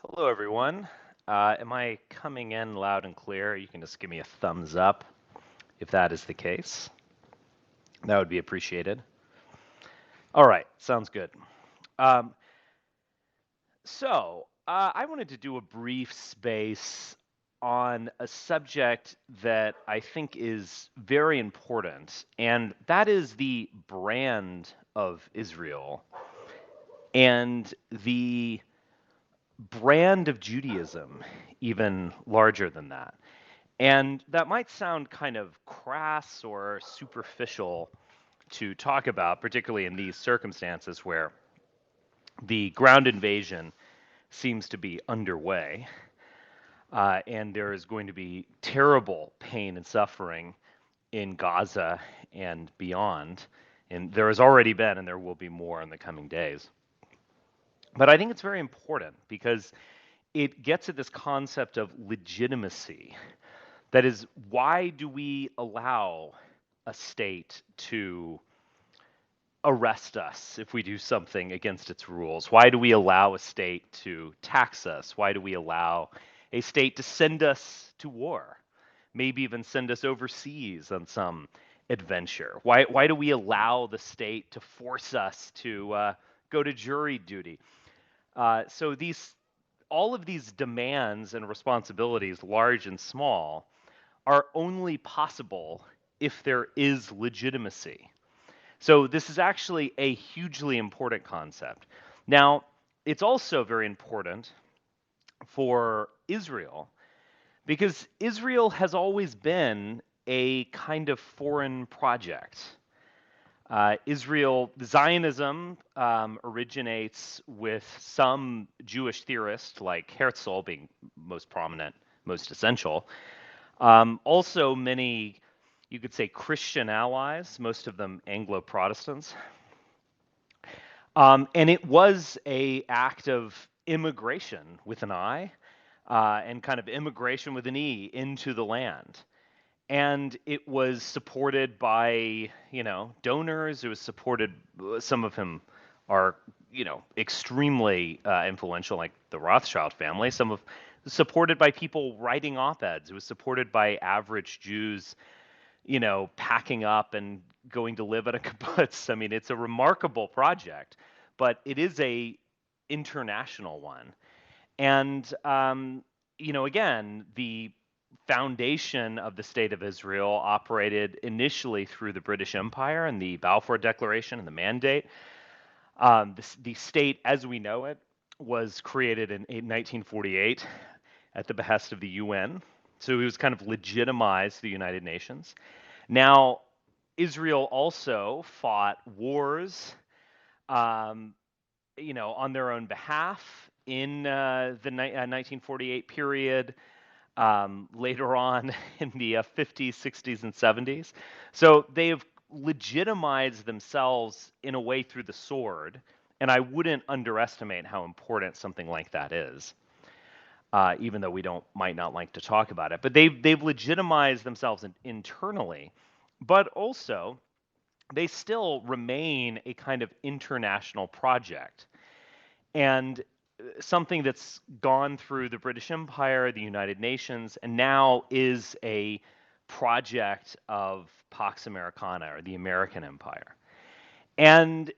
Hello, everyone. Am I coming in loud and clear? You can just give me a thumbs up if that is the case. That would be appreciated. All right, sounds good. Um, I wanted to do a brief space on a subject that I think is very important, and that is the brand of Israel and the brand of Judaism, even larger than that. And that might sound kind of crass or superficial to talk about, particularly in these circumstances where the ground invasion seems to be underway, and there is going to be terrible pain and suffering in Gaza and beyond. And there has already been, and there will be more in the coming days. But I think it's very important because it gets at this concept of legitimacy. That is, why do we allow a state to arrest us if we do something against its rules? Why do we allow a state to tax us? Why do we allow a state to send us to war? Maybe even send us overseas on some adventure? Why do we allow the state to force us to go to jury duty? So all of these demands and responsibilities, large and small, are only possible if there is legitimacy. So this is actually a hugely important concept. Now, it's also very important for Israel because Israel has always been a kind of foreign project. Zionism originates with some Jewish theorists, like Herzl being most prominent, most essential. Also, many, you could say, Christian allies, most of them Anglo-Protestants. And it was a act of immigration with an I, and kind of immigration with an E into the land. And it was supported by, donors. It was supported, some of them are, extremely influential, like the Rothschild family. Supported by people writing op-eds. It was supported by average Jews, packing up and going to live at a kibbutz. I mean, it's a remarkable project, but it is a international one. And again, the foundation of the state of Israel operated initially through the British Empire and the Balfour Declaration and the Mandate. The state, as we know it, was created in 1948 at the behest of the UN. So it was kind of legitimized the United Nations. Now, Israel also fought wars, um, on their own behalf in the 1948 period, later on in the 50s, 60s, and 70s. So they have legitimized themselves in a way through the sword, and I wouldn't underestimate how important something like that is. Even though we might not like to talk about it, but they've legitimized themselves internally, but also they still remain a kind of international project. And something that's gone through the British Empire, the United Nations, and now is a project of Pax Americana, or the American Empire. And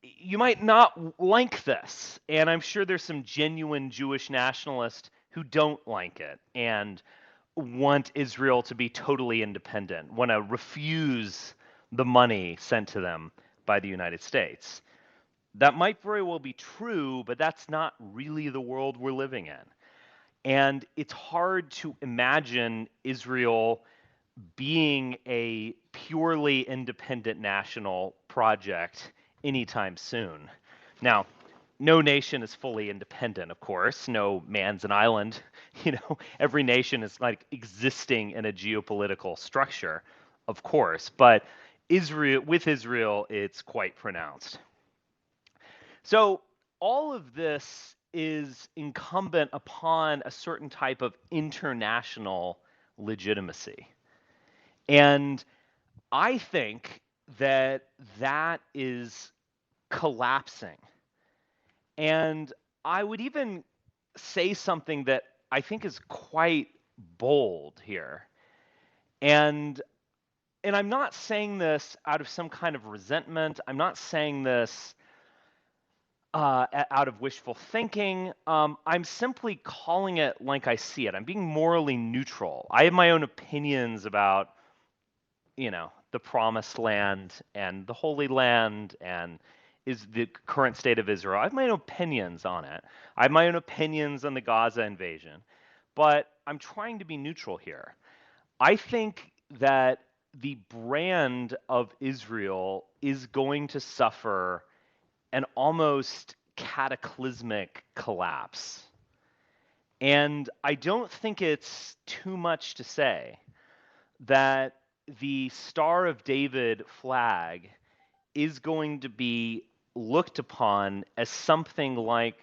you might not like this, and I'm sure there's some genuine Jewish nationalists who don't like it and want Israel to be totally independent, want to refuse the money sent to them by the United States. That might very well be true, but that's not really the world we're living in. And it's hard to imagine Israel being a purely independent national project anytime soon. Now, no nation is fully independent, of course. No man's an island. Every nation is like existing in a geopolitical structure, of course. But with Israel, it's quite pronounced. So all of this is incumbent upon a certain type of international legitimacy. And I think that is collapsing. And I would even say something that I think is quite bold here. And I'm not saying this out of some kind of resentment. I'm not saying this out of wishful thinking. I'm simply calling it like I see it. I'm being morally neutral. I have my own opinions about, the promised land and the Holy Land and is the current state of Israel. I have my own opinions on it. I have my own opinions on the Gaza invasion, but I'm trying to be neutral here. I think that the brand of Israel is going to suffer an almost cataclysmic collapse. And I don't think it's too much to say that the Star of David flag is going to be looked upon as something like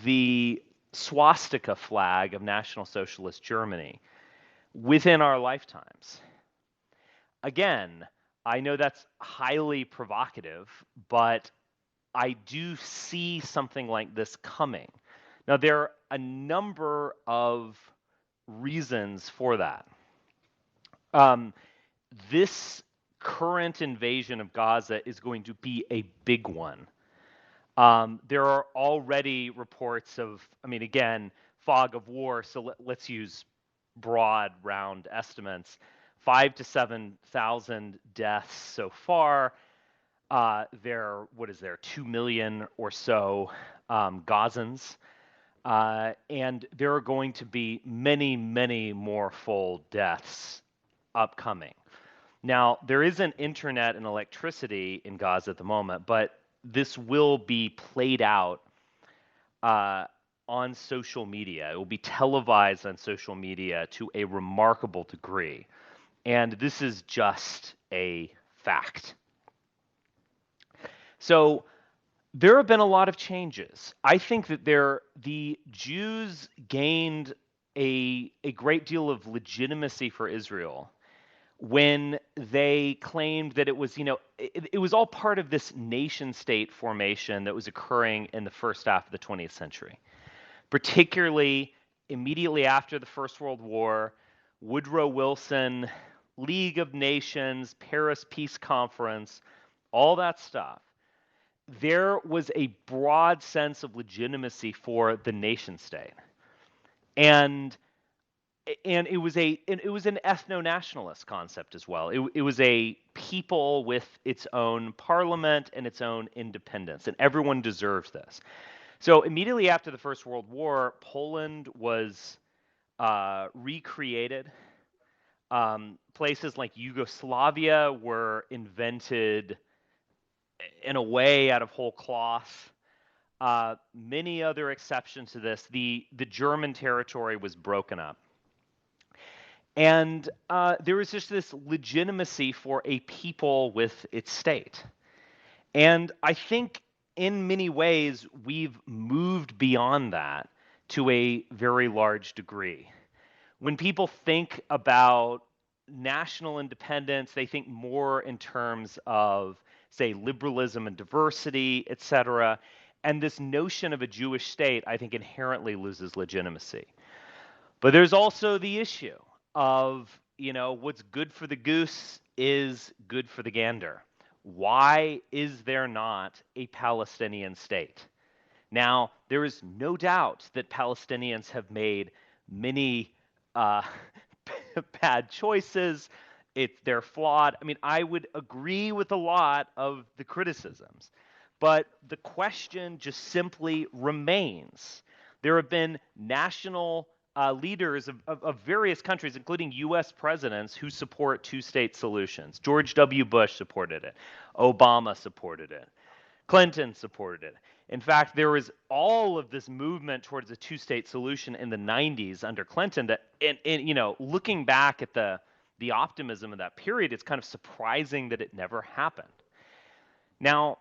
the swastika flag of National Socialist Germany within our lifetimes. Again, I know that's highly provocative, but I do see something like this coming. Now, there are a number of reasons for that. This current invasion of Gaza is going to be a big one. There are already reports of, again, fog of war, so let's use broad, round estimates. 5,000 to 7,000 deaths so far. There, 2 million or so Gazans. And there are going to be many, many more full deaths upcoming. Now, there isn't internet and electricity in Gaza at the moment, but this will be played out on social media. It will be televised on social media to a remarkable degree. And this is just a fact. So there have been a lot of changes. I think that the Jews gained a great deal of legitimacy for Israel when they claimed that it was, it was all part of this nation state formation that was occurring in the first half of the 20th century, particularly immediately after the First World War, Woodrow Wilson, League of Nations, Paris Peace Conference, all that stuff. There was a broad sense of legitimacy for the nation state. And it was an ethno-nationalist concept as well. It was a people with its own parliament and its own independence, and everyone deserves this. So immediately after the First World War, Poland was recreated. Places like Yugoslavia were invented in a way out of whole cloth. Many other exceptions to this. The German territory was broken up. And there was just this legitimacy for a people with its state. And I think in many ways we've moved beyond that to a very large degree. When people think about national independence, they think more in terms of, say, liberalism and diversity, etc. And this notion of a Jewish state, I think, inherently loses legitimacy. But there's also the issue of, what's good for the goose is good for the gander. Why is there not a Palestinian state? Now, there is no doubt that Palestinians have made many bad choices. They're flawed. I would agree with a lot of the criticisms, but the question just simply remains. There have been national leaders of various countries, including U.S. presidents, who support two-state solutions. George W. Bush supported it. Obama supported it. Clinton supported it. In fact, there was all of this movement towards a two-state solution in the 90s under Clinton that, and looking back at the optimism of that period, it's kind of surprising that it never happened. Now,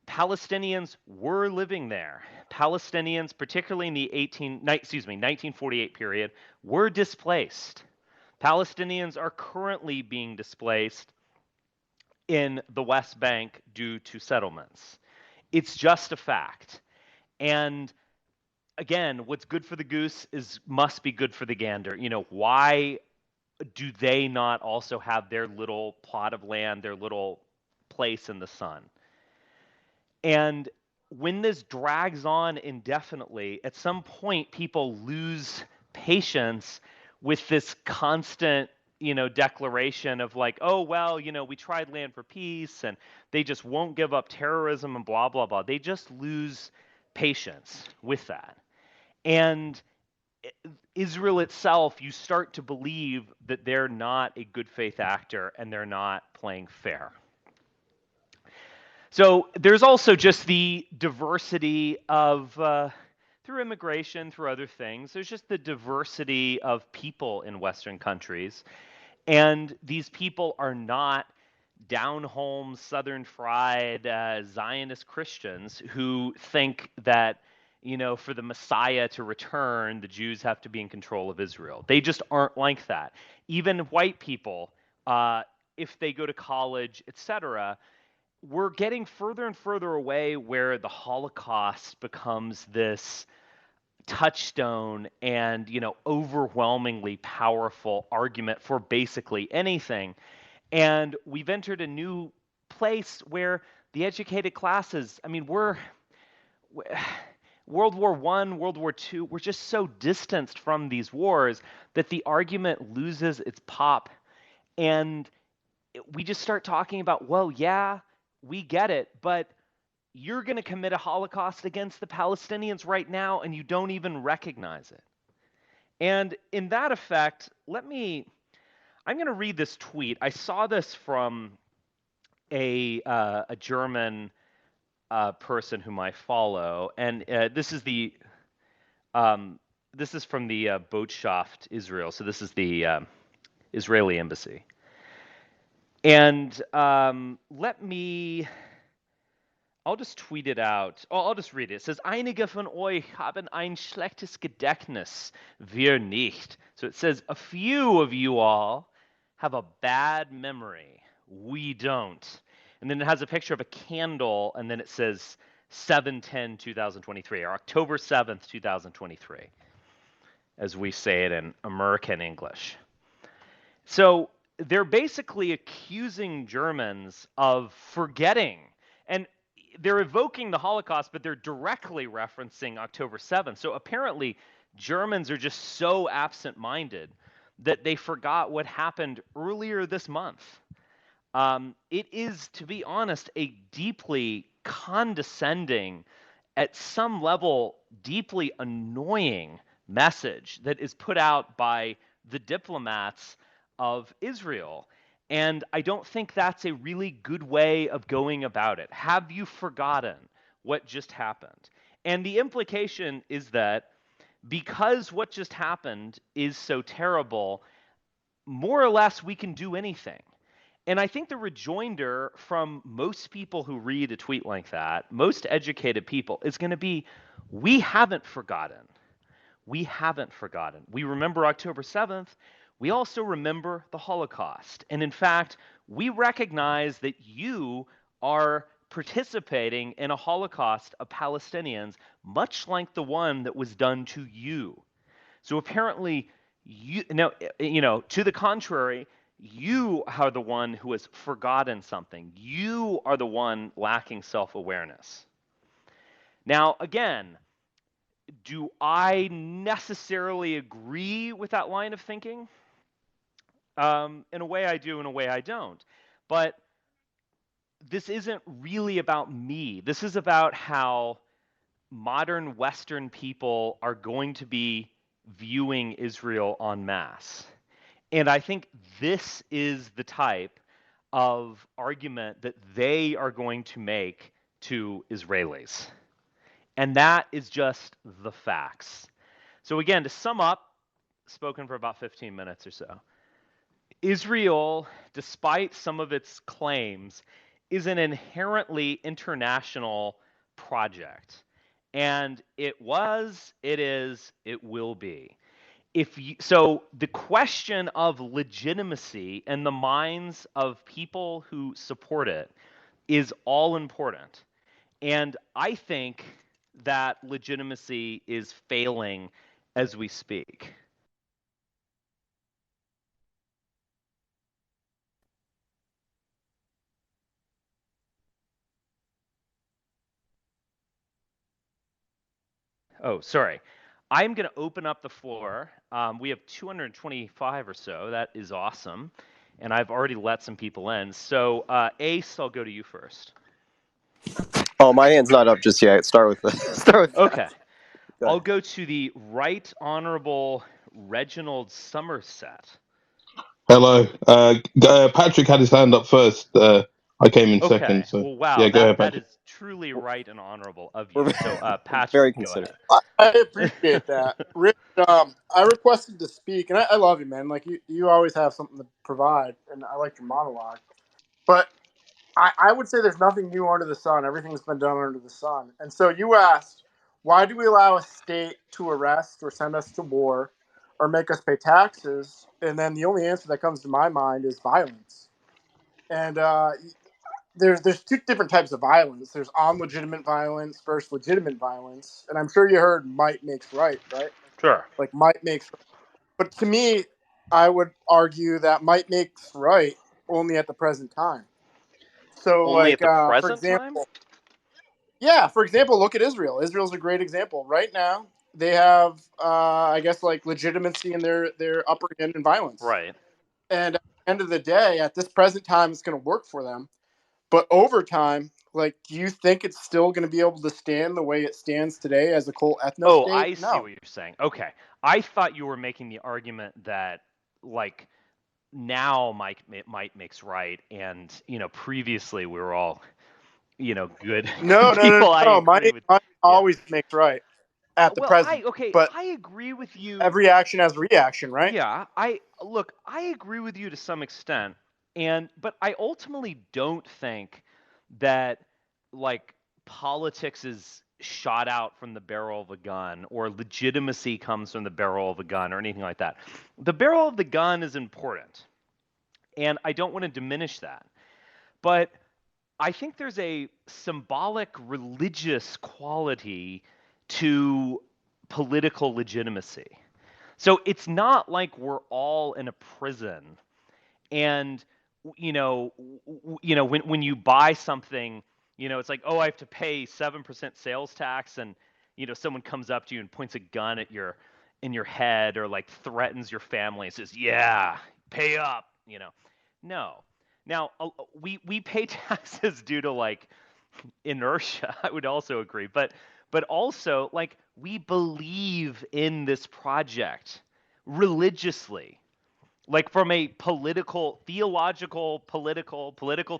Palestinians were living there. Palestinians, particularly in the 1948 period, were displaced. Palestinians are currently being displaced in the West Bank due to settlements. It's just a fact. And again, what's good for the goose must be good for the gander. Why do they not also have their little plot of land, their little place in the sun? And when this drags on indefinitely, at some point people lose patience with this constant, declaration of like, oh, well, we tried Land for Peace and they just won't give up terrorism and blah, blah, blah. They just lose patience with that. And Israel itself, you start to believe that they're not a good faith actor and they're not playing fair. So there's also just the diversity of, through immigration, through other things, there's just the diversity of people in Western countries. And these people are not down home, Southern fried Zionist Christians who think that, for the Messiah to return, the Jews have to be in control of Israel. They just aren't like that. Even white people, if they go to college, etc., we're getting further and further away where the Holocaust becomes this touchstone and, overwhelmingly powerful argument for basically anything. And we've entered a new place where the educated classes, World War I, World War II, we're just so distanced from these wars that the argument loses its pop. And we just start talking about, well, yeah, we get it, but you're going to commit a Holocaust against the Palestinians right now, and you don't even recognize it. And in that effect, I'm going to read this tweet. I saw this from a German person whom I follow, and this is from the Botschaft Israel. So this is the Israeli embassy. And I'll just tweet it out. Oh, I'll just read it. It says, Einige von euch haben ein schlechtes Gedächtnis, wir nicht. So it says, a few of you all have a bad memory. We don't. And then it has a picture of a candle, and then it says 7/10/2023, or October 7th, 2023, as we say it in American English. So they're basically accusing Germans of forgetting. And they're evoking the Holocaust, but they're directly referencing October 7th. So apparently, Germans are just so absent-minded that they forgot what happened earlier this month. It is, to be honest, a deeply condescending, at some level, deeply annoying message that is put out by the diplomats of Israel. And I don't think that's a really good way of going about it. Have you forgotten what just happened? And the implication is that because what just happened is so terrible, more or less we can do anything. And I think the rejoinder from most people who read a tweet like that, most educated people, is going to be, we haven't forgotten. We haven't forgotten. We remember October 7th. We also remember the Holocaust. And in fact, we recognize that you are participating in a Holocaust of Palestinians, much like the one that was done to you. So apparently, to the contrary, you are the one who has forgotten something. You are the one lacking self-awareness. Now, again, do I necessarily agree with that line of thinking? In a way I do, in a way I don't. But this isn't really about me. This is about how modern Western people are going to be viewing Israel en masse. And I think this is the type of argument that they are going to make to Israelis. And that is just the facts. So again, to sum up, spoken for about 15 minutes or so, Israel, despite some of its claims, is an inherently international project. And it was, it is, it will be. So the question of legitimacy in the minds of people who support it is all important. And I think that legitimacy is failing as we speak. Oh, sorry. I'm going to open up the floor. We have 225 or so. That is awesome. And I've already let some people in. So, Ace, I'll go to you first. Oh, my hand's not up just yet. Start with start with that. Okay. Go I'll ahead. go to the Right Honorable Reginald Somerset. Hello. Patrick had his hand up first. I came in second. Okay. So, Well, wow, yeah, go ahead, that Patrick. is truly right and honorable of We're you. So, very Patrick, go considerate. ahead. I appreciate that. Rich, I requested to speak, and I love you, man. Like, you always have something to provide, and I like your monologue. But I would say there's nothing new under the sun. Everything's been done under the sun. And so you asked, why do we allow a state to arrest or send us to war or make us pay taxes? And then the only answer that comes to my mind is violence. And there's two different types of violence. There's on-legitimate violence versus legitimate violence. And I'm sure you heard might makes right, right? Sure. Like might makes right. But to me, I would argue that might makes right only at the present time. So, Only like, at the for present time? example, yeah, for example, look at Israel. Israel's a great example. Right now, they have, I guess, like legitimacy in their upbringing and violence. Right. And at the end of the day, at this present time, it's going to work for them. But over time, like, do you think it's still going to be able to stand the way it stands today as a cold ethno Oh, state? I see No. what you're saying. Okay. I thought you were making the argument that, like, now might makes right, and previously we were all good No, no, no, people. I no. agree with. Might Yeah. always makes right at the Well, present. okay, But I agree with you. every action has a reaction, right? Yeah, I agree with you to some extent, but I ultimately don't think that, like, politics is shot out from the barrel of a gun, or legitimacy comes from the barrel of a gun, or anything like that. The barrel of the gun is important, and I don't want to diminish that. But I think there's a symbolic religious quality to political legitimacy. So it's not like we're all in a prison, and when you buy something, it's like, oh, I have to pay 7% sales tax, and someone comes up to you and points a gun at your head, or like threatens your family and says, yeah, pay up. No. Now, we pay taxes due to, like, inertia. I would also agree, but also, like, we believe in this project religiously, like, from a political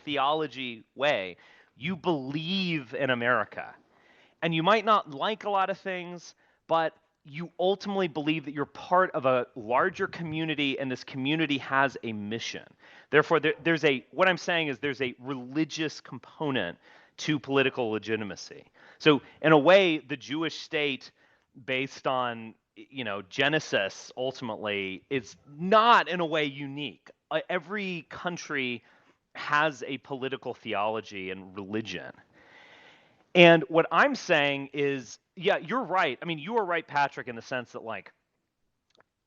theology way. You believe in America, and you might not like a lot of things, but you ultimately believe that you're part of a larger community, and this community has a mission. Therefore, there's a what I'm saying is there's a religious component to political legitimacy. So, in a way, the Jewish state, based on Genesis, ultimately, is not in a way unique. Every country has a political theology and religion. And what I'm saying is, yeah, you're right. I mean, you are right, Patrick, in the sense that, like,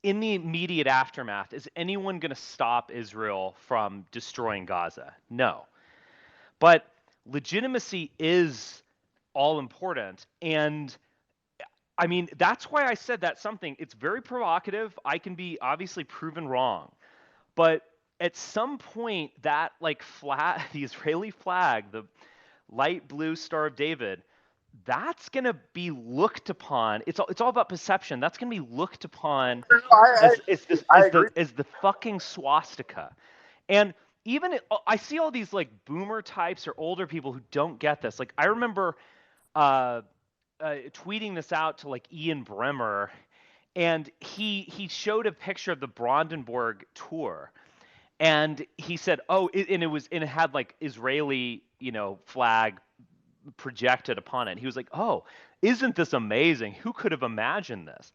in the immediate aftermath, is anyone going to stop Israel from destroying Gaza? No. But legitimacy is all important. And I mean, that's why I said that something. It's very provocative. I can be obviously proven wrong. But at some point, that, like, flag, the Israeli flag, the light blue Star of David, that's going to be looked upon. It's all about perception. That's going to be looked upon I, as this I as agree. the fucking swastika. And even I see all these, like, boomer types or older people who don't get this. Like, I remember uh, tweeting this out to, like, Ian Bremmer, and he showed a picture of the Brandenburg tour, and he said, "Oh," and it had, like, Israeli, flag projected upon it. He was like, "Oh, isn't this amazing? Who could have imagined this?"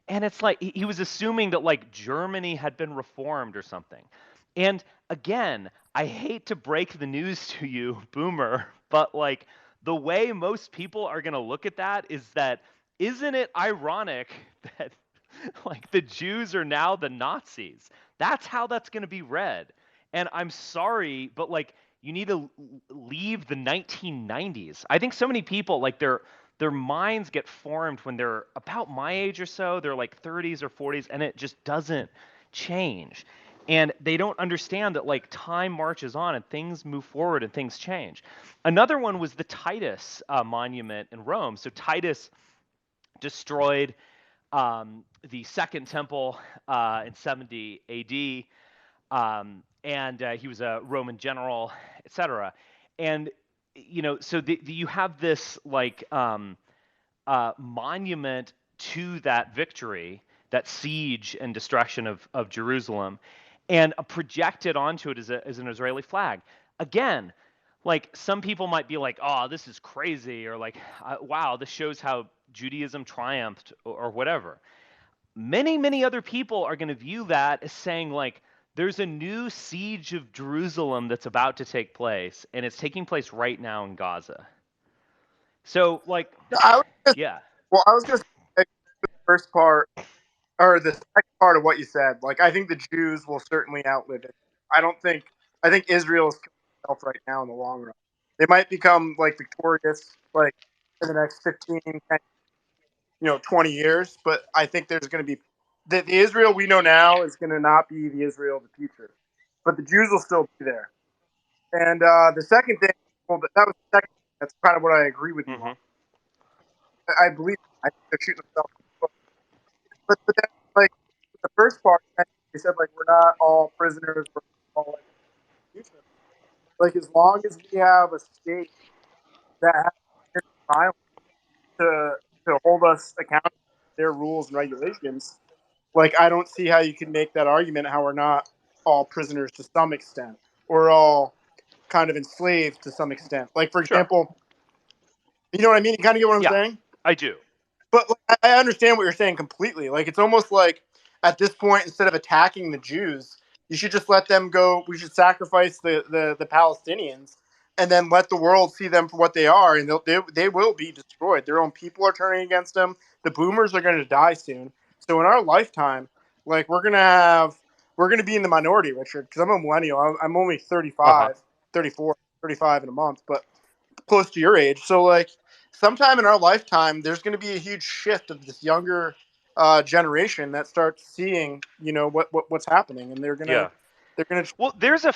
And it's like he was assuming that, like, Germany had been reformed or something. And again, I hate to break the news to you, Boomer, but, like, the way most people are going to look at that is that, isn't it ironic that like the Jews are now the Nazis? That's how that's going to be read. And I'm sorry, but like you need to leave the 1990s. I think so many people like their minds get formed when they're about my age or so. They're like 30s or 40s, and it just doesn't change. And they don't understand that like time marches on and things move forward and things change. Another one was the Titus monument in Rome. So Titus destroyed the Second Temple in 70 AD, and he was a Roman general, etc. And so you have this like monument to that victory, that siege and destruction of Jerusalem, and projected onto it as an Israeli flag. Again, like some people might be like, "Oh, this is crazy," or like, "Wow, this shows how Judaism triumphed," or whatever. Many other people are going to view that as saying like, there's a new siege of Jerusalem that's about to take place, and it's taking place right now in Gaza. So like, I was just, yeah, well, I was going to say the first part or the second part of what you said. Like, I think the Jews will certainly outlive it. I think Israel is killing itself right now in the long run. They might become like victorious, like in the next 15, 10, 20 years. But I think there's going to be the Israel we know now is going to not be the Israel of the future. But the Jews will still be there. And the second thing, well, that was the second. That's kind of what I agree with you hmm on. I believe. I think they're shooting themselves in the foot. But then, like the first part, they said like we're not all prisoners. We're all like executioners. Like as long as we have a state that has violence to hold us accountable to their rules and regulations, like I don't see how you can make that argument how we're not all prisoners to some extent or all kind of enslaved to some extent. Like for sure, example, you know what I mean? You kind of get what I'm yeah, saying? I do. But like, I understand what you're saying completely. Like it's almost like at this point, instead of attacking the Jews, you should just let them go. We should sacrifice the Palestinians, and then let the world see them for what they are, and they will be destroyed. Their own people are turning against them. The boomers are going to die soon. So in our lifetime, like we're gonna be in the minority, Richard, because I'm a millennial. I'm only Uh huh. 35, 34, 35 in a month, but close to your age. So like sometime in our lifetime, there's going to be a huge shift of this younger generation that starts seeing, what's happening, and Yeah. they're gonna Well, change. there's a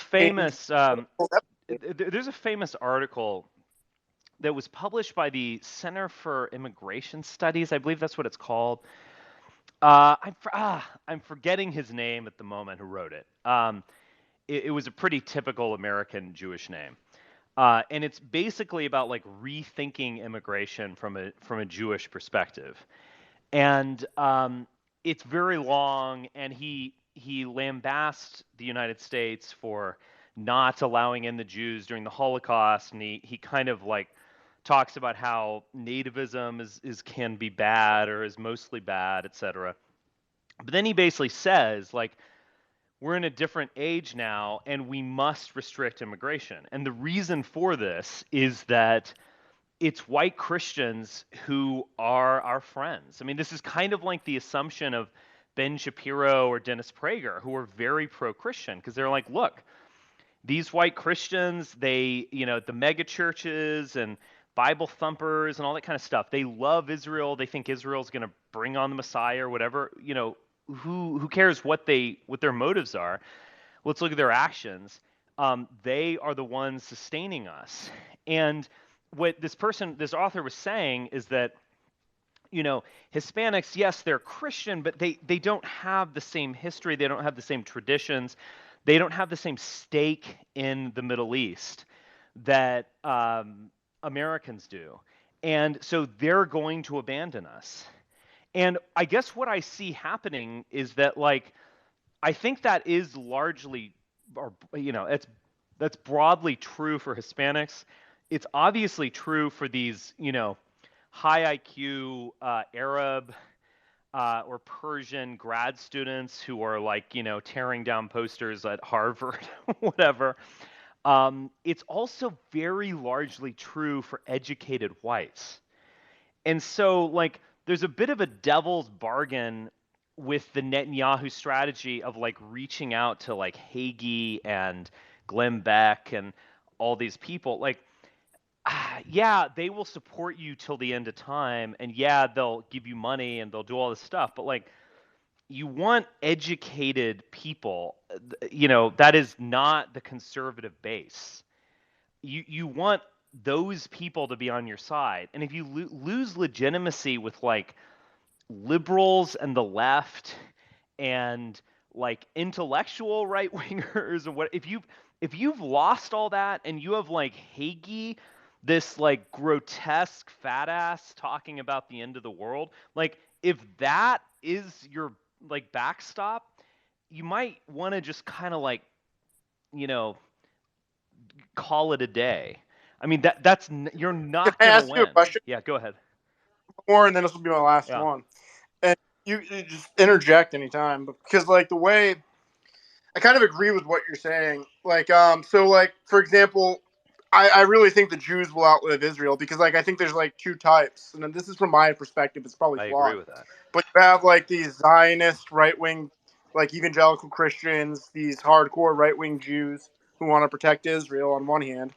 famous article that was published by the Center for Immigration Studies. I believe that's what it's called. I'm forgetting his name at the moment. Who wrote it? It was a pretty typical American Jewish name. And it's basically about like rethinking immigration from a Jewish perspective. And it's very long, and he lambasts the United States for not allowing in the Jews during the Holocaust, and he kind of like talks about how nativism is can be bad or is mostly bad, etc. But then he basically says like, we're in a different age now and we must restrict immigration. And the reason for this is that it's white Christians who are our friends. I mean, this is kind of like the assumption of Ben Shapiro or Dennis Prager, who are very pro-Christian, because they're like, look, these white Christians, they, the mega churches and Bible thumpers and all that kind of stuff, they love Israel. They think Israel's going to bring on the Messiah or whatever. Who cares what their motives are? Let's look at their actions. They are the ones sustaining us. And what this author was saying is that, Hispanics, yes, they're Christian, but they don't have the same history. They don't have the same traditions. They don't have the same stake in the Middle East that Americans do. And so they're going to abandon us. And I guess what I see happening is that, like, I think that is largely, or that's broadly true for Hispanics. It's obviously true for these, high IQ Arab or Persian grad students who are like, tearing down posters at Harvard, whatever. it's also very largely true for educated whites. And so, like, there's a bit of a devil's bargain with the Netanyahu strategy of like reaching out to like Hagee and Glenn Beck and all these people. Like, yeah, they will support you till the end of time, and yeah, they'll give you money and they'll do all this stuff. But like, you want educated people. That is not the conservative base. You want those people to be on your side, and if you lose legitimacy with like liberals and the left and like intellectual right wingers, or what, if you've lost all that and you have like Hagee, this like grotesque fat ass talking about the end of the world, like if that is your like backstop, you might want to just kind of like, you know, call it a day. I mean, you're Can not I gonna ask you a win. question Yeah, go ahead. more, and then this will be my last Yeah. one? And you just interject anytime, because like the way I kind of agree with what you're saying. Like, so like for example, I really think the Jews will outlive Israel because like I think there's like two types, and then this is from my perspective. It's probably I agree flawed, with that. but you have like these Zionist right wing, like evangelical Christians, these hardcore right wing Jews who want to protect Israel on one hand,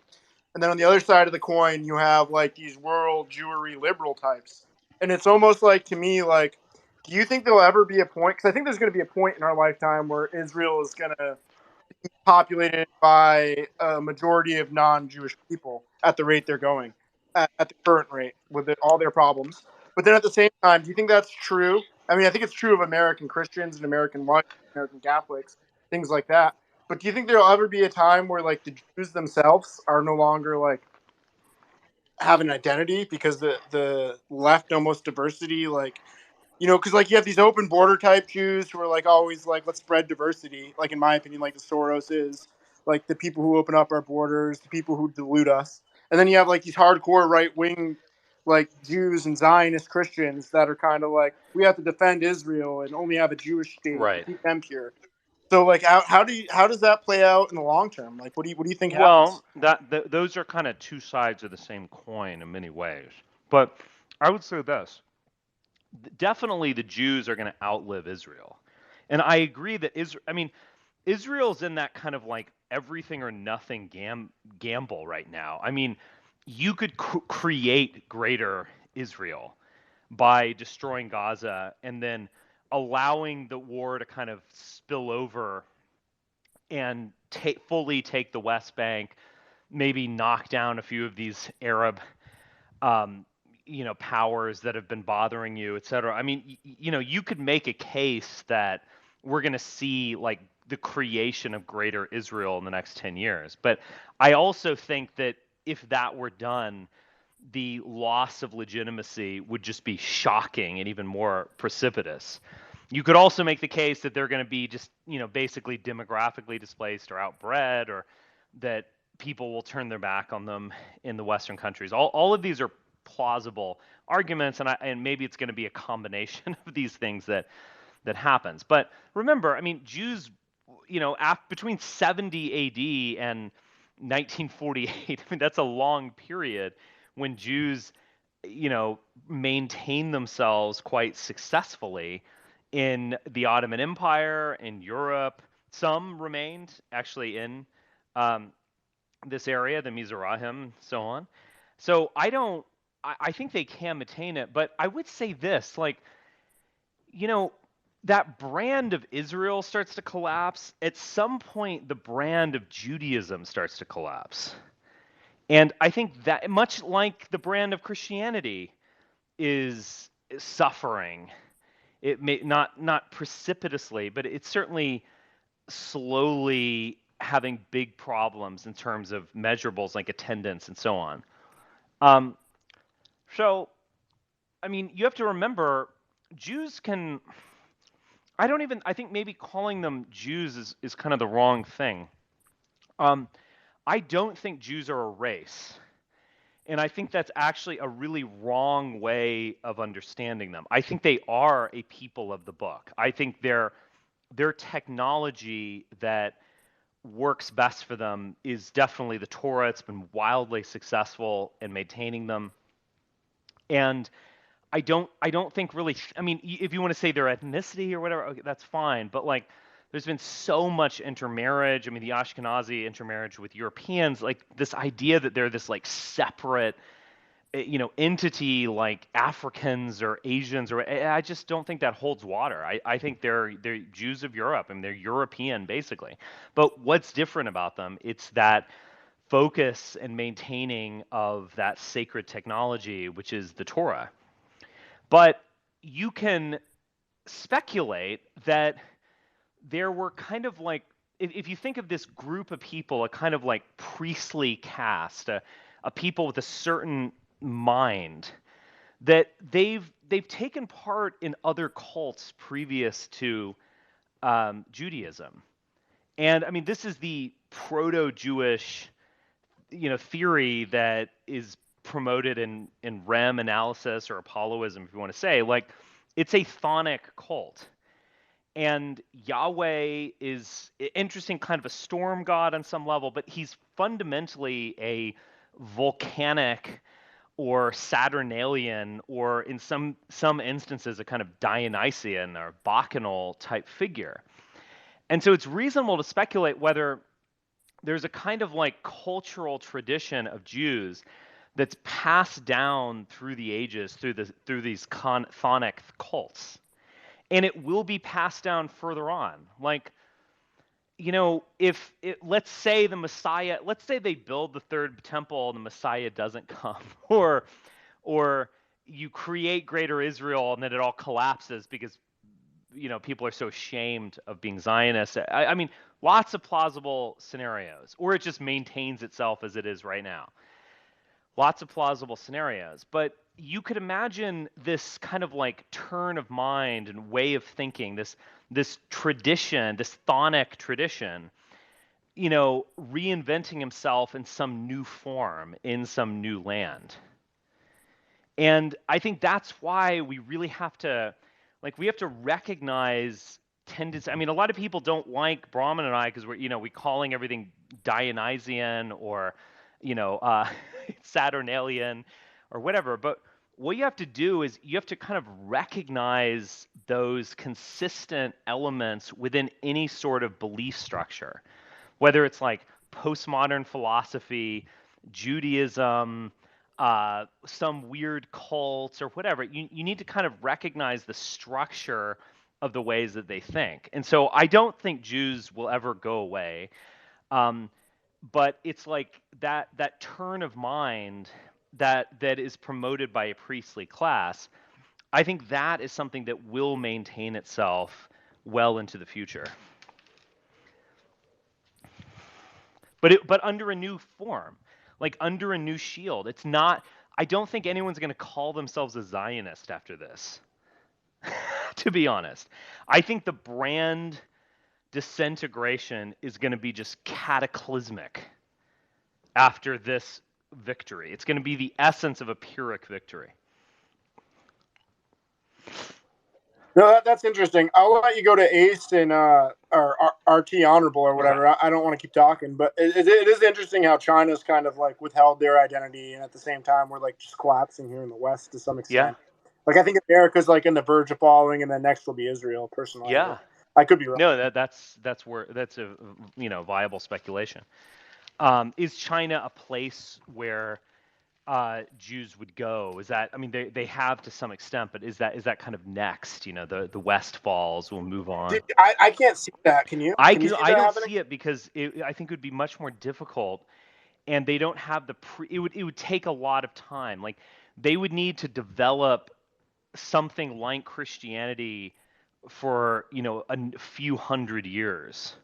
and then on the other side of the coin, you have like these world Jewry liberal types. And it's almost like to me, like, do you think there'll ever be a point? Because I think there's going to be a point in our lifetime where Israel is going to be populated by a majority of non-Jewish people at the rate they're going, at the current rate with all their problems. But then at the same time, do you think that's true? I mean, I think it's true of American Christians and American whites, American Catholics, things like that. But do you think there'll ever be a time where like the Jews themselves are no longer like have an identity because the left almost diversity like because like you have these open border type Jews who are like always like let's spread diversity, like in my opinion like the Soros is like the people who open up our borders, the people who dilute us, and then you have like these hardcore right wing like Jews and Zionist Christians that are kind of like we have to defend Israel and only have a Jewish state and Right. keep them pure. So like how does that play out in the long term? Like what do you think happens? Well, those are kind of two sides of the same coin in many ways. But I would say this: definitely the Jews are going to outlive Israel, and I agree that Israel. I mean, Israel's in that kind of like everything or nothing gamble right now. I mean, you could create greater Israel by destroying Gaza and then allowing the war to kind of spill over and fully take the West Bank, maybe knock down a few of these Arab, um, powers that have been bothering you, et cetera. I mean, you could make a case that we're going to see like the creation of greater Israel in the next 10 years. But I also think that if that were done, the loss of legitimacy would just be shocking and even more precipitous. You could also make the case that they're going to be just, basically demographically displaced or outbred, or that people will turn their back on them in the Western countries. All of these are plausible arguments, and maybe it's going to be a combination of these things that happens. But remember, I mean, Jews, between 70 AD and 1948, I mean, that's a long period when Jews, maintain themselves quite successfully in the Ottoman Empire, in Europe. Some remained actually in um, this area, the Mizrahim, so on. So I think they can maintain it, but I would say this, like, you know, that brand of Israel starts to collapse. At some point, the brand of Judaism starts to collapse. And I think that much like the brand of Christianity is suffering. It may not precipitously, but it's certainly slowly having big problems in terms of measurables like attendance and so on. Um, so, I mean, you have to remember, Jews can. I think maybe calling them Jews is kind of the wrong thing. Um, I don't think Jews are a race. And I think that's actually a really wrong way of understanding them. I think they are a people of the book. I think their technology that works best for them is definitely the Torah. It's been wildly successful in maintaining them. And I don't think really, I mean, if you want to say their ethnicity or whatever, okay, that's fine. But like, there's been so much intermarriage. I mean, the Ashkenazi intermarriage with Europeans, like this idea that they're this like separate, entity like Africans or Asians, or I just don't think that holds water. I think they're Jews of Europe. I mean, they're European basically. But what's different about them? It's that focus and maintaining of that sacred technology, which is the Torah. But you can speculate that there were kind of like, if you think of this group of people, a kind of like priestly caste, a people with a certain mind, that they've taken part in other cults previous to Judaism. And I mean, this is the proto-Jewish, theory that is promoted in REM analysis or Apolloism, if you want to say. Like, it's a chthonic cult. And Yahweh is interesting, kind of a storm god on some level, but he's fundamentally a volcanic or Saturnalian, or in some instances a kind of Dionysian or Bacchanal type figure. And so it's reasonable to speculate whether there's a kind of like cultural tradition of Jews that's passed down through the ages through these chthonic cults, and it will be passed down further on. Like, if let's say the Messiah, let's say they build the third temple and the Messiah doesn't come, or you create Greater Israel and then it all collapses because people are so ashamed of being Zionists. I mean, lots of plausible scenarios, or it just maintains itself as it is right now. Lots of plausible scenarios, but you could imagine this kind of like turn of mind and way of thinking, this tradition, this chthonic tradition, reinventing himself in some new form in some new land. And I think that's why we really have to, like, we have to recognize tendency. I mean, a lot of people don't like Brahman and I because we calling everything Dionysian or, Saturnalian or whatever. But what you have to do is you have to kind of recognize those consistent elements within any sort of belief structure, whether it's like postmodern philosophy, Judaism, some weird cults or whatever. You need to kind of recognize the structure of the ways that they think. And so I don't think Jews will ever go away. But it's like that turn of mind that is promoted by a priestly class. I think that is something that will maintain itself well into the future. But under a new form, like under a new shield. It's not. I don't think anyone's going to call themselves a Zionist after this. To be honest, I think the brand disintegration is going to be just cataclysmic after this victory. It's going to be the essence of a Pyrrhic victory. No, that's interesting. I'll let you go to Ace and or RT Honorable or whatever. Okay. I don't want to keep talking, but it is interesting how China's kind of like withheld their identity, and at the same time we're like just collapsing here in the West to some extent. Yeah. Like I think America's like in the verge of falling, and then next will be Israel. Personally, Yeah. I could be wrong. No, that's a viable speculation. Is China a place where Jews would go? Is that, I mean, they have to some extent, but is that kind of next? The West falls, we'll move on. I can't see that. Can you? I Can you see I that don't happening? see it because I think it would be much more difficult, and they don't have it would take a lot of time. Like, they would need to develop something like Christianity for a few hundred years.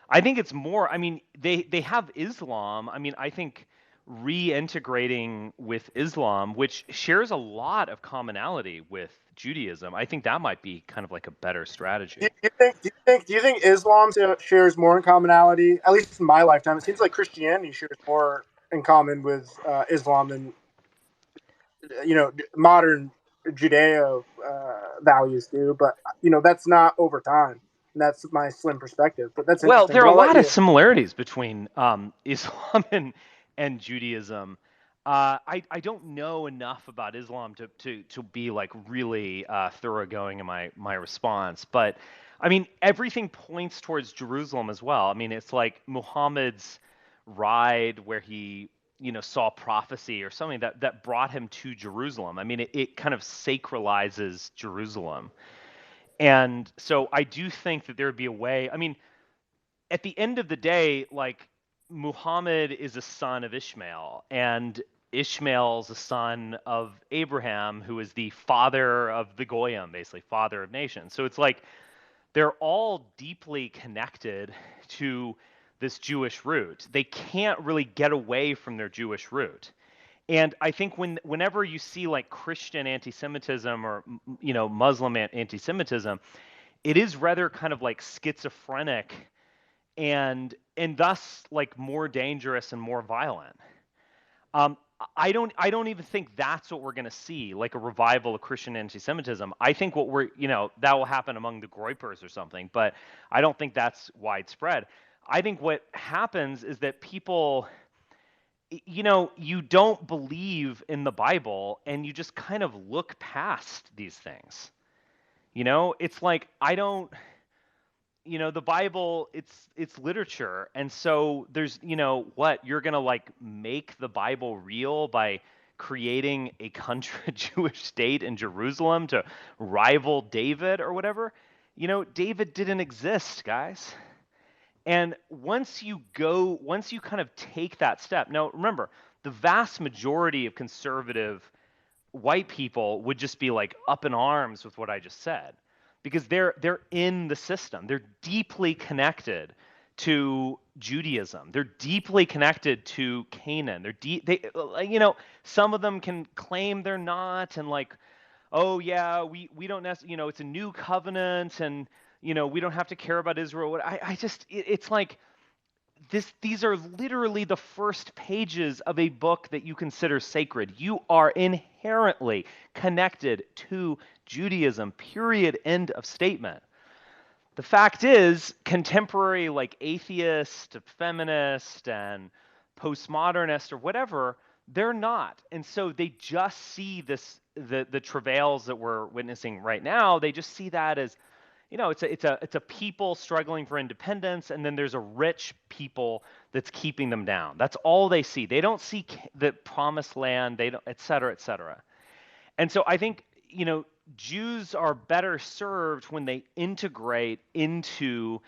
I think it's more. I mean, they have Islam. I mean, I think reintegrating with Islam, which shares a lot of commonality with Judaism, I think that might be kind of like a better strategy. Do you think Islam shares more in commonality? At least in my lifetime, it seems like Christianity shares more in common with Islam than modern Judeo values do. But that's not over time. And that's my slim perspective. But that's Well, interesting. there are But a I'll let lot of you. similarities between Islam and Judaism. I don't know enough about Islam to be like really thoroughgoing in my response, but I mean everything points towards Jerusalem as well. I mean it's like Muhammad's ride where he saw prophecy or something that brought him to Jerusalem. I mean it kind of sacralizes Jerusalem, and so I do think that there would be a way. I mean at the end of the day, like Muhammad is a son of Ishmael, and Ishmael's a son of Abraham, who is the father of the Goyim, basically father of nations. So it's like they're all deeply connected to this Jewish root. They can't really get away from their Jewish root. And I think whenever you see like Christian anti-Semitism or Muslim anti-Semitism, it is rather kind of like schizophrenic and thus like more dangerous and more violent. Um, I don't even think that's what we're going to see, like a revival of Christian anti-Semitism. I think what that will happen among the Groypers or something, but I don't think that's widespread. I think what happens is that people, you don't believe in the Bible and you just kind of look past these things. It's like I don't the Bible, it's literature, and so there's what you're gonna like make the Bible real by creating a country a Jewish state in Jerusalem to rival David or whatever. David didn't exist, guys. And once you kind of take that step, now remember, the vast majority of conservative white people would just be like up in arms with what I just said because they're in the system. They're deeply connected to Judaism. They're deeply connected to Canaan. Some of them can claim they're not and like, oh yeah, we don't necessarily, it's a new covenant and we don't have to care about Israel. It's like these are literally the first pages of a book that you consider sacred. You are inherently connected to Judaism, period, end of statement. The fact is, contemporary like atheist, feminist, and postmodernist or whatever, they're not. And so they just see the travails that we're witnessing right now, they just see that as it's a people struggling for independence, and then there's a rich people that's keeping them down. That's all they see. They don't see the promised land. They don't, et cetera, et cetera. And so I think Jews are better served when they integrate into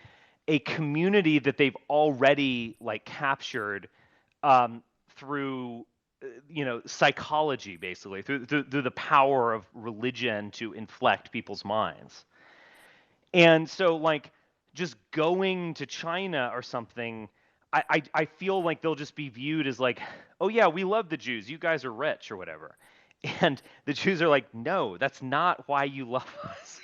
a community that they've already like captured through psychology, basically through the power of religion to inflect people's minds. And so, like, just going to China or something, I feel like they'll just be viewed as like, oh yeah, we love the Jews. You guys are rich or whatever. And the Jews are like, no, that's not why you love us.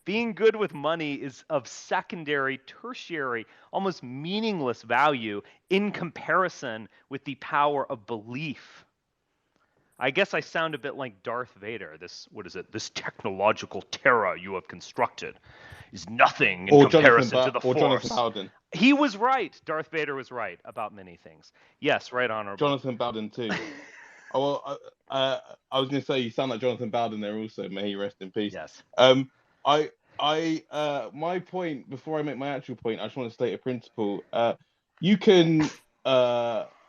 Being good with money is of secondary, tertiary, almost meaningless value in comparison with the power of belief. I guess I sound a bit like Darth Vader. This technological terror you have constructed is nothing in comparison to the Jonathan Force. Bowden. He was right. Darth Vader was right about many things. Yes, right, honorable. Jonathan Bowden too. Oh well, I was going to say you sound like Jonathan Bowden there also. May he rest in peace. Yes. My point before I make my actual point, I just want to state a principle. You can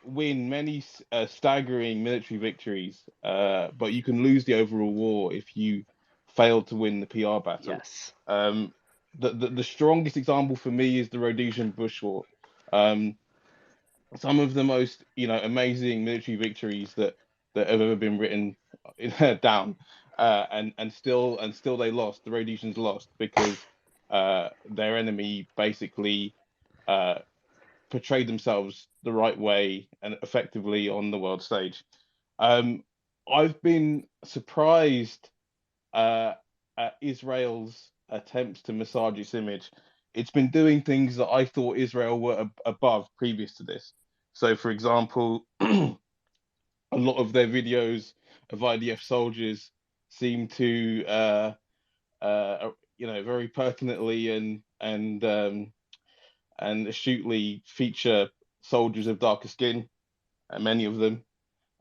win many staggering military victories, but you can lose the overall war if you fail to win the PR battle. Yes. The strongest example for me is the Rhodesian Bush War. Some of the most amazing military victories that have ever been written down, and still they lost. The Rhodesians lost because their enemy basically portrayed themselves the right way and effectively on the world stage. I've been surprised at Israel's attempts to massage its image. It's been doing things that I thought Israel were above previous to this. So, for example, a lot of their videos of IDF soldiers seem to very pertinently and astutely feature soldiers of darker skin, many of them.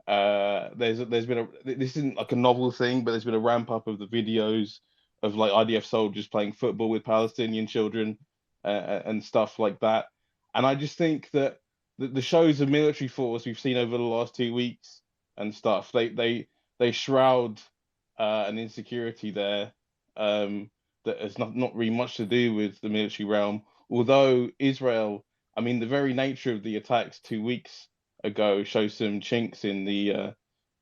There's been this isn't like a novel thing, but there's been a ramp up of the videos of like IDF soldiers playing football with Palestinian children and stuff like that. And I just think that the shows of military force we've seen over the last 2 weeks and stuff, they shroud an insecurity there that has not really much to do with the military realm. Although Israel, I mean, the very nature of the attacks 2 weeks ago shows some chinks in the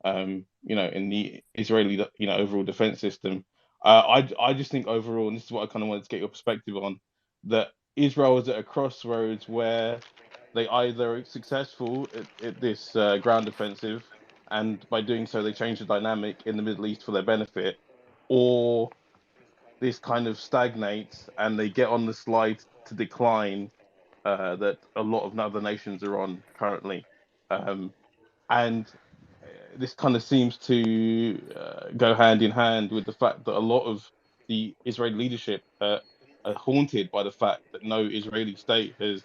in the Israeli overall defense system. I just think overall, and this is what I kind of wanted to get your perspective on, that Israel is at a crossroads where they either are successful at this ground offensive, and by doing so they change the dynamic in the Middle East for their benefit, or this kind of stagnates and they get on the slide to decline that a lot of other nations are on currently. Um, and this kind of seems to go hand in hand with the fact that a lot of the Israeli leadership are haunted by the fact that no Israeli state has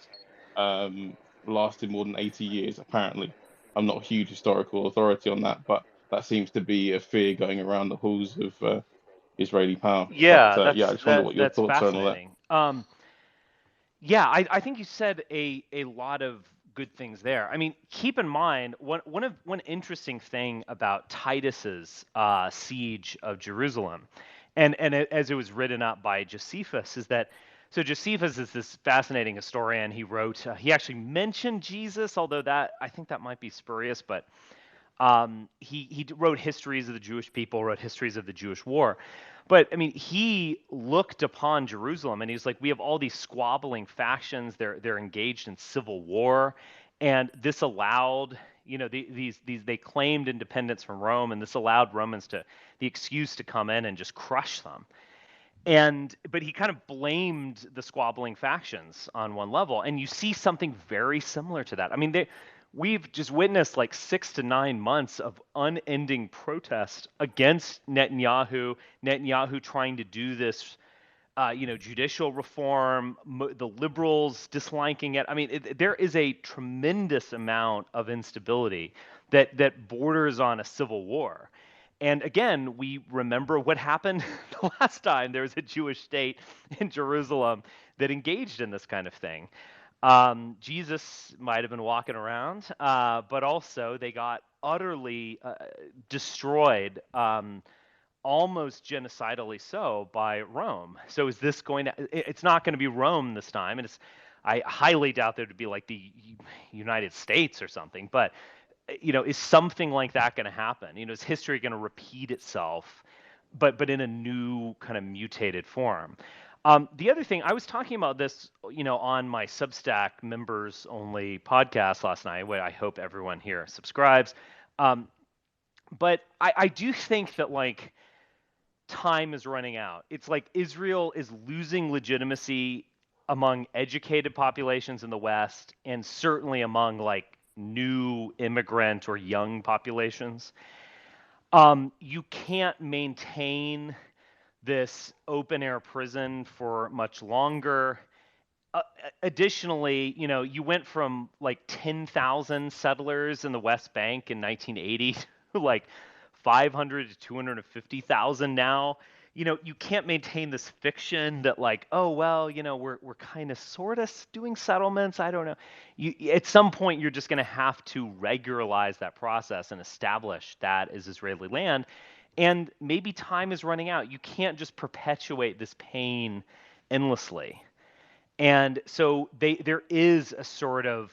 um, lasted more than 80 years, apparently. I'm not a huge historical authority on that, but that seems to be a fear going around the halls of Israeli power. But Yeah, yeah, I just wonder what your that's thoughts are on all that. fascinating. Yeah, I think you said a lot of good things there. I mean, keep in mind one interesting thing about Titus's siege of Jerusalem, and as it was written up by Josephus, is that so Josephus is this fascinating historian. He wrote he actually mentioned Jesus, although that I think that might be spurious, but he wrote histories of the Jewish people, wrote histories of the Jewish war. But I mean, he looked upon Jerusalem and he's like, we have all these squabbling factions. They're engaged in civil war, and this allowed, these they claimed independence from Rome, and this allowed Romans to the excuse to come in and just crush them. But he kind of blamed the squabbling factions on one level, and you see something very similar to that. I mean, we've just witnessed like 6 to 9 months of unending protest against Netanyahu trying to do this, judicial reform, the liberals disliking it. I mean, there is a tremendous amount of instability that borders on a civil war. And again, we remember what happened the last time there was a Jewish state in Jerusalem that engaged in this kind of thing. Jesus might have been walking around, but also they got utterly destroyed, almost genocidally so, by Rome. So is this going to? It's not going to be Rome this time, and I highly doubt there to be like the United States or something. But is something like that going to happen? Is history going to repeat itself, but in a new kind of mutated form? The other thing, I was talking about this, on my Substack members only podcast last night, where I hope everyone here subscribes. But I do think that like time is running out. It's like Israel is losing legitimacy among educated populations in the West, and certainly among like new immigrant or young populations. You can't maintain this open air prison for much longer. Additionally, you went from like 10,000 settlers in the West Bank in 1980 to like 500 to 250,000 now. You can't maintain this fiction that like, oh well, we're kind of sort of doing settlements. I don't know. At some point you're just going to have to regularize that process and establish that as Israeli land. And maybe time is running out. You can't just perpetuate this pain endlessly. And so there is a sort of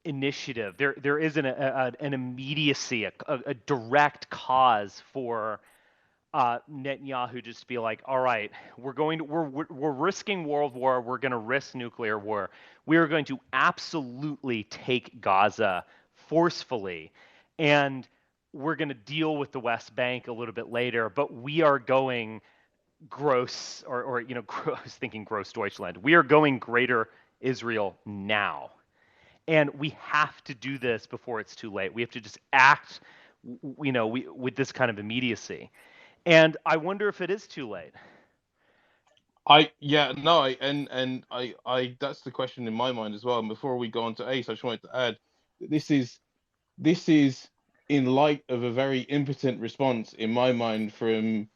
initiative. There is an immediacy, a direct cause for Netanyahu just to be like, all right, we're risking world war. We're going to risk nuclear war. We are going to absolutely take Gaza forcefully, and we're going to deal with the West Bank a little bit later. But we are going gross, or I was thinking gross Deutschland. We are going greater Israel now, and we have to do this before it's too late. We have to just act, with this kind of immediacy. And I wonder if it is too late. I that's the question in my mind as well. And before we go on to Ace, I just wanted to add that this is in light of a very impotent response in my mind from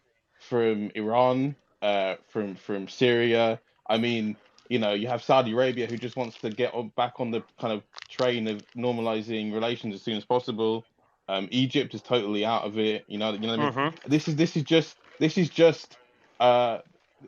Iran, from Syria. I mean, you have Saudi Arabia who just wants to get back on the kind of train of normalizing relations as soon as possible. Egypt is totally out of it. You know what I mean. Mm-hmm. This is just uh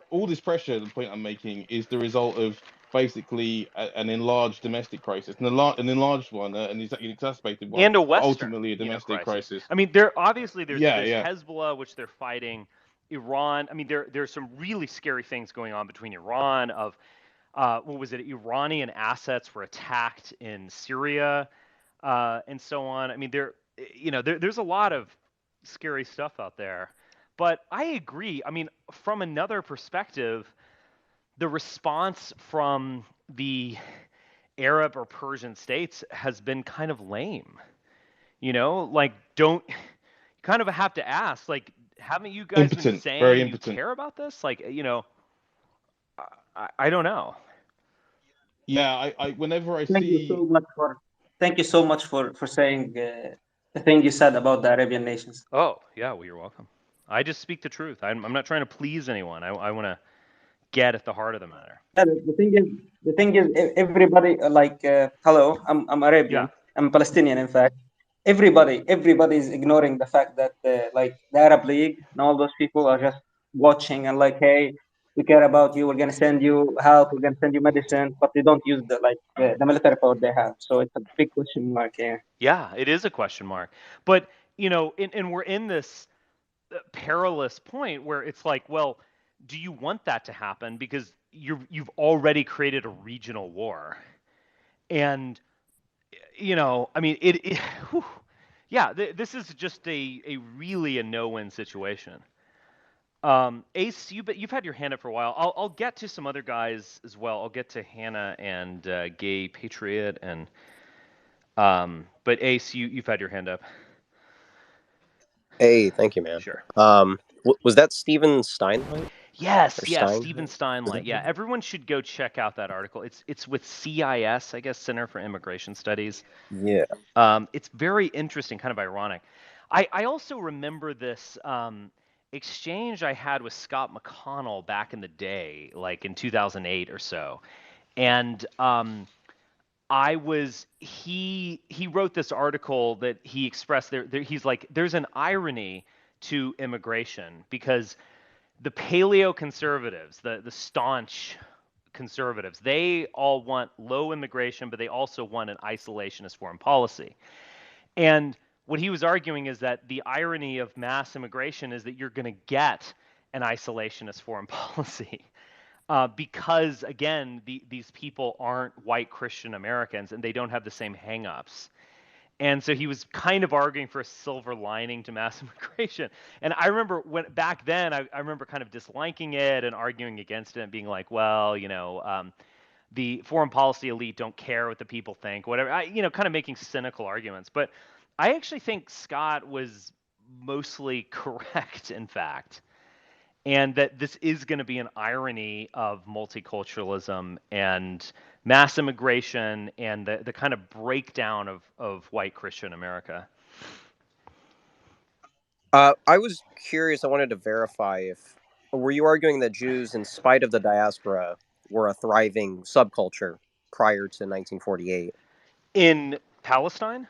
all this pressure. The point I'm making is the result of basically an enlarged domestic crisis, an enlarged one, an exacerbated one, And a but Western, ultimately a domestic crisis. crisis. I mean, there obviously Yeah, there's yeah, Hezbollah, which they're fighting, Iran. I mean, there's some really scary things going on between Iran of what was it? Iranian assets were attacked in Syria, and so on. I mean, there's a lot of scary stuff out there. But I agree. I mean, from another perspective, the response from the Arab or Persian states has been kind of lame. Like don't you kind of have to ask, like, haven't you guys been impotent, very saying you impotent. care about this? Like, I don't know. Yeah, I whenever I Thank you see so much for saying the thing you said about the Arabian nations. Oh, yeah, well, you're welcome. I just speak the truth. I'm not trying to please anyone. I want to get at the heart of the matter. Yeah, the thing is, everybody hello, I'm Yeah. Arabian, I'm Palestinian, in fact. Everybody is ignoring the fact that the Arab League and all those people are just watching and like, hey, we care about you. We're gonna send you help. We're gonna send you medicine, but they don't use the military power they have. So it's a big question mark here. Yeah, it is a question mark. But, and we're in this perilous point where it's like, well, do you want that to happen? Because you've already created a regional war. And, I mean, whew, yeah, this is just a really a no-win situation. Ace, you've had your hand up for a while. I'll get to some other guys as well. I'll get to Hannah and Gay Patriot and but Ace, you've had your hand up. Hey, thank you, man. Sure. Was that Steven Steinlight Yes, or yes, Stein? Stephen Is Steinlight. that Yeah, everyone should go check out that article. It's with CIS, I guess, Center for Immigration Studies. Yeah. It's very interesting, kind of ironic. I also remember this exchange I had with Scott McConnell back in the day, like in 2008 or so. And he wrote this article that he expressed he's like, there's an irony to immigration because the paleo conservatives, the staunch conservatives, they all want low immigration, but they also want an isolationist foreign policy. And what he was arguing is that the irony of mass immigration is that you're going to get an isolationist foreign policy. Because again, these people aren't white Christian Americans and they don't have the same hangups. And so he was kind of arguing for a silver lining to mass immigration. And I remember back then, I remember kind of disliking it and arguing against it and being like, well, the foreign policy elite don't care what the people think, whatever, kind of making cynical arguments. But I actually think Scott was mostly correct, in fact, and that this is going to be an irony of multiculturalism and mass immigration and the kind of breakdown of white Christian America. I was curious. I wanted to verify if were you arguing that Jews, in spite of the diaspora, were a thriving subculture prior to 1948? In Palestine?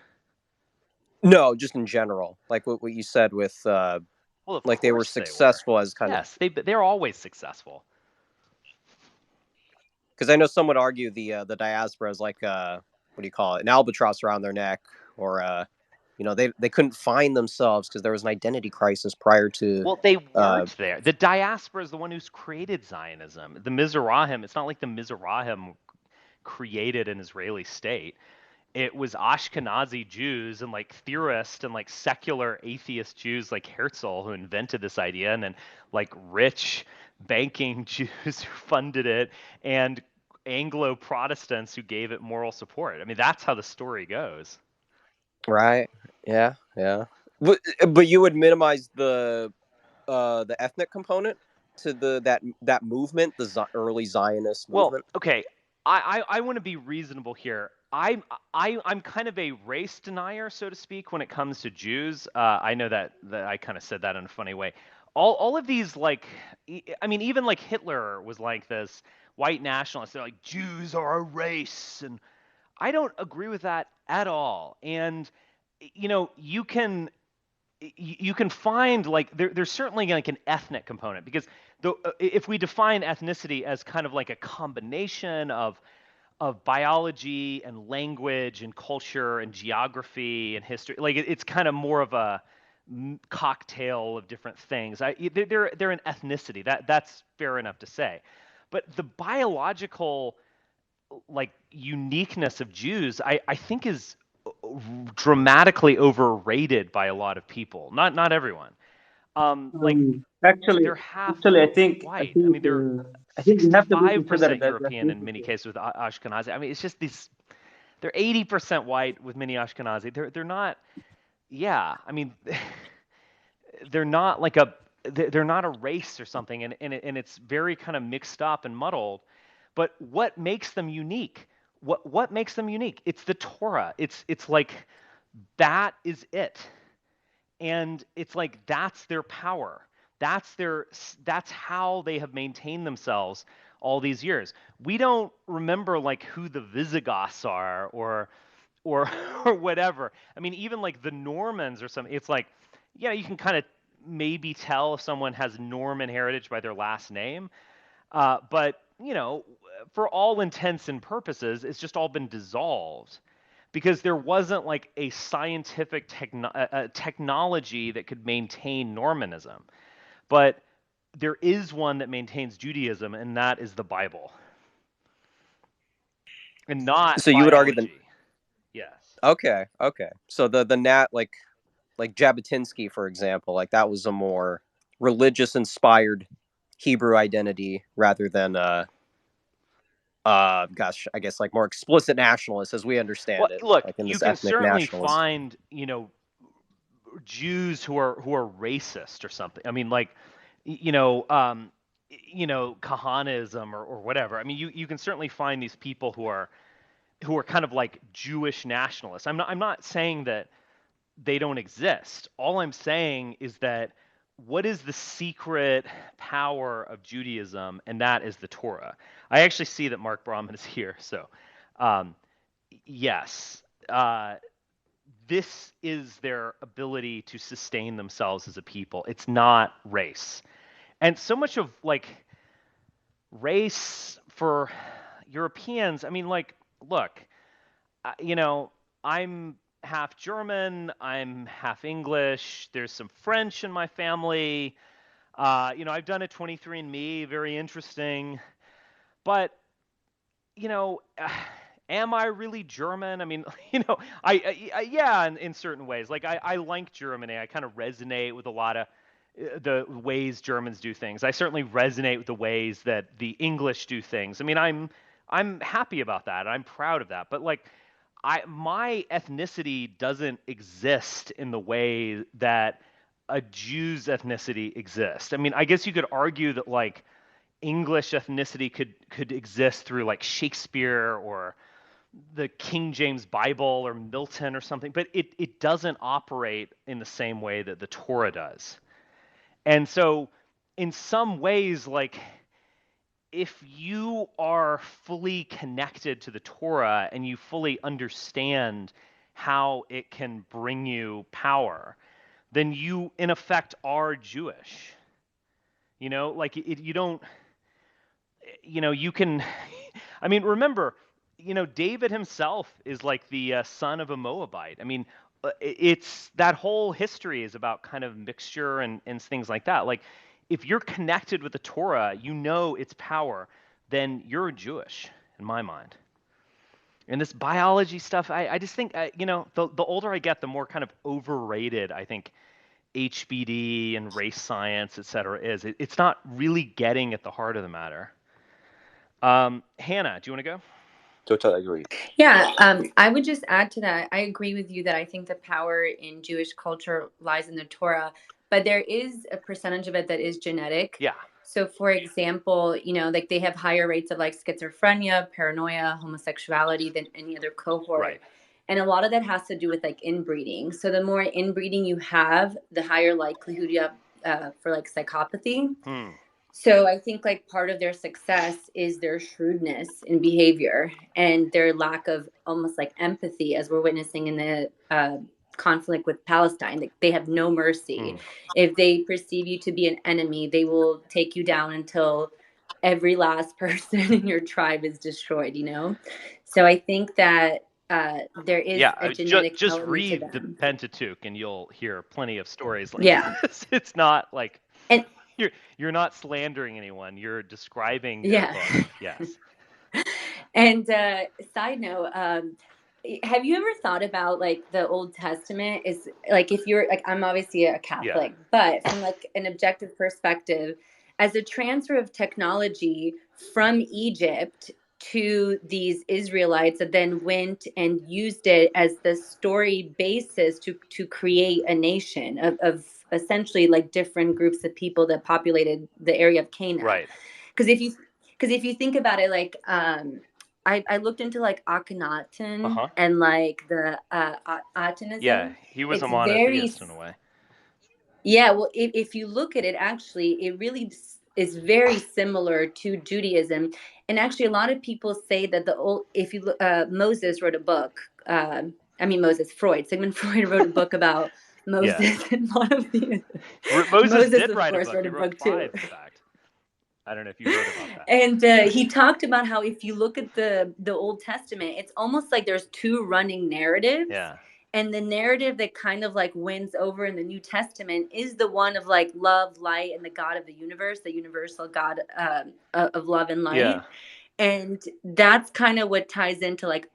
No, just in general, like what you said with Well, of like they were course they were. successful as kind of. Yes, they're always successful. Because I know some would argue the diaspora is like what do you call it, an albatross around their neck, or they couldn't find themselves because there was an identity crisis prior to. Well, they weren't there. The diaspora is the one who's created Zionism. The Mizrahim, it's not like the Mizrahim created an Israeli state. It was Ashkenazi Jews and like theorists and like secular atheist Jews like Herzl who invented this idea, and then like rich banking Jews who funded it, and Anglo Protestants who gave it moral support. I mean, that's how the story goes. Right. Yeah. Yeah. But you would minimize the ethnic component. to that movement, the early Zionist Well, movement? okay, I want to be reasonable here. I'm kind of a race denier, so to speak, when it comes to Jews. I know that I kind of said that in a funny way. All of these, like, I mean, even like Hitler was like this white nationalist. They're like, Jews are a race, and I don't agree with that at all. And you can find, like, there's certainly like an ethnic component, because if we define ethnicity as kind of like a combination of biology and language and culture and geography and history, like it's kind of more of a cocktail of different things. They're an ethnicity, that's fair enough to say, but the biological, like, uniqueness of Jews, I think is dramatically overrated by a lot of people. Not everyone. Like, Actually, they're half actually, I white. I think mean, they're I think we have to be considered 65% that European in many cases with Ashkenazi. I mean, it's just these. They're 80% white with many Ashkenazi. They're not. Yeah, I mean, they're not like they're not a race or something, and it's very kind of mixed up and muddled. But what makes them unique? What makes them unique? It's the Torah. It's like that is it. And it's like that's their power. That's how they have maintained themselves all these years. We don't remember like who the Visigoths are, or or whatever. I mean, even like the Normans or something. It's like, yeah, you can kind of maybe tell if someone has Norman heritage by their last name, but for all intents and purposes, it's just all been dissolved because there wasn't like a scientific technology that could maintain Normanism. But there is one that maintains Judaism, and that is the Bible, and not So you would argue biology. Yes. Okay. So the Nat, like Jabotinsky, for example, like that was a more religious inspired Hebrew identity rather than gosh, I guess like more explicit nationalist as we understand Well, it, look, like in you this can ethnic certainly nationalist. find, Jews who are racist or something. I mean, like, Kahanism or whatever. I mean, you can certainly find these people who are kind of like Jewish nationalists. I'm not saying that they don't exist. All I'm saying is that what is the secret power of Judaism, and that is the Torah. I actually see that Mark Brahman is here, so yes. This is their ability to sustain themselves as a people. It's not race. And so much of like race for Europeans, I mean, like, look, I'm half German, I'm half English, there's some French in my family. I've done a 23andMe, very interesting. But, you know, am I really German? I mean, yeah, in certain ways. Like, I like Germany. I kind of resonate with a lot of the ways Germans do things. I certainly resonate with the ways that the English do things. I mean, I'm happy about that. I'm proud of that. But like, my ethnicity doesn't exist in the way that a Jew's ethnicity exists. I mean, I guess you could argue that like English ethnicity could exist through like Shakespeare or the King James Bible or Milton or something, but it doesn't operate in the same way that the Torah does. And so in some ways, like, if you are fully connected to the Torah and you fully understand how it can bring you power, then you in effect are Jewish. Like, you don't, you can, I mean, remember, David himself is like the son of a Moabite. I mean, it's that whole history is about kind of mixture and things like that. Like, if you're connected with the Torah, its power, then you're Jewish in my mind. And this biology stuff, I just think, the older I get, the more kind of overrated I think HBD and race science, et cetera, is. It's not really getting at the heart of the matter. Hannah, do you want to go? Totally agree. Yeah, I would just add to that. I agree with you that I think the power in Jewish culture lies in the Torah, but there is a percentage of it that is genetic. Yeah. So, for example, like they have higher rates of like schizophrenia, paranoia, homosexuality than any other cohort. Right. And a lot of that has to do with like inbreeding. So, the more inbreeding you have, the higher likelihood you have for like psychopathy. Hmm. So I think like part of their success is their shrewdness in behavior and their lack of almost like empathy, as we're witnessing in the conflict with Palestine. They have no mercy. Hmm. If they perceive you to be an enemy, they will take you down until every last person in your tribe is destroyed. So I think that there is a Yeah, genetic just element to read the them. Pentateuch and you'll hear plenty of stories like Yeah. this. It's not like And you're not slandering anyone. You're describing their yeah. book. Yes. And side note, have you ever thought about like the Old Testament is like if you're like I'm obviously a Yeah. Catholic, but from like an objective perspective, as a transfer of technology from Egypt to these Israelites that then went and used it as the story basis to create a nation of essentially like different groups of people that populated the area of Canaan. Right. Because if you think about it, like I looked into like Akhenaten Uh-huh. and like the Yeah, Atonism. he was a It's very monotheist in a way. yeah. Well, if you look at it, actually, it really is very similar to Judaism. And actually, a lot of people say that the old, if you look, Moses wrote a book. Sigmund Freud wrote a book about Yeah. Moses, and one of the Moses Moses, did of write a course, book. wrote He a wrote book too. 5, in fact. I don't know if you heard about that. And he talked about how if you look at the Old Testament, it's almost like there's two running narratives. Yeah. And the narrative that kind of like wins over in the New Testament is the one of like love, light, and the God of the universe, the universal God of love and Yeah. light. And that's kind of what ties into like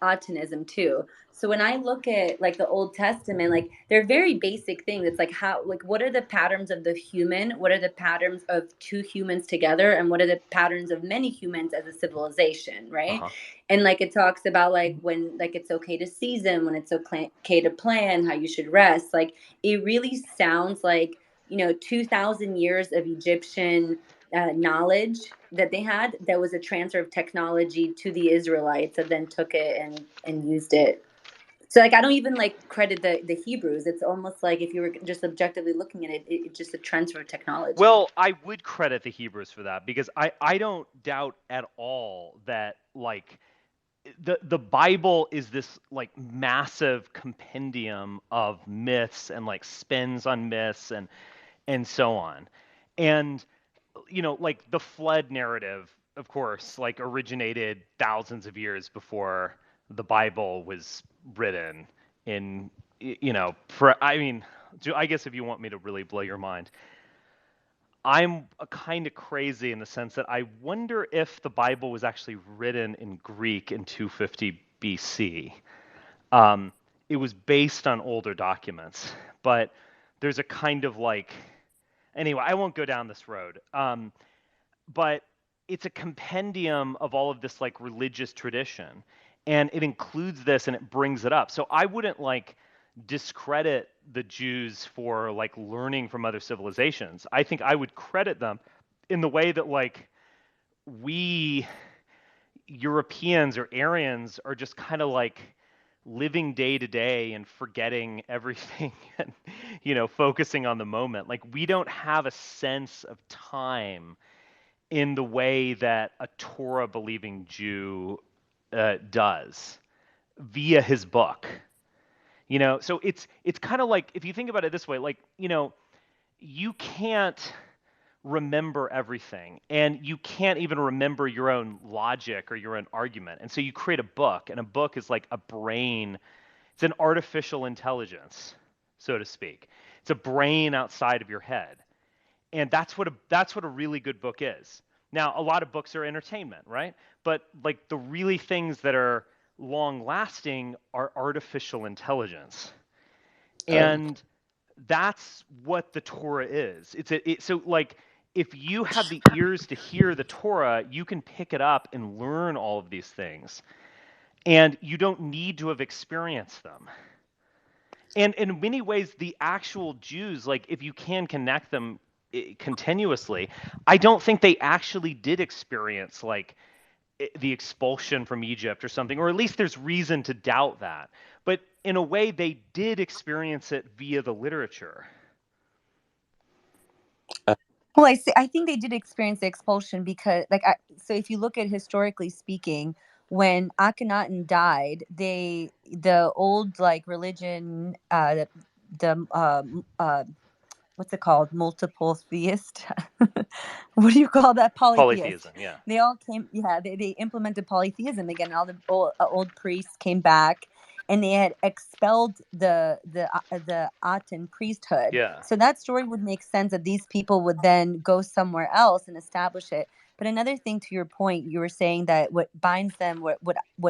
autonism too. So when I look at like the Old Testament, like they're very basic things. It's like how like what are the patterns of the human, what are the patterns of two humans together, and what are the patterns of many humans as a civilization, right? Uh-huh. And like it talks about like when like it's okay to season, when it's okay to plan, how you should rest. Like it really sounds like 2,000 years of Egyptian knowledge that they had, that was a transfer of technology to the Israelites that then took it and used it. So like I don't even like credit the Hebrews. It's almost like if you were just objectively looking at it, it's just a transfer of technology. Well, I would credit the Hebrews for that because I don't doubt at all that like the Bible is this like massive compendium of myths and like spins on myths and so on. And like the flood narrative, of course, like originated thousands of years before the Bible was written in I mean, I guess if you want me to really blow your mind, I'm a kind of crazy in the sense that I wonder if the Bible was actually written in Greek in 250 BC. Um, it was based on older documents, but there's a kind of like anyway, I won't go down this road. But it's a compendium of all of this like religious tradition, and it includes this and it brings it up. So I wouldn't like discredit the Jews for like learning from other civilizations. I think I would credit them in the way that like we Europeans or Aryans are just kind of like living day to day and forgetting everything and focusing on the moment. Like we don't have a sense of time in the way that a Torah believing Jew does via his book. So it's kind of like if you think about it this way, like you can't remember everything and you can't even remember your own logic or your own argument. And so you create a book, and a book is like a brain. It's an artificial intelligence, so to speak. It's a brain outside of your head. And that's what a really good book is. Now, a lot of books are entertainment, right? But like the really things that are long lasting are artificial intelligence. Right. And that's what the Torah is. So like if you have the ears to hear the Torah, you can pick it up and learn all of these things. And you don't need to have experienced them. And in many ways, the actual Jews, like if you can connect them continuously, I don't think they actually did experience like the expulsion from Egypt or something, or at least there's reason to doubt that. But in a way, they did experience it via the literature. Well, I think they did experience the expulsion because, like, so if you look at historically speaking, when Akhenaten died, the old like religion, what's it called? Multiple theist. What do you call that? Polytheist. Polytheism, yeah. They all came, yeah, they implemented polytheism again. All the old priests came back and they had expelled the Aten priesthood. Yeah. So that story would make sense that these people would then go somewhere else and establish it. But another thing to your point, you were saying that what binds them, what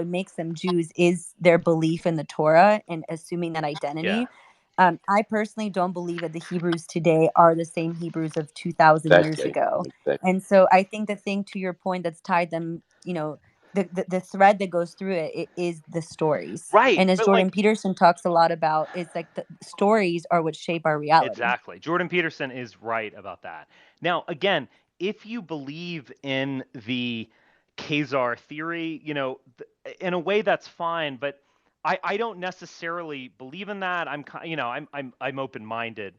makes them Jews is their belief in the Torah and assuming that identity. Yeah. I personally don't believe that the Hebrews today are the same Hebrews of 2,000 years Exactly. ago. Exactly. And so I think the thing to your point that's tied them, the thread that goes through it is the stories. Right. And as But Jordan like, Peterson talks a lot about, it's like the stories are what shape our reality. exactly. Jordan Peterson is right about that. Now, again, if you believe in the Khazar theory, in a way that's fine, but I don't necessarily believe in that. I'm open-minded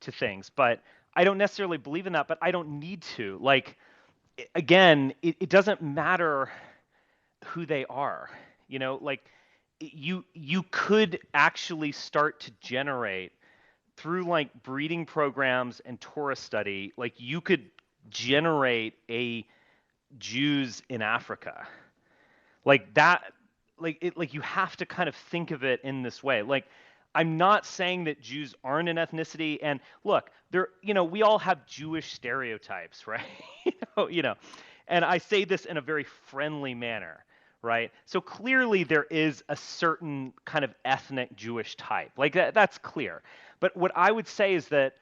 to things, but I don't necessarily believe in that, but I don't need to. Like, again, it doesn't matter who they are. Like you could actually start to generate through like breeding programs and tourist study, like you could generate a Jews in Africa. Like that, like you have to kind of think of it in this way. Like I'm not saying that Jews aren't an ethnicity, and look, we all have Jewish stereotypes, right? you know, and I say this in a very friendly manner, right? So clearly there is a certain kind of ethnic Jewish type. Like that's clear. But what I would say is that's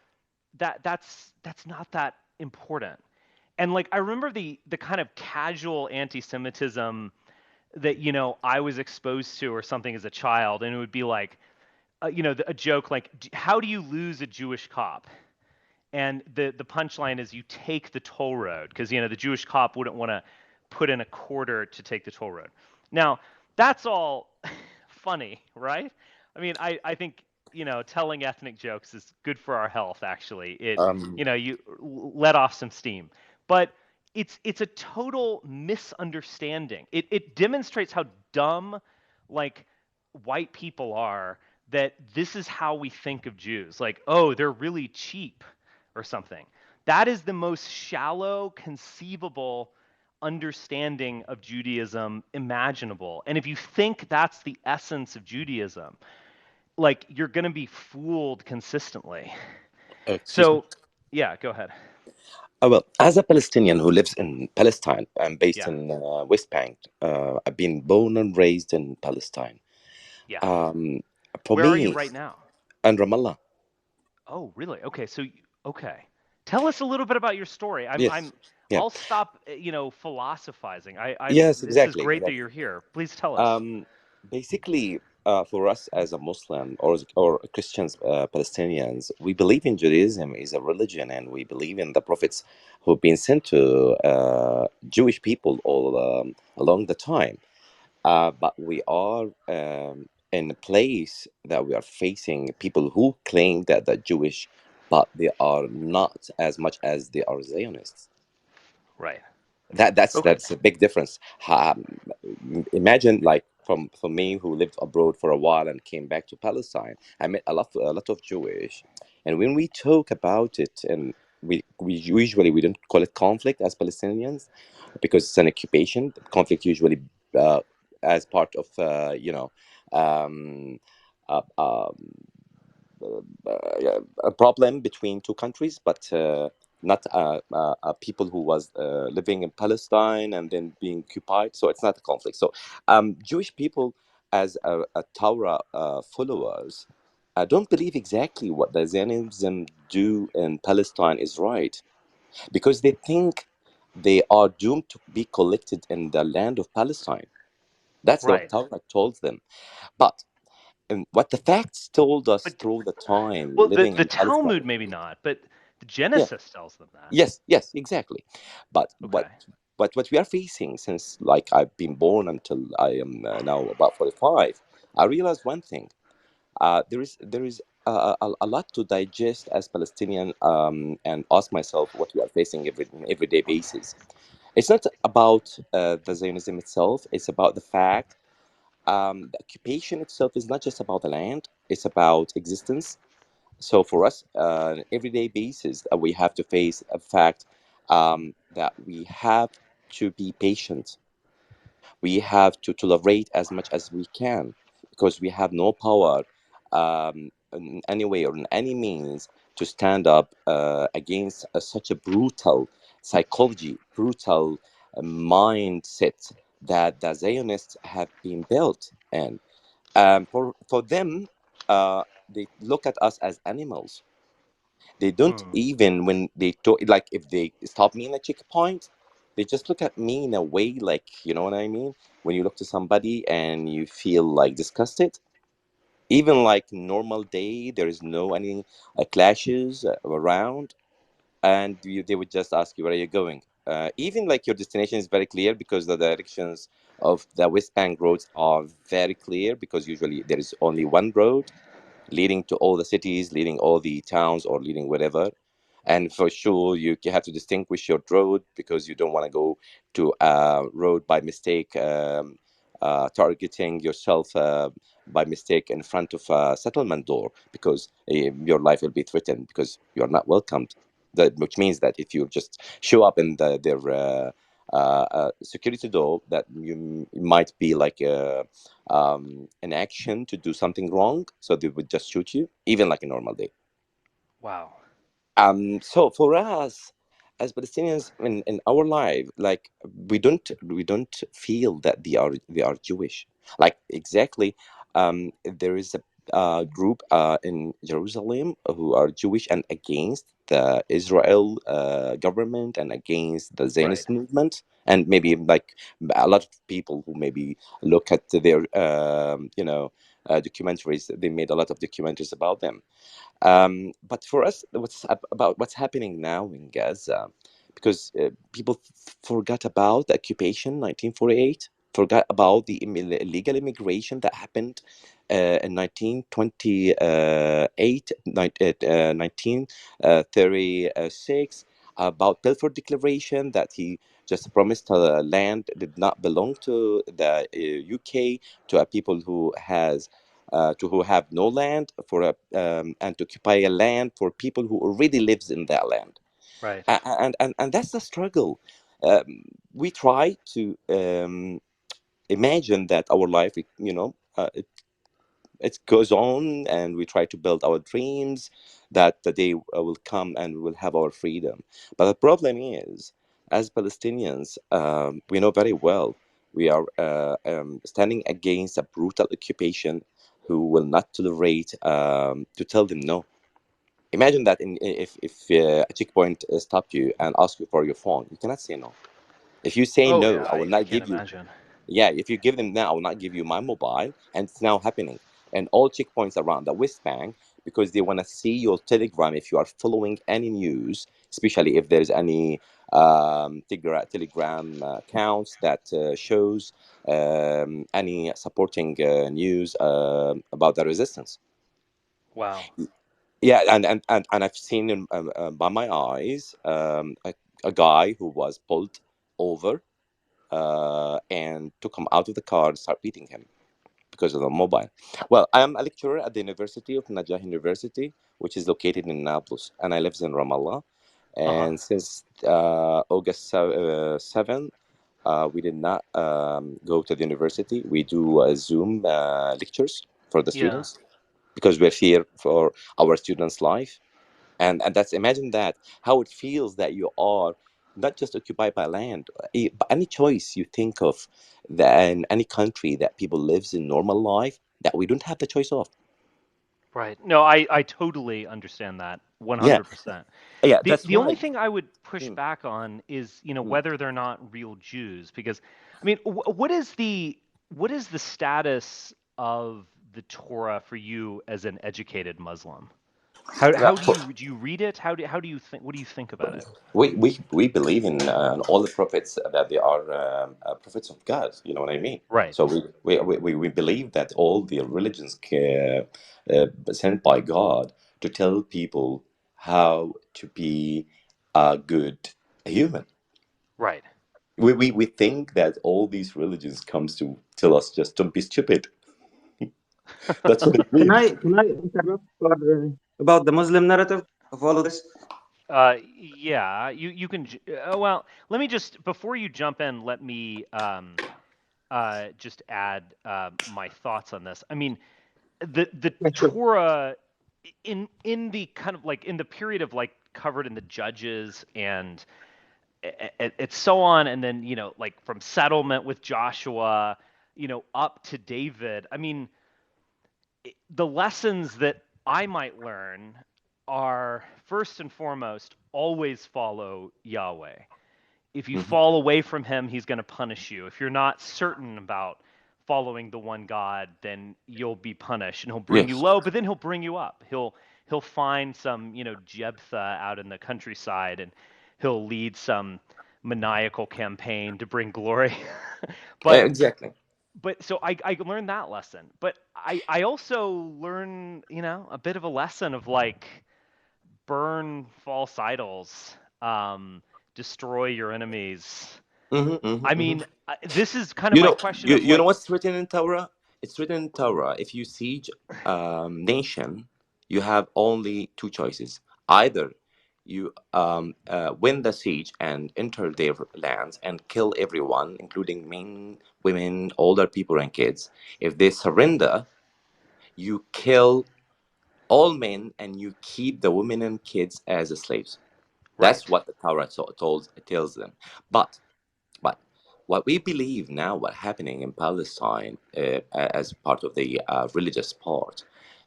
not that important. And like I remember the kind of casual anti-Semitism that I was exposed to or something as a child, and it would be like, a joke like, "How do you lose a Jewish cop?" And the punchline is you take the toll road because the Jewish cop wouldn't want to put in a quarter to take the toll road. Now that's all funny, right? I mean, I think telling ethnic jokes is good for our health. Actually, Um, you let off some steam, but it's a total misunderstanding. It demonstrates how dumb like white people are, that this is how we think of Jews. Like, oh, they're really cheap or something. That is the most shallow conceivable understanding of Judaism imaginable. And if you think that's the essence of Judaism, like you're going to be fooled consistently. excuse me. So, yeah, go ahead. Well, as a Palestinian who lives in Palestine, I'm based Yeah. in West Bank. I've been born and raised in Palestine. Yeah. For Where are you me, right now? and Ramallah. Oh, really? Okay. So, okay. Tell us a little bit about your story. Yes. Yeah. I'll stop, philosophizing. Yes. This is Exactly. great that Exactly. you're here. Please tell us. Basically, for us as a Muslim or Christians, Palestinians, we believe in Judaism is a religion, and we believe in the prophets who've been sent to Jewish people all along the time. But we are in a place that we are facing people who claim that they're Jewish, but they are not as much as they are Zionists. Right. That's Okay. that's a big difference. Imagine, like, for me who lived abroad for a while and came back to Palestine, I met a lot of Jewish, and when we talk about it, and we usually we don't call it conflict as Palestinians because it's an occupation. Conflict usually as part of um, uh, um, a problem between two countries, but not people who was living in Palestine and then being occupied. So it's not a conflict. So Jewish people, as a Torah followers, don't believe exactly what the Zionism do in Palestine is right, because they think they are doomed to be collected in the land of Palestine. That's what Right. Torah told them. But what the facts told us But through the time well, living the in Palestine. Talmud maybe not, but The Yeah. Genesis tells them that. Yes, exactly. But Okay. what we are facing since like I've been born until I am now about 45, I realized one thing. There is a lot to digest as Palestinian, and ask myself what we are facing on everyday basis. It's not about the Zionism itself. It's about the fact the occupation itself is not just about the land. It's about existence. So for us, on an everyday basis, we have to face a fact that we have to be patient. We have to tolerate as much as we can because we have no power in any way or in any means to stand up against such a brutal psychology, brutal mindset that the Zionists have been built in. For them, they look at us as animals. They don't Hmm. even when they talk like if they stop me in a checkpoint, they just look at me in a way like you know what I mean. When you look to somebody and you feel like disgusted, even like normal day, there is no any clashes around, and they would just ask you where are you going. Even like your destination is very clear because the directions of the West Bank roads are very clear because usually there is only one road leading to all the cities, leading all the towns, or leading wherever. And for sure, you have to distinguish your road because you don't want to go to a road by mistake, targeting yourself by mistake in front of a settlement door because your life will be threatened because you're not welcomed. That, which means that if you just show up in their security door, that you might be like an action to do something wrong, so they would just shoot you, even like a normal day. Wow. So for us as Palestinians in our life, like we don't feel that they are Jewish. Like exactly, there is a group in Jerusalem who are Jewish and against the Israel government and against the Right. Zionist movement, and maybe like a lot of people who maybe look at their documentaries. They made a lot of documentaries about them. But for us, about what's happening now in Gaza, because people forgot about the occupation 1948, forgot about the illegal immigration that happened in 1928, 1936, about Balfour Declaration that he just promised land did not belong to the UK, to a people who have no land and to occupy a land for people who already lives in that land. Right. And that's the struggle. We try to imagine that our life, it goes on, and we try to build our dreams that the day will come and we will have our freedom. But the problem is, as Palestinians, we know very well we are standing against a brutal occupation who will not tolerate to tell them no. Imagine that if a checkpoint stop you and ask you for your phone, you cannot say no. If you say Oh no, yeah, I will I not can't give you. imagine. Yeah, if you give them now, I will not give you my mobile, and it's now happening. And all checkpoints around the West Bank because they want to see your Telegram if you are following any news, especially if there's any Telegram accounts that shows any supporting news about the resistance. Wow. Yeah, and I've seen by my eyes a guy who was pulled over and took him out of the car and start beating him because of the mobile. Well, I am a lecturer at the University of Najah University, which is located in Nablus, and I live in Ramallah. Uh huh. And since August 7, we did not go to the university. We do Zoom lectures for the Yeah. students because we're here for our students' life. And that's imagine that how it feels that you are not just occupied by land, but any choice you think of that in any country that people lives in normal life that we don't have the choice of. Right. No, I totally understand that Yeah, 100%. yeah, The that's the only why. thing I would push Mm, back on is, mm. whether they're not real Jews, because I mean, what is the status of the Torah for you as an educated Muslim? How do you read it? How do you think? What do you think about it? We believe in all the prophets that they are prophets of God. You know what I mean? Right. So we believe that all the religions sent by God to tell people how to be a good human. Right. We think that all these religions comes to tell us just don't be stupid. That's what it Can means. I interrupt for, about the Muslim narrative of all of this? Yeah, you can. Well, let me just before you jump in, let me just add my thoughts on this. I mean, the Yeah, sure. Torah in the kind of like in the period of like covered in the Judges and it's so on, and then like from settlement with Joshua, up to David. I mean, the lessons that I might learn are first and foremost always follow Yahweh. If you Hmm. fall away from him, he's going to punish you. If you're not certain about following the one God, then you'll be punished, and he'll bring you Yes. low, but then he'll bring you up. He'll find some, Jephthah out in the countryside, and he'll lead some maniacal campaign to bring glory. but Exactly. but so I learned that lesson. But I also learn, a bit of a lesson of like burn false idols, destroy your enemies. Hmm. Hmm. I Hmm. mean, this is kind of my question of You know like, what's written in Torah? It's written in Torah. If you siege nation, you have only two choices. Either you win the siege and enter their lands and kill everyone, including men, women, older people, and kids. If they surrender, you kill all men and you keep the women and kids as slaves. That's right, what the Torah tells them. But what we believe now, what happening in Palestine as part of the religious part,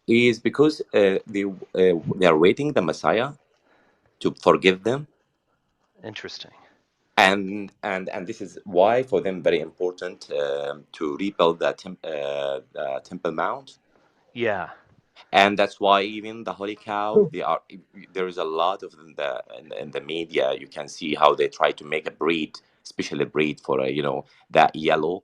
is because they are waiting the Messiah to forgive them, interesting. and this is why for them very important to rebuild the Temple Mount. Yeah, And that's why even the holy cow, True. they are there is a lot of in the media. You can see how they try to make a breed, especially a breed for that yellow.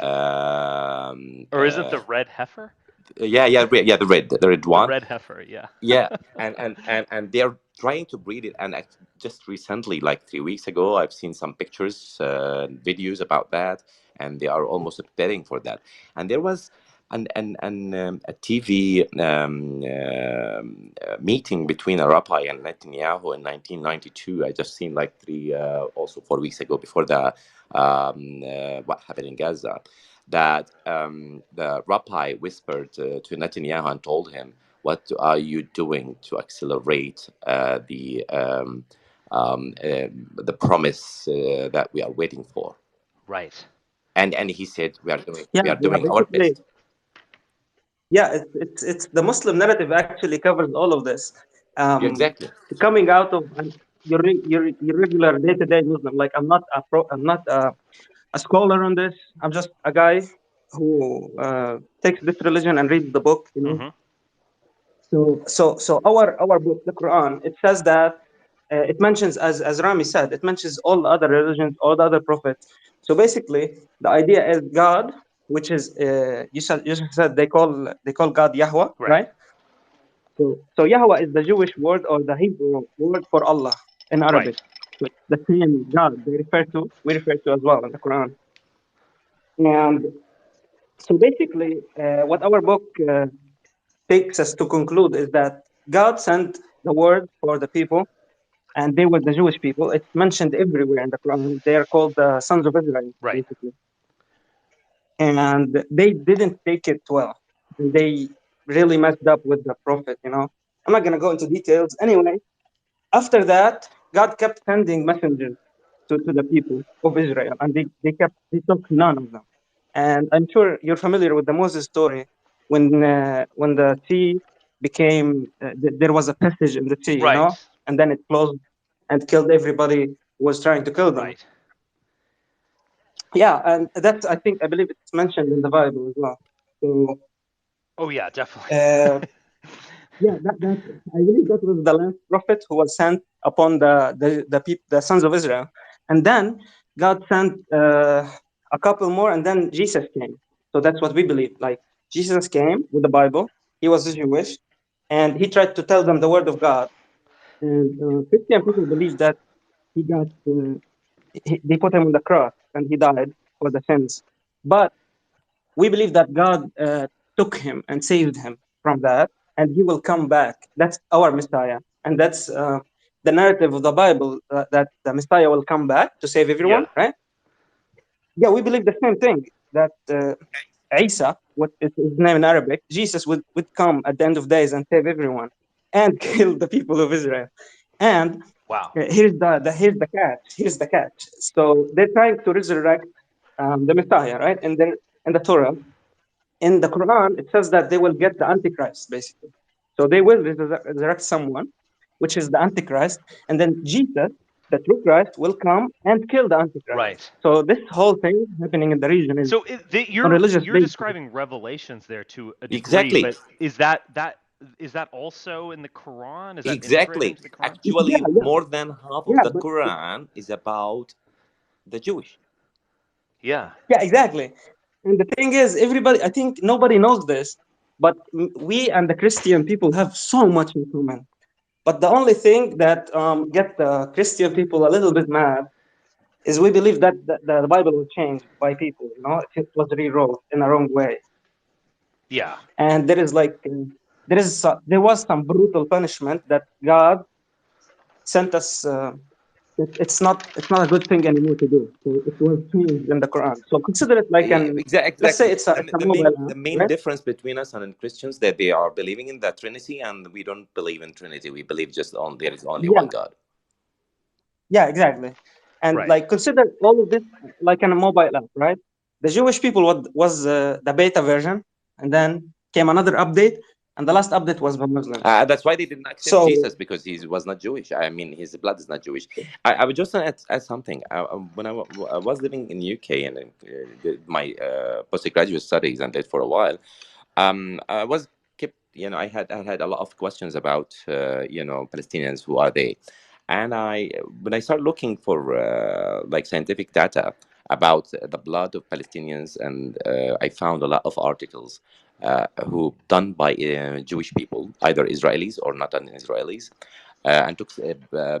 Um, or is it uh, the red heifer? yeah, the red The one. red heifer, yeah. Yeah, and they're trying to breed it. And just recently, like 3 weeks ago, I've seen some pictures, videos about that, and they are almost preparing for that. And there was a TV meeting between a rabbi and Netanyahu in 1992. I just seen like also 4 weeks ago before the what happened in Gaza. That the rabbi whispered to Netanyahu and told him, what are you doing to accelerate the promise that we are waiting for? Right. And he said, we Yeah, are yeah. doing our Basically, best. yeah. It's the Muslim narrative actually covers all of this. Yeah, Um, exactly. Coming out of your regular day-to-day Muslim. Like I'm not a scholar on this. I'm just a guy who takes this religion and reads the book. Mm-hmm. So our book, the Quran, it says that it mentions, as Rami said, it mentions all the other religions, all the other prophets. So basically, the idea is God, which is you said they call God Yahweh, Right. right? So Yahweh is the Jewish word or the Hebrew word for Allah in Right. Arabic. So it's the same God we refer to as well in the Quran. And so basically, what our book takes us to conclude is that God sent the word for the people, and they were the Jewish people. It's mentioned everywhere in the Quran. They are called the sons of Israel, Right. basically. And they didn't take it well. They really messed up with the prophet, I'm not going to go into details. Anyway, after that, God kept sending messengers to the people of Israel, and they took none of them. And I'm sure you're familiar with the Moses story when the sea became there was a passage in the sea, Right. and then it closed and killed everybody who was trying to kill them. Right. Yeah, and I believe it's mentioned in the Bible as well. So Oh yeah, definitely. uh, Yeah, that I believe that was the last prophet who was sent upon the sons of Israel, and then God sent a couple more, and then Jesus came. So that's what we believe. Like Jesus came with the Bible. He was Jewish, and he tried to tell them the word of God. And Christian people believe that he got they put him on the cross and he died for the sins. But we believe that God took him and saved him from that, and he will come back. That's our Messiah, and that's the narrative of the Bible that the Messiah will come back to save everyone, Yeah. right? Yeah, we believe the same thing, that Isa, what is his name in Arabic, Jesus would come at the end of days and save everyone and kill the people of Israel. And Wow. here's the catch. Here's the catch. So they're trying to resurrect the Messiah, right? And then in the Torah, in the Quran, it says that they will get the Antichrist, basically. So they will resurrect someone, which is the Antichrist, and then Jesus, the true Christ, will come and kill the Antichrist. Right. So this whole thing happening in the region is So on religious you're basis. describing Revelations there to a degree, Exactly. but is that also in the Quran? Is that integrated Exactly. into the Quran? Actually, Yeah, yeah, more than half of yeah, the but Quran is about the Jewish. Yeah. yeah, exactly. And the thing is, everybody, I think nobody knows this, but we and the Christian people have so much in common. But the only thing that get the Christian people a little bit mad is we believe that the Bible was changed by people. You know, it was rewrote in a wrong way, Yeah. and there is like there was some brutal punishment that God sent us. It's not a good thing anymore to do. So it was changed in the Quran. So consider it like let's say Exactly. it's a mobile The app, main right? difference between us and Christians that they are believing in the Trinity, and we don't believe in Trinity. We believe just on there is only Yeah, one God. yeah, exactly. And Right. like consider all of this like in a mobile app, right? The Jewish people was the beta version, and then came another update, and the last update was for Muslims. That's why they didn't accept So Jesus, because he was not Jewish. I mean, his blood is not Jewish. I would just add something. When I was living in UK and did my postgraduate studies and did for a while, I was kept. I had a lot of questions about Palestinians. Who are they? And when I started looking for like scientific data about the blood of Palestinians, and I found a lot of articles who done by Jewish people, either Israelis or not Israelis, and took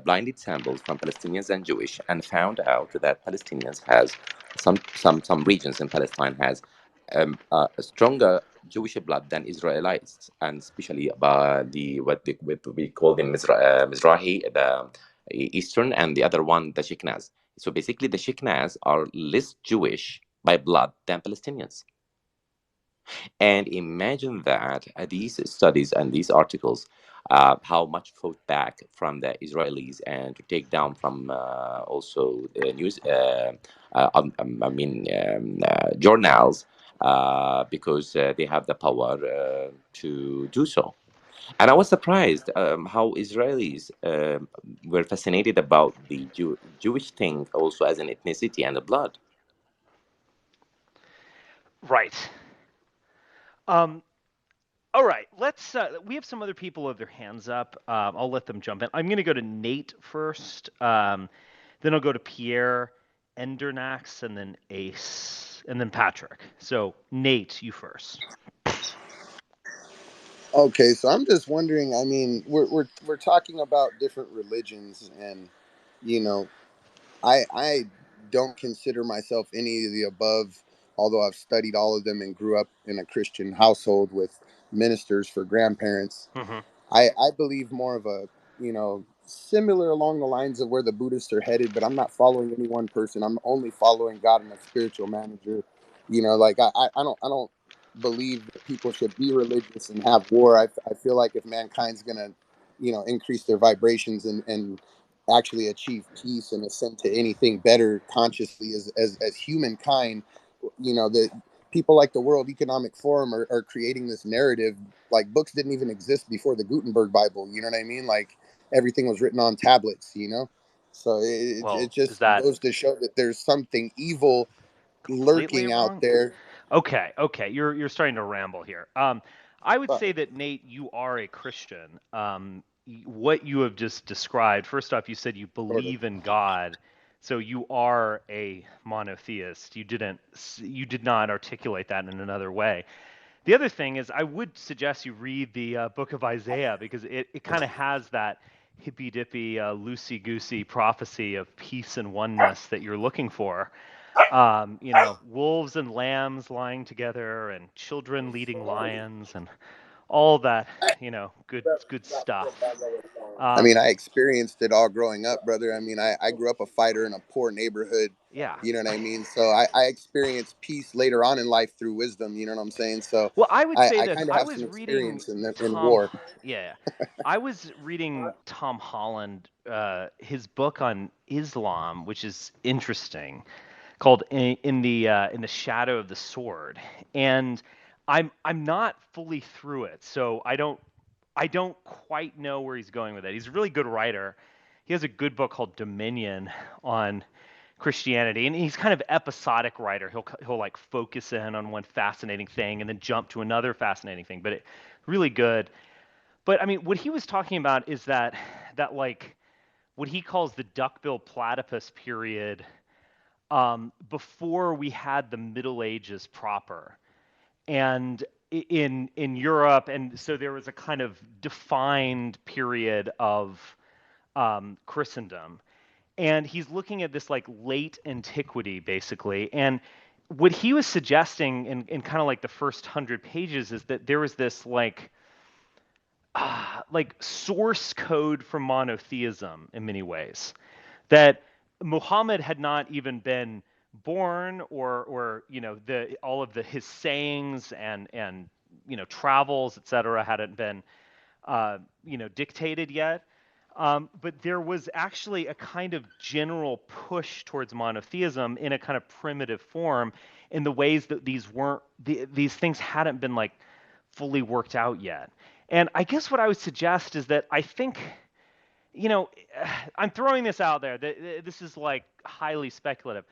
blinded samples from Palestinians and Jewish, and found out that Palestinians has some regions in Palestine has a stronger Jewish blood than Israelites, and especially by what we call the Mizrahi, the Eastern, and the other one the Sheknaz. So basically, the Sheknaz are less Jewish by blood than Palestinians. And imagine that these studies and these articles, how much fought back from the Israelis and to take down from also the news, journals, because they have the power to do so. And I was surprised how Israelis were fascinated about the Jewish thing also as an ethnicity and a blood. Right. Um, all right. Let's. We have some other people with their hands up. I'll let them jump in. I'm going to go to Nate first. Then I'll go to Pierre, Endernax, and then Ace, and then Patrick. So Nate, you first. Okay, so I'm just wondering. I mean, we're talking about different religions, and you know, I don't consider myself any of the above. Although I've studied all of them and grew up in a Christian household with ministers for grandparents, Mm-hmm. I believe more of a, similar along the lines of where the Buddhists are headed, but I'm not following any one person. I'm only following God and a spiritual manager. Like I don't believe that people should be religious and have war. I feel like if mankind's gonna, increase their vibrations and actually achieve peace and ascend to anything better consciously as humankind, that people like the World Economic Forum are creating this narrative. Like, books didn't even exist before the Gutenberg Bible. You know what I mean? Like, everything was written on tablets. So it Well, is just that goes to show that there's something evil completely lurking out wrong? there. Okay. You're starting to ramble here. I would But say that, Nate, you are a Christian. What you have just described, first off, you said you Sort of. believe in God, so you are a monotheist. You did not articulate that in another way. The other thing is, I would suggest you read the book of Isaiah, because it kind of has that hippy dippy, loosey goosey prophecy of peace and oneness that you're looking for. Wolves and lambs lying together, and children leading lions, and all that, good stuff. I mean, Um, I experienced it all growing up, brother. I mean, I grew up a fighter in a poor neighborhood. yeah. You know what I mean? So I experienced peace later on in life through wisdom. You know what I'm saying? So Well, I would say I this. kind of I have was some reading experience in Tom. war. Yeah, I was reading Tom Holland, his book on Islam, which is interesting, called in the Shadow of the Sword, and I'm not fully through it, so I don't quite know where he's going with it. He's a really good writer. He has a good book called Dominion on Christianity, and he's kind of episodic writer. He'll like focus in on one fascinating thing and then jump to another fascinating thing. But really good. But I mean, what he was talking about is that like what he calls the duckbill platypus period, before we had the Middle Ages proper, and in Europe, and so there was a kind of defined period of Christendom, and he's looking at this like late antiquity basically, and what he was suggesting in kind of like the first 100 pages is that there was this like source code for monotheism in many ways, that Muhammad had not even been born, or the all of his sayings and travels, etc., hadn't been dictated yet. But there was actually a kind of general push towards monotheism in a kind of primitive form, in the ways that these things hadn't been like fully worked out yet. And I guess what I would suggest is that I think, you know, I'm throwing this out there. This is like highly speculative.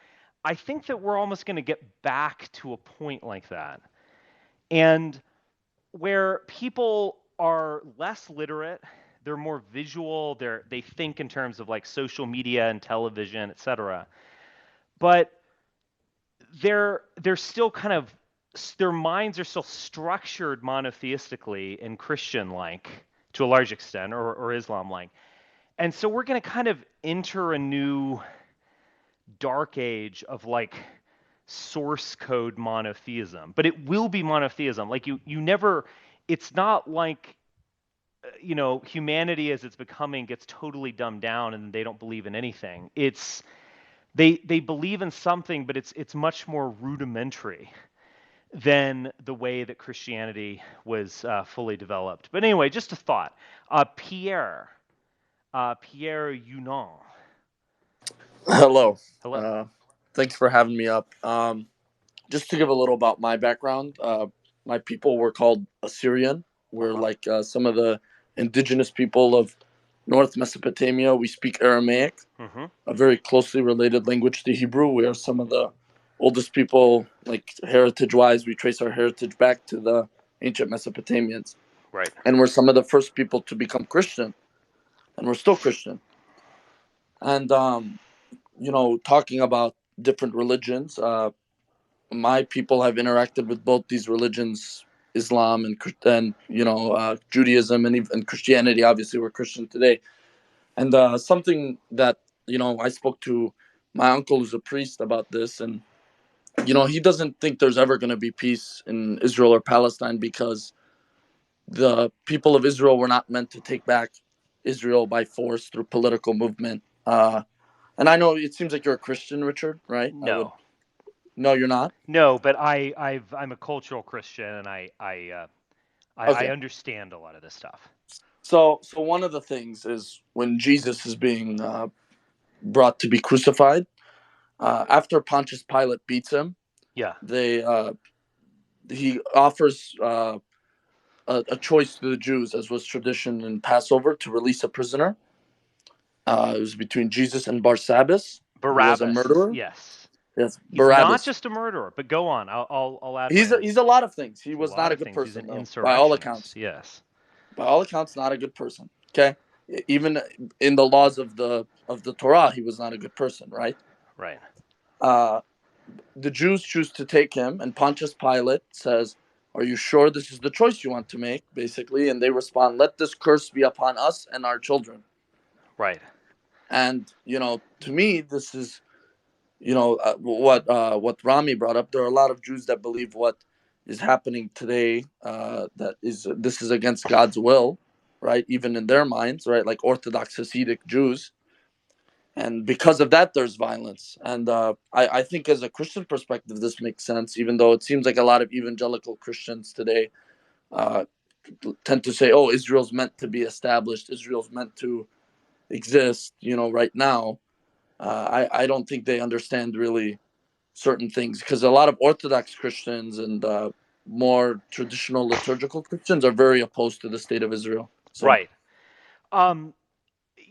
I think that we're almost going to get back to a point like that, and where people are less literate, they're more visual, they think in terms of like social media and television, etc. But they're still kind of, their minds are still structured monotheistically and Christian like to a large extent, or Islam like. And so we're going to kind of enter a new dark age of like source code monotheism, but it will be monotheism. Like you never, it's not like humanity as it's becoming gets totally dumbed down and they don't believe in anything. It's they believe in something, but it's much more rudimentary than the way that Christianity was fully developed. But anyway, just a thought. Pierre Younon. Hello. Hello. Uh, Thanks for having me up. Just to give a little about my background, my people were called Assyrian. We're like some of the indigenous people of North Mesopotamia. We speak Aramaic, Mm-hmm. a very closely related language to Hebrew. We are some of the oldest people, like heritage-wise. We trace our heritage back to the ancient Mesopotamians. Right. And we're some of the first people to become Christian, and we're still Christian. And talking about different religions, my people have interacted with both these religions, Islam and Judaism and even Christianity. Obviously, we're Christian today, and something that I spoke to my uncle, who's a priest, about this, and he doesn't think there's ever going to be peace in Israel or Palestine because the people of Israel were not meant to take back Israel by force through political movement. And I know it seems like you're a Christian, Richard, right? No. No, you're not. No, but I'm a cultural Christian, and I Okay. understand a lot of this stuff. So one of the things is when Jesus is being brought to be crucified, after Pontius Pilate beats him, Yeah. He offers a choice to the Jews, as was tradition in Passover, to release a prisoner. It was between Jesus and Barsabbas, who was a Barabbas. murderer. Yes. Yes, He's not Barabbas. just a murderer, but go on. I'll add He's my he's a lot of things. He a was lot not a of good things. He's person, an though, by all insurrectionist. accounts. Yes. By all accounts, not a good person. Okay, even in the laws of the Torah, he was not a good person, right? Right. The Jews choose to take him, and Pontius Pilate says, "Are you sure this is the choice you want to make?" Basically, and they respond, "Let this curse be upon us and our children." Right. And to me, this is what Rami brought up. There are a lot of Jews that believe what is happening today, that this is against God's will, right? Even in their minds, right? Like Orthodox Hasidic Jews, and because of that, there's violence. And I think, as a Christian perspective, this makes sense. Even though it seems like a lot of evangelical Christians today uh, tend to say, "Oh, Israel's meant to be established. Israel's meant to exist." Right now, I don't think they understand really certain things, because a lot of Orthodox Christians and more traditional liturgical Christians are very opposed to the state of Israel. So, Right. Um,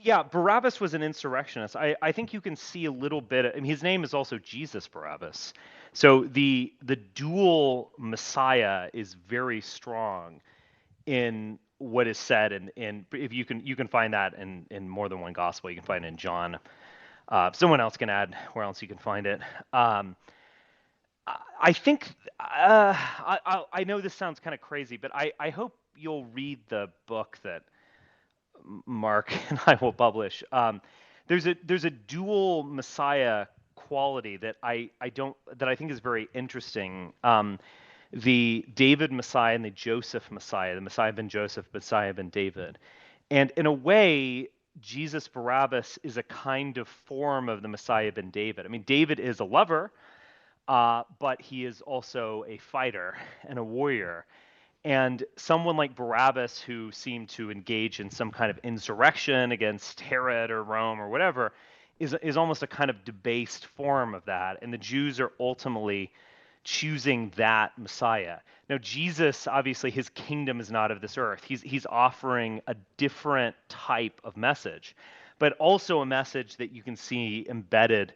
yeah, Barabbas was an insurrectionist. I think you can see a little bit. I mean, his name is also Jesus Barabbas. So the dual Messiah is very strong in what is said, and if you can find that in more than one gospel. You can find it in John. Someone else can add where else you can find it. I think I know this sounds kind of crazy, but I hope you'll read the book that Mark and I will publish. There's a dual Messiah quality that I think is very interesting. The David Messiah and the Joseph Messiah, the Messiah ben Joseph, Messiah ben David, and in a way, Jesus Barabbas is a kind of form of the Messiah ben David. I mean, David is a lover, but he is also a fighter and a warrior. And someone like Barabbas, who seemed to engage in some kind of insurrection against Herod or Rome or whatever, is almost a kind of debased form of that. And the Jews are ultimately choosing that Messiah. Now, Jesus, obviously, his kingdom is not of this earth. He's offering a different type of message, but also a message that you can see embedded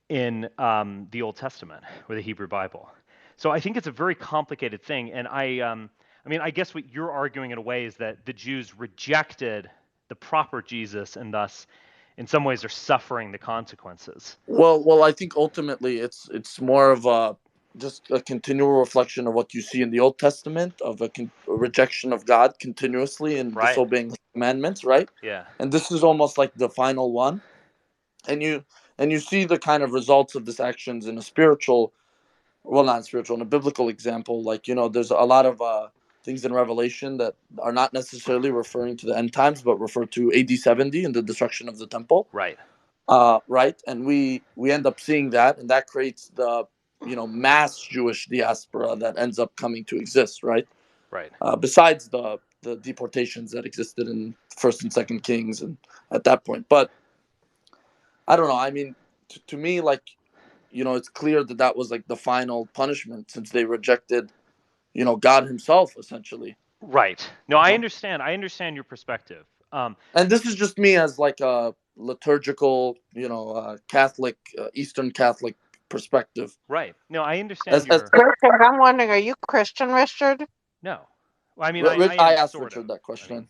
in the Old Testament or the Hebrew Bible. So I think it's a very complicated thing, and I mean, I guess what you're arguing in a way is that the Jews rejected the proper Jesus, and thus, in some ways, are suffering the consequences. well, I think ultimately it's more of just a continual reflection of what you see in the Old Testament, of a rejection of God continuously and Right. disobeying His commandments, right? Yeah. And this is almost like the final one, and you see the kind of results of these actions in a spiritual, well, not spiritual, in a biblical example. Like, there's a lot of things in Revelation that are not necessarily referring to the end times, but refer to AD 70 and the destruction of the temple. Right. Right, and we end up seeing that, and that creates the mass Jewish diaspora that ends up coming to exist, right? Right. Besides the deportations that existed in First and Second Kings, and at that point, but I don't know. I mean, to me, like, it's clear that that was like the final punishment, since they rejected, God Himself, essentially. Right. No, I Uh-huh. understand. I understand your perspective. And this is just me as like a liturgical, Catholic, Eastern Catholic perspective. Right. No, I As understand as your. Richard, I'm wondering, are you Christian, Richard? No. Well, I mean, I I am asked sort of. Richard that I mean, question,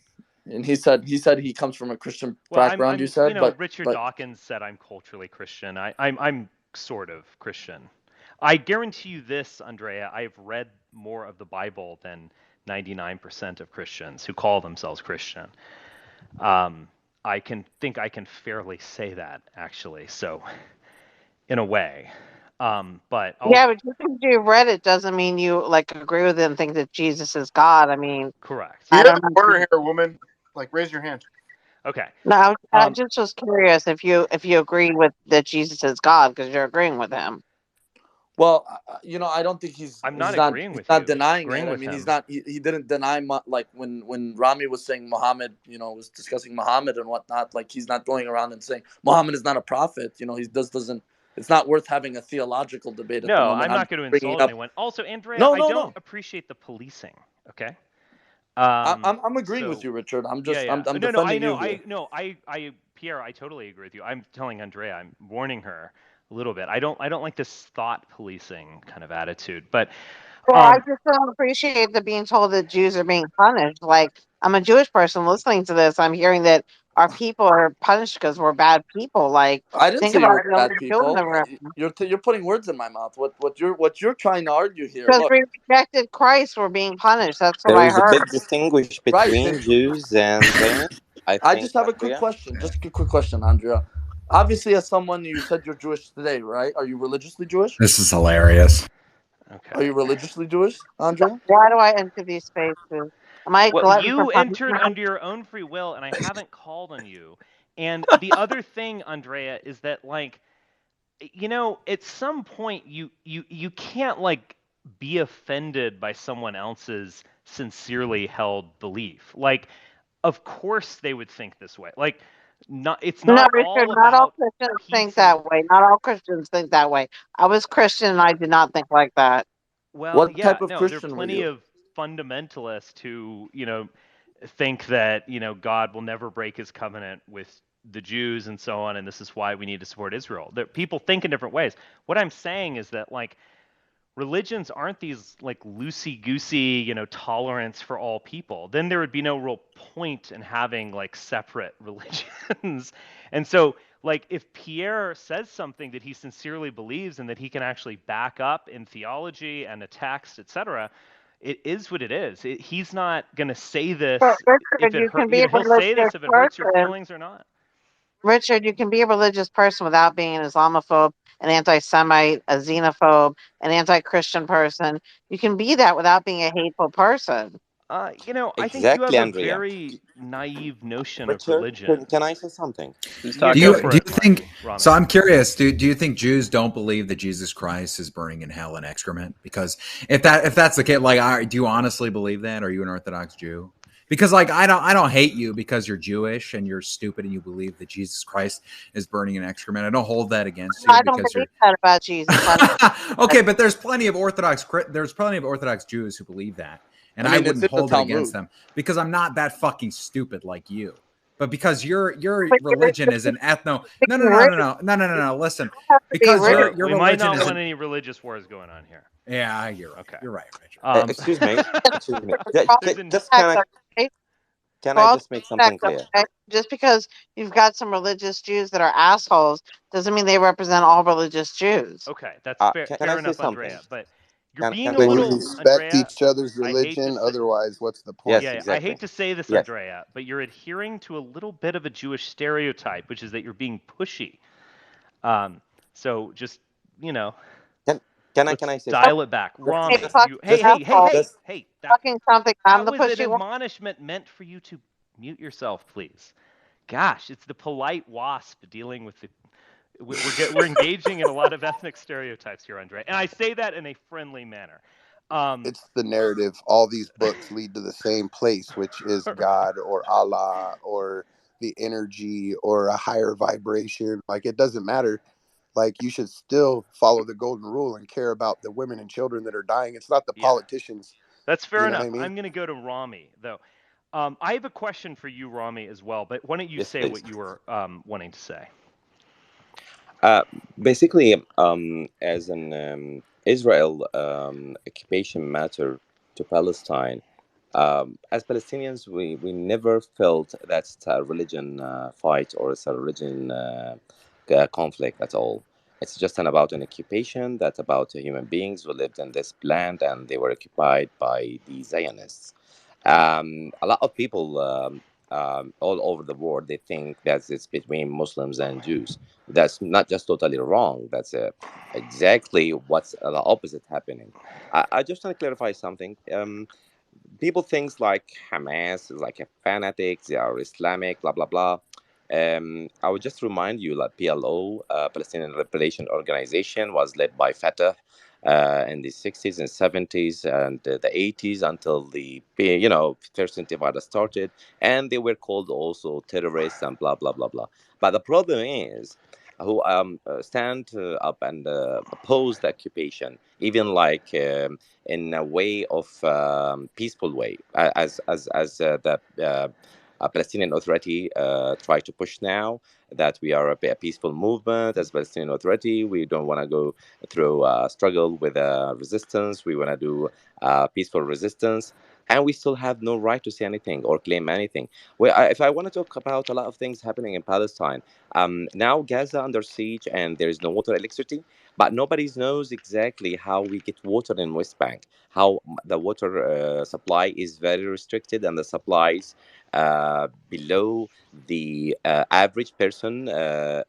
and he said he comes from a Christian well, background. You said, Richard but Dawkins said I'm culturally Christian. I'm sort of Christian. I guarantee you this, Andrea. I've read more of the Bible than 99% of Christians who call themselves Christian. I can fairly say that, actually. So, in a way, but I'll Yeah, but just because you read it doesn't mean you like agree with it and think that Jesus is God. I mean, correct. We I have don't a know. corner here, woman. Like, raise your hand. Okay. No, I Um, just was curious if you agree with that Jesus is God because you're agreeing with him. well, I don't think I'm not he's not agreeing he's with not you. I'm denying agreeing it. I with mean, him. he didn't deny like when Rami was saying Muhammad, was discussing Muhammad and whatnot. Like, he's not going around and saying Muhammad is not a prophet. He doesn't. It's not worth having a theological debate at the No, moment. I'm I'm not just going to bringing insult up. anyone. Also, Andrea, No, I no, don't no. appreciate the policing. Okay. I'm agreeing with So you, Richard. I'm yeah, just yeah. I'm No, no, I defending know. you here. Pierre, I totally agree with you. I'm telling Andrea, I'm warning her. a little bit. I don't like this thought policing kind of attitude. But Well, I just don't appreciate the being told that Jews are being punished. Like, I'm a Jewish person listening to this. I'm hearing that our people are punished because we're bad people. Like, I didn't think say you about were the bad other children that people. were You're putting words in my mouth. What you're trying to argue here? because Look, we rejected Christ. We're being punished. That's what There I is a heard. big distinguish right? between Jews and Zionists, I I think, just have a quick Andrea. question. Just a quick question, Andrea. Obviously, as someone, you said you're Jewish today, right? Are you religiously Jewish? This is hilarious. okay. Are you religiously Jewish, Andrea? Why do I enter these spaces? Am I a Well, glutton for you entered punishment? under your own free will, and I haven't called on you. And the other thing, Andrea, is that like, at some point you can't like be offended by someone else's sincerely held belief. Like, of course they would think this way. Like, it's No, not Richard, all not all about Christians think peace and that way. Not all Christians think that way. I was Christian and I did not think like that. well, What yeah, type of no, there are Christian were plenty you? of fundamentalists who, think that, God will never break his covenant with the Jews and so on, and this is why we need to support Israel. People think in different ways. What I'm saying is that like religions aren't these like loosey goosey, tolerance for all people. Then there would be no real point in having like separate religions. And so, like, if Pierre says something that he sincerely believes and that he can actually back up in theology and a text, etc., it is what it is. He's not going to say But this if Richard, it you hurt. can be a He'll say religious this if it hurts your person. feelings or not. Richard, you can be a religious person without being an Islamophobe, an anti-Semite, a xenophobe, an anti-Christian person. You can be that without being a hateful person. I think you have Exactly, a Andrea. very naive notion of Richard, religion. can I say something? He's Yeah, Do talking go you right for do it, you think Rami. so? I'm curious. Do you think Jews don't believe that Jesus Christ is burning in hell and excrement? Because if that's the case, like, do you honestly believe that? Are you an Orthodox Jew? Because like I don't hate you because you're Jewish and you're stupid and you believe that Jesus Christ is burning in excrement. I don't hold that against you I don't because believe you're that about Jesus. okay. But there's plenty of Orthodox Jews who believe that, I and I mean, it's wouldn't in the hold it against Talmud. them because I'm not that fucking stupid like you. But because your But religion is an ethno no no being no rich, no no no no no no listen, you have to be because rich. your We might religion not is want an any religious wars going on here. yeah, you're right. Okay. You're right, Richard. Excuse me. Excuse me. There's an Just Okay? can For I all due just make respect, something clear? okay? Just because you've got some religious Jews that are assholes doesn't mean they represent all religious Jews. Okay, that's Can I fair say enough, something? Andrea. But you're being a Can we little, respect Andrea. each other's I hate to religion? say, Otherwise, what's the point? Yes, yeah, I exactly. hate to say this, Yes. Andrea, but you're adhering to a little bit of a Jewish stereotype, which is that you're being pushy. So just you know, Can can I let's can I say dial something? it back. Hey, Rami, fucking you, Just asshole. just that Fucking something. I'm that the was an pushy one. admonishment meant for you to mute yourself, please. Gosh, it's the polite wasp dealing with the. We're engaging in a lot of ethnic stereotypes here, Andre, and I say that in a friendly manner. It's the narrative. All these books lead to the same place, which is God or Allah or the energy or a higher vibration. Like, it doesn't matter. Like, you should still follow the golden rule and care about the women and children that are dying. It's not the Yeah, politicians. that's fair You know what enough. I mean? I'm going to go to Rami though. I have a question for you, Rami, as well. But why don't you yes, say please. what you were wanting to say? Uh, Basically, as an Israel occupation matter to Palestine, as Palestinians, we never felt that it's a religion fight or it's a religion conflict at all. It's just about an occupation that's about human beings who lived in this land and they were occupied by the Zionists. A lot of people all over the world they think that it's between Muslims and Jews. That's not just totally wrong. That's exactly what's the opposite happening. I just want to clarify something. People think like Hamas is like a fanatic, they are Islamic, blah blah blah. I would just remind you that PLO, Palestinian Liberation Organization, was led by Fatah in the 60s and 70s and the 80s until the first intifada started, and they were called also terrorists and blah blah blah blah. But the problem is who stand up and oppose the occupation, even like in a way of peaceful way, as the Palestinian Authority try to push now. that we are a peaceful movement as Palestinian Authority. We don't want to go through struggle with resistance. We want to do peaceful resistance. And we still have no right to say anything or claim anything. Well, if I want to talk about a lot of things happening in Palestine, now Gaza under siege and there is no water, electricity, but nobody knows exactly how we get water in West Bank. How the water supply is very restricted, and the supplies below the average person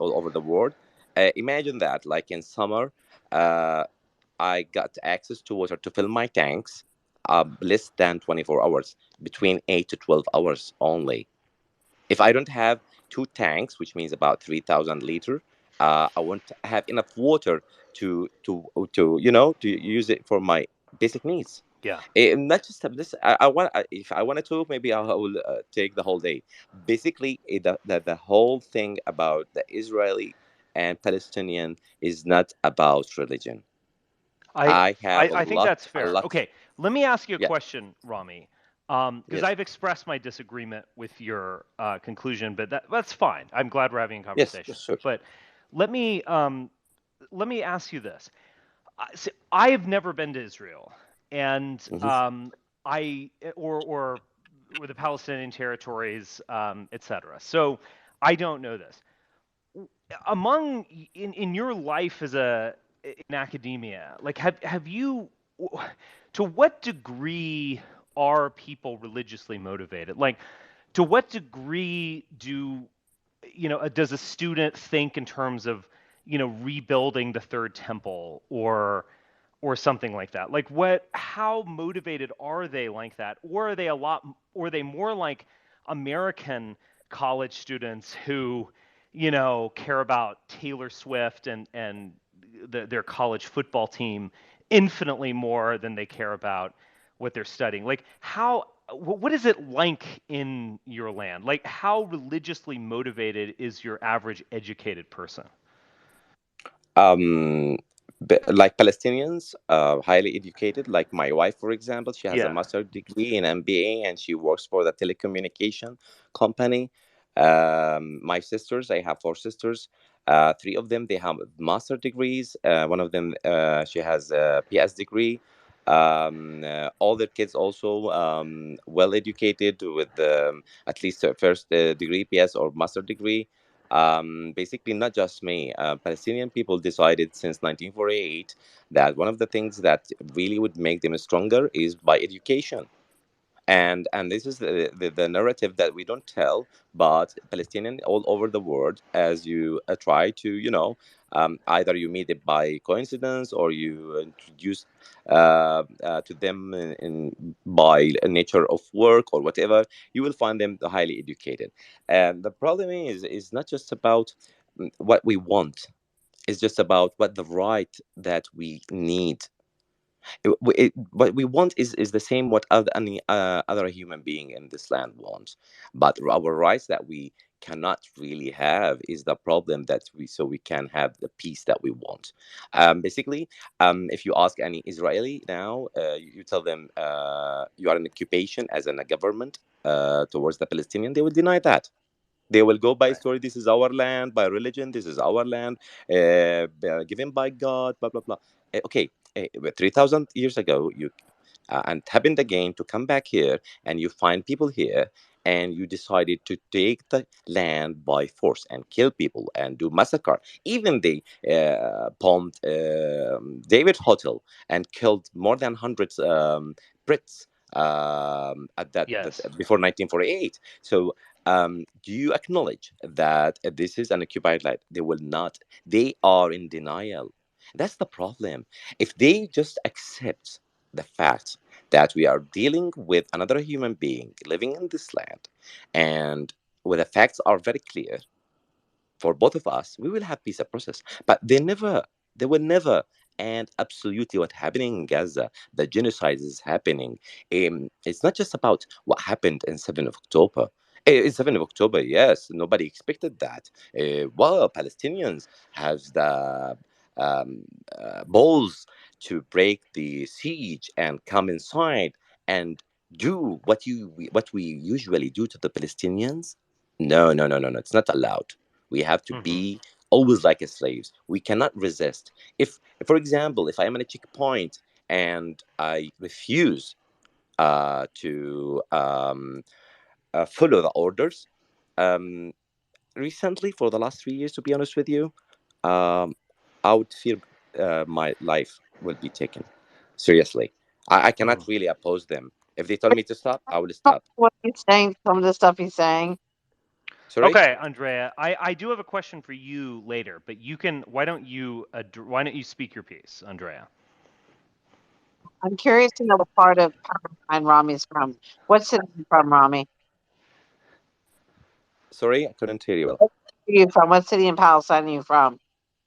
all over the world. Imagine that, like in summer, uh, I got access to water to fill my tanks less than 24 hours, between 8 to 12 hours only. If I don't have two tanks, which means about 3,000 liter, I won't have enough water to use it for my basic needs. Yeah. Not just this. I want if I want to talk, maybe I will take the whole day. Basically, the whole thing about the Israeli and Palestinian is not about religion. I, I have I think that's a fair. lot. Okay, let me ask you a Yeah. question, Rami, because Yes. I've expressed my disagreement with your conclusion, but that's fine. I'm glad we're having a Yes. conversation. Yes. Sure. But let me um, let me ask you this. I have never been to Israel, and Hmm. I or the Palestinian territories, etc. So I don't know this. Among in your life as a in academia, like have you to what degree are people religiously motivated? Like to what degree does a student think in terms of rebuilding the third temple or something like that? Like how motivated are they like that? Or are they or are they more like American college students who, care about Taylor Swift and their college football team infinitely more than they care about what they're studying? Like what is it like in your land? Like how religiously motivated is your average educated person? um like Palestinians, highly educated, like my wife, for example. She has a Yeah. master's degree in MBA and she works for the telecommunication company. My sisters, I have four sisters. Three of them, they have master degrees. One of them, she has a PS degree. All their kids also well educated with at least a first degree, PS or master degree. Basically, not just me. Palestinian people decided since 1948 that one of the things that really would make them stronger is by education. And this is the narrative that we don't tell, but Palestinian all over the world, as you try to, either you meet it by coincidence or you introduce to them by a nature of work or whatever, you will find them highly educated. And the problem is not just about what we want, it's just about what the right that we need. What we want is the same what any other human being in this land wants, but our rights that we cannot really have is the problem that we can have the peace that we want. Basically, if you ask any Israeli now, you tell them you are an occupation as in a government towards the Palestinian, they will deny that. They will go by Right. story. This is our land. By religion, this is our land, given by God. Blah blah blah. Okay, 3,000 years ago, you and it happened again to come back here, and you find people here, and you decided to take the land by force and kill people and do massacre. Even they bombed David Hotel and killed more than hundreds Brits at Yes. before 1948. So do you acknowledge that this is an occupied land? They will not. They are in denial. That's the problem. If they just accept the fact that we are dealing with another human being living in this land, and where the facts are very clear for both of us, we will have peace and process. But they will never. And absolutely, what happening in Gaza, the genocide is happening. It's not just about what happened in 7th of October. In 7th of October, yes, nobody expected that. Well, Palestinians have the um, balls to break the siege and come inside and do what we usually do to the Palestinians. No, no, no, no, no. It's not allowed. We have to be always like slaves. We cannot resist. If, for example, if I am in a checkpoint and I refuse to follow the orders, um, recently, for the last 3 years, to be honest with you, I would fear my life will be taken seriously. I cannot really oppose them. If they tell me to stop, I will stop. What he's saying, some of the stuff he's saying. Sorry. Okay, Andrea, I do have a question for you later, but you can. Why don't you speak your piece, Andrea? I'm curious to know what part of Palestine Rami's from. What city are you from, Rami? Sorry, I couldn't hear you well. What city are you from? What city in Palestine are you from?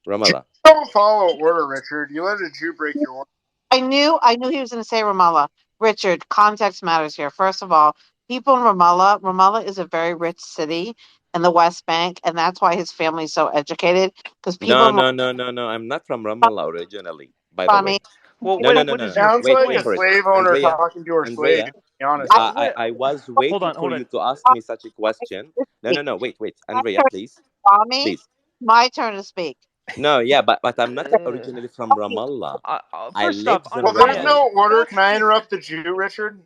Ramallah. Don't follow order, Richard. You let a Jew break your order. I knew he was going to say Ramallah. Richard, context matters here. First of all, people in Ramallah is a very rich city in the West Bank, and that's why his family's so educated. Because people No, in no, no, no, no. I'm not from Ramallah originally, by the way. Rami, Well, No, no, what no, what no. is your Sounds Wait, like wait a for point? it. slave owner Andrea, talking to her slave. Andrea, To be honest, with you. I was Hold waiting on, for hold you on. to ask me such a question. No, no, no. Wait, wait. my Andrea, turn, please. Rami, Please. my turn to speak. No, yeah, but I'm not Uh, originally from Ramallah. I First off, lived in Well, there's Andrea, Ramallah. no order. Can that's I just. interrupt the Jew, Richard?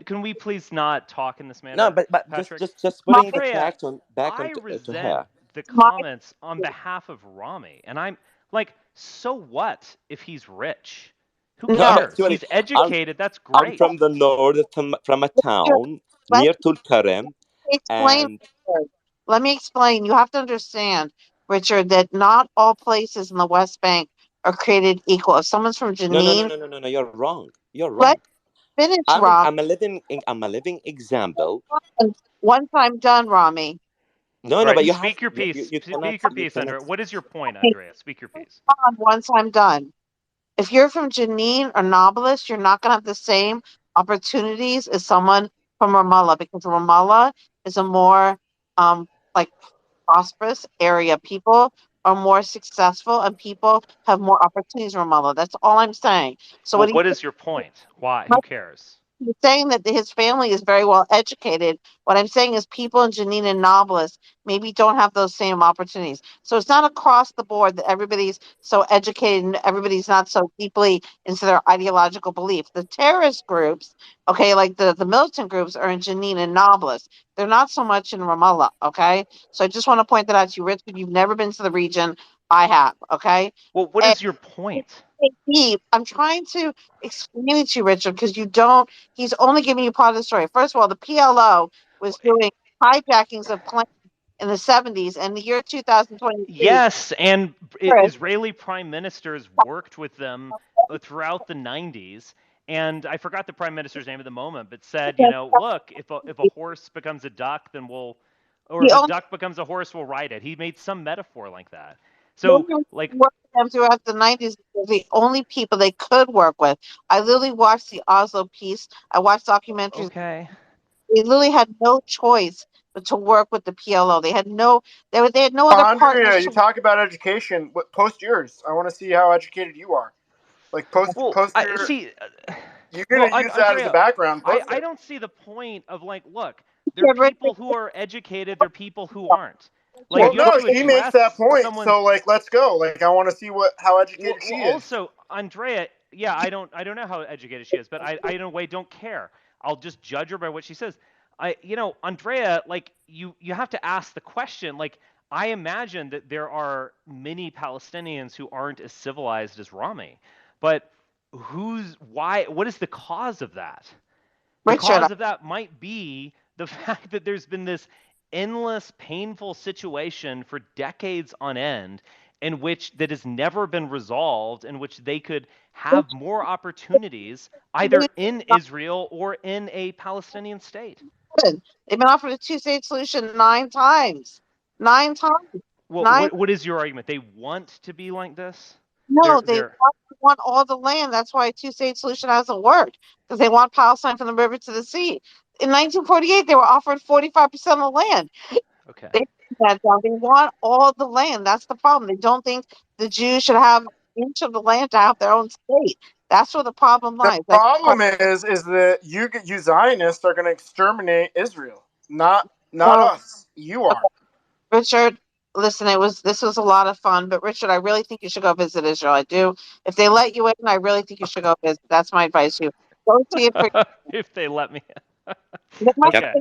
Can we please not talk in this No, manner, but just Patrick? My, putting the Andrea, fact on back I on to resent her. the my, comments on behalf of Rami, and I'm like, so what if he's rich? Who No, no, cares? actually, He's I'm educated. That's I'm great. from the north, from a Richard, town let near Tulkarem, me explain. and Richard. Let me explain. You have to understand, Richard, that not all places in the West Bank are created equal. If someone's from no, no, no, Jenin, no, no, no, no. You're wrong. You're let wrong. me finish, Rami. I'm a living example. Once I'm done, Rami. No, All no, right, but you have speak your piece. you cannot Speak your piece, Andrea. What is your point, Andrea? Speak your piece. Once I'm done. If you're from Jenin or Nablus, you're not going to have the same opportunities as someone from Ramallah because Ramallah is a more like prosperous area. People are more successful and people have more opportunities in Ramallah. That's all I'm saying. So Well, what what is your point? Why? he's Who cares? saying that his family is very well educated. What I'm saying is people in Jenin and Nablus maybe don't have those same opportunities. So it's not across the board that everybody's so educated and everybody's not so deeply into their ideological belief. The terrorist groups, okay, like the militant groups are in Jenin and Nablus. They're not so much in Ramallah, okay? So I just want to point that out to you, Richard. You've never been to the region. I have, okay? Well, what And is your point? I'm trying to explain it to you, Richard, because you don't. He's only giving you part of the story. First of all, the PLO was doing hijackings of planes in the 70s, and the year 2022. Yes, and Chris, Israeli prime ministers worked with them throughout the 90s. And I forgot the prime minister's name at the moment, but said, look, if a horse becomes a duck, then or the if a only duck becomes a horse, we'll ride it. He made some metaphor like that. So, women like, worked with them throughout the 90s. They're the only people they could work with. I literally watched the Oslo piece. I watched documentaries. okay. They literally had no choice but to work with the PLO. They had they had no other Andrea, partners you to. talk about education. Post yours. I want to see how educated you are. Like Well, post I your. see. You're Well, gonna use that as a Andrea, background. Post I it. don't see the point of like, look, there are people who are educated, there are people who aren't. Like, Well, you have no, to she makes that address point. someone's. So like, let's go. Like, I want to see how educated she is. Also, Andrea, yeah, I don't know how educated she is, but I in a way don't care. I'll just judge her by what she says. Andrea, like you have to ask the question. Like, I imagine that there are many Palestinians who aren't as civilized as Rami, but why? What is the cause of that? The Richard, cause of that might be the fact that there's been this endless, painful situation for decades on end in which that has never been resolved, in which they could have more opportunities either in Israel or in a Palestinian state. they've been offered a two-state solution 9 times. 9 times. Well, Nine. what is your argument? They want to be like this? No, they They're want all the land. That's why a two-state solution hasn't worked because they want Palestine from the river to the sea. In 1948, they were offered 45% of the land. okay. They that down. They want all the land. That's the problem. They don't think the Jews should have an inch of the land to have their own state. That's where the problem The lies. problem is that you Zionists are going to exterminate Israel, not No, us. You are. Richard, listen, this was a lot of fun. But Richard, I really think you should go visit Israel. I do. If they let you in, I really think you should go visit. That's my advice to you. Go see it for If they let me. they might Okay,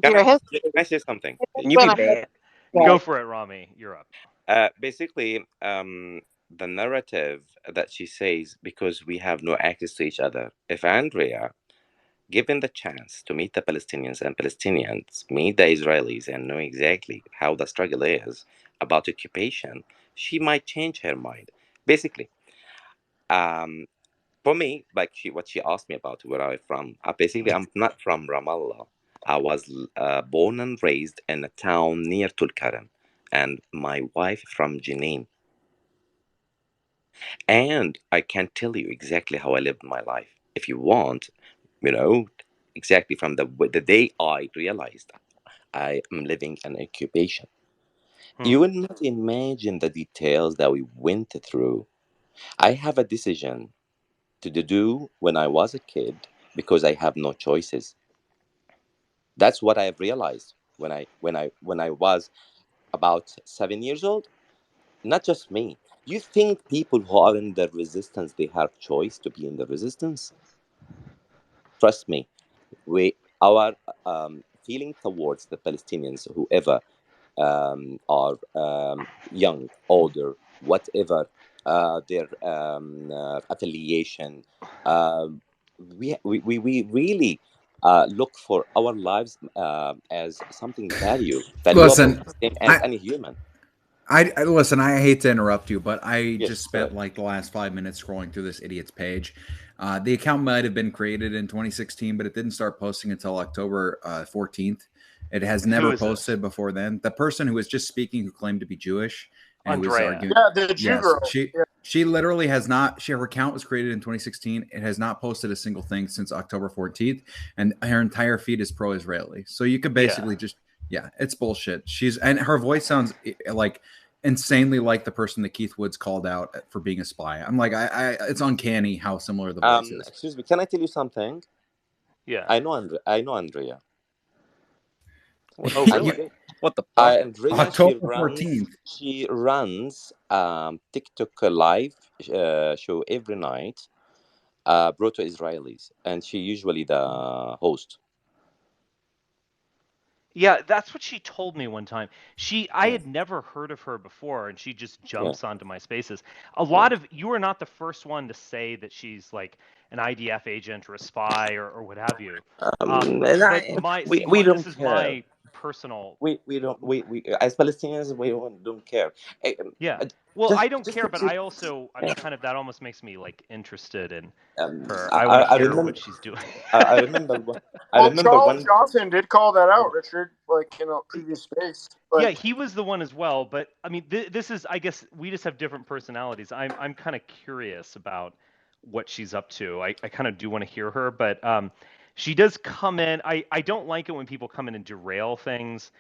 be your history. Can I say something? It's You been be a bad. go for it, Rami. You're up. Basically, the narrative that she says, because we have no access to each other. If Andrea, given the chance to meet the Palestinians and Palestinians meet the Israelis and know exactly how the struggle is about occupation, she might change her mind. Basically, um, for me, like what she asked me about where I'm from. Basically, I'm not from Ramallah. I was born and raised in a town near Tulkarem, and my wife from Jenin. And I can tell you exactly how I lived my life. If you want, you know, exactly from the day I realized I am living an occupation. You will not imagine the details that we went through. I have a decision to do when I was a kid because I have no choices. That's what I have realized when I was about 7 years old. Not just me. You think people who are in the resistance they have choice to be in the resistance? Trust me, we our feeling towards the Palestinians, whoever are young, older, whatever their affiliation, um, we really look for our lives as something valuable, Listen, same as I, any human. I listen. I hate to interrupt you, but I Yes, just go spent ahead. like the last 5 minutes scrolling through this idiot's page. The account might have been created in 2016, but it didn't start posting until October 14th. It has Who never is this? posted before then. The person who was just speaking, who claimed to be Jewish and who was Andrea. arguing, Yeah, the Jew yes, girl. Yeah. she literally has not. Her account was created in 2016. It has not posted a single thing since October 14th, and her entire feed is pro-Israeli. So you could basically just it's bullshit. And her voice sounds like insanely like the person that Keith Woods called out for being a spy. I'm like, it's uncanny how similar the voice is. Excuse me, can I tell you something? Yeah. I know Andrea. Oh, really? What the fuck? Andrea, October 14th. she runs TikTok live show every night, brought to Israelis, and she usually the host. Yeah, that's what she told me one time. I Yeah, had never heard of her before, and she just yeah, jumps onto my spaces. A yeah. lot of you are not the first one to say that she's like an IDF agent or a spy or what have you. And But we this don't is care. my personal. We don't we as Palestinians we don't care. Eh, Yeah. uh, Well, I don't just care, to but keep. I'm kind of that almost makes me like interested in her. I want to I hear what remember. she's doing. I remember. I Well, remember Charles one. Johnson did call that out, Richard, like in a previous space. Yeah, Like, he was the one as well, but I mean, this is, I guess, we just have different personalities. I'm kind of curious about what she's up to. I kind of do want to hear her, but she does come in. I don't like it when people come in and derail things.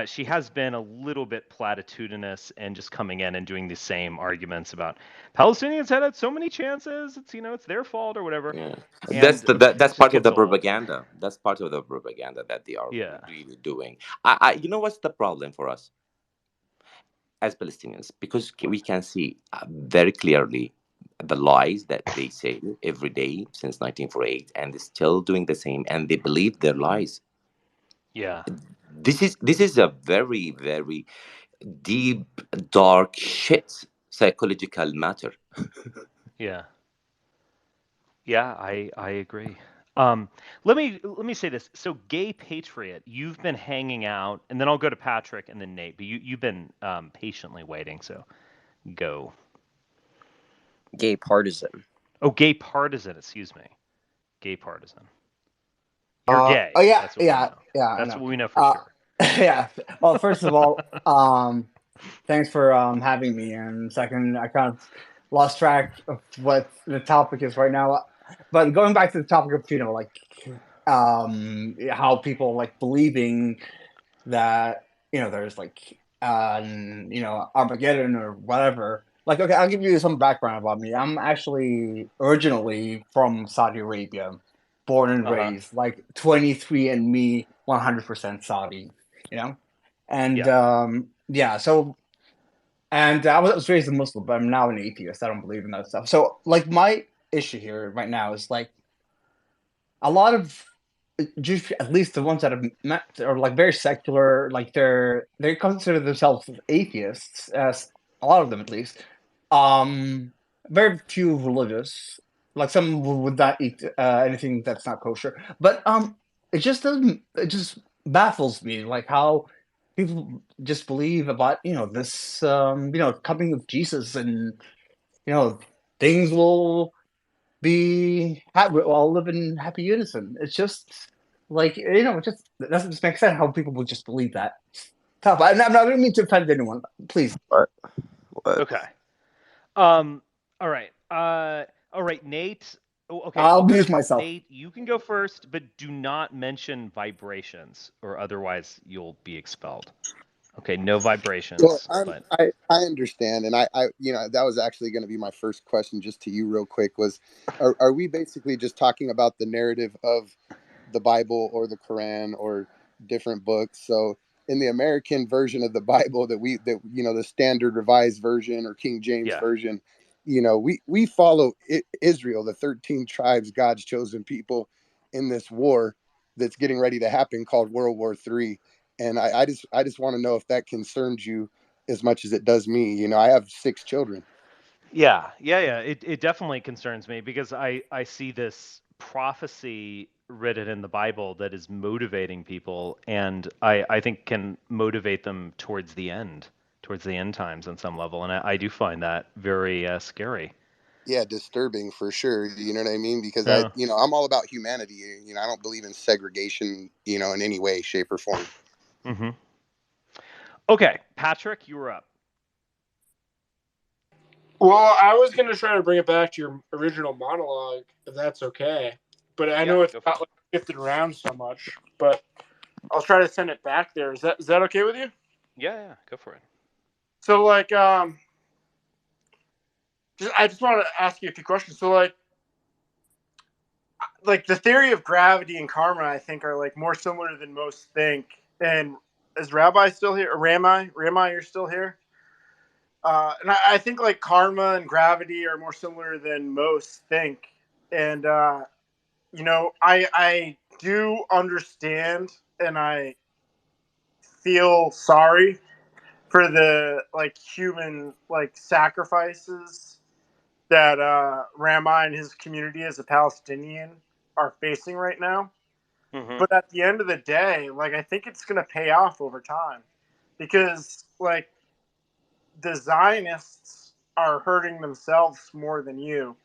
She has been a little bit platitudinous and just coming in and doing the same arguments about Palestinians had so many chances. It's their fault or whatever, Yeah, and that's it just part of gets the old. propaganda. That's part of the propaganda that they are Yeah, really doing. You know what's the problem for us as Palestinians? Because we can see very clearly the lies that they say every day since 1948, and they're still doing the same, and they believe their lies. yeah, This is a very very deep, dark shit psychological matter. yeah. Yeah, I agree. Um, let me say this. So, Gay Patriot, you've been hanging out, and then I'll go to Patrick and then Nate. But you've been patiently waiting. So, go. Gay partisan. Oh, Gay Partisan. Excuse me. Gay Partisan. You're Oh gay. yeah, That's what we yeah, know. yeah. I That's know. what we know for Uh, sure. yeah. Well, first of all, thanks for having me. And second, I kind of lost track of what the topic is right now. But going back to the topic of like how people like believing that there's like Armageddon or whatever. Like, okay, I'll give you some background about me. I'm actually originally from Saudi Arabia, born and Uh huh. raised, like 23 and me, 100% Saudi, you know? And Yeah. yeah, so And I was raised a Muslim, but I'm now an atheist. I don't believe in that stuff. So, like, my issue here right now is like a lot of Jews, at least the ones that have met, are like very secular. Like they consider themselves atheists, as a lot of them at least. Very few religious. Like some would not eat anything that's not kosher. But it just doesn't. It just baffles me, like how people just believe about this coming of Jesus, and things will be happy. We'll all live in happy unison. It's just like it just it doesn't just make sense how people would just believe that. Tough. I don't mean to offend anyone. Please. What? Okay. All right. All right, Nate. Oh, okay. I'll I'll mute myself. Nate, you can go first, but do not mention vibrations, or otherwise you'll be expelled. Okay, no Well, vibrations, but I understand, and I that was actually going to be my first question, just to you, real quick. Are we basically just talking about the narrative of the Bible or the Quran or different books? So in the American version of the Bible that the standard revised version or King James yeah. version, we follow Israel, the 13 tribes, God's chosen people, in this war that's getting ready to happen called World War III. And I just want to know if that concerns you as much as it does me. I have 6 children. Yeah. It definitely concerns me because I see this prophecy written in the Bible that is motivating people, and I think can motivate them towards the end times on some level, and I do find that very scary. Yeah, disturbing for sure. You know what I mean? Because Yeah. I'm all about humanity. I don't believe in segregation, in any way, shape, or form. Mm-hmm. Okay, Patrick, you were up. Well, I was going to try to bring it back to your original monologue, if that's okay. But I know it's not like shifted around so much. But I'll try to send it back there. Is that okay with you? Yeah, go for it. So, like, I just want to ask you a few questions. So, like the theory of gravity and karma, I think, are like more similar than most think. And is Rabbi still here? Or Rami, you're still here? And I think like karma and gravity are more similar than most think. And I do understand, and I feel sorry for the like human like sacrifices that Rami and his community as a Palestinian are facing right now. Mm-hmm. But at the end of the day, like I think it's going to pay off over time, because like the Zionists are hurting themselves more than you.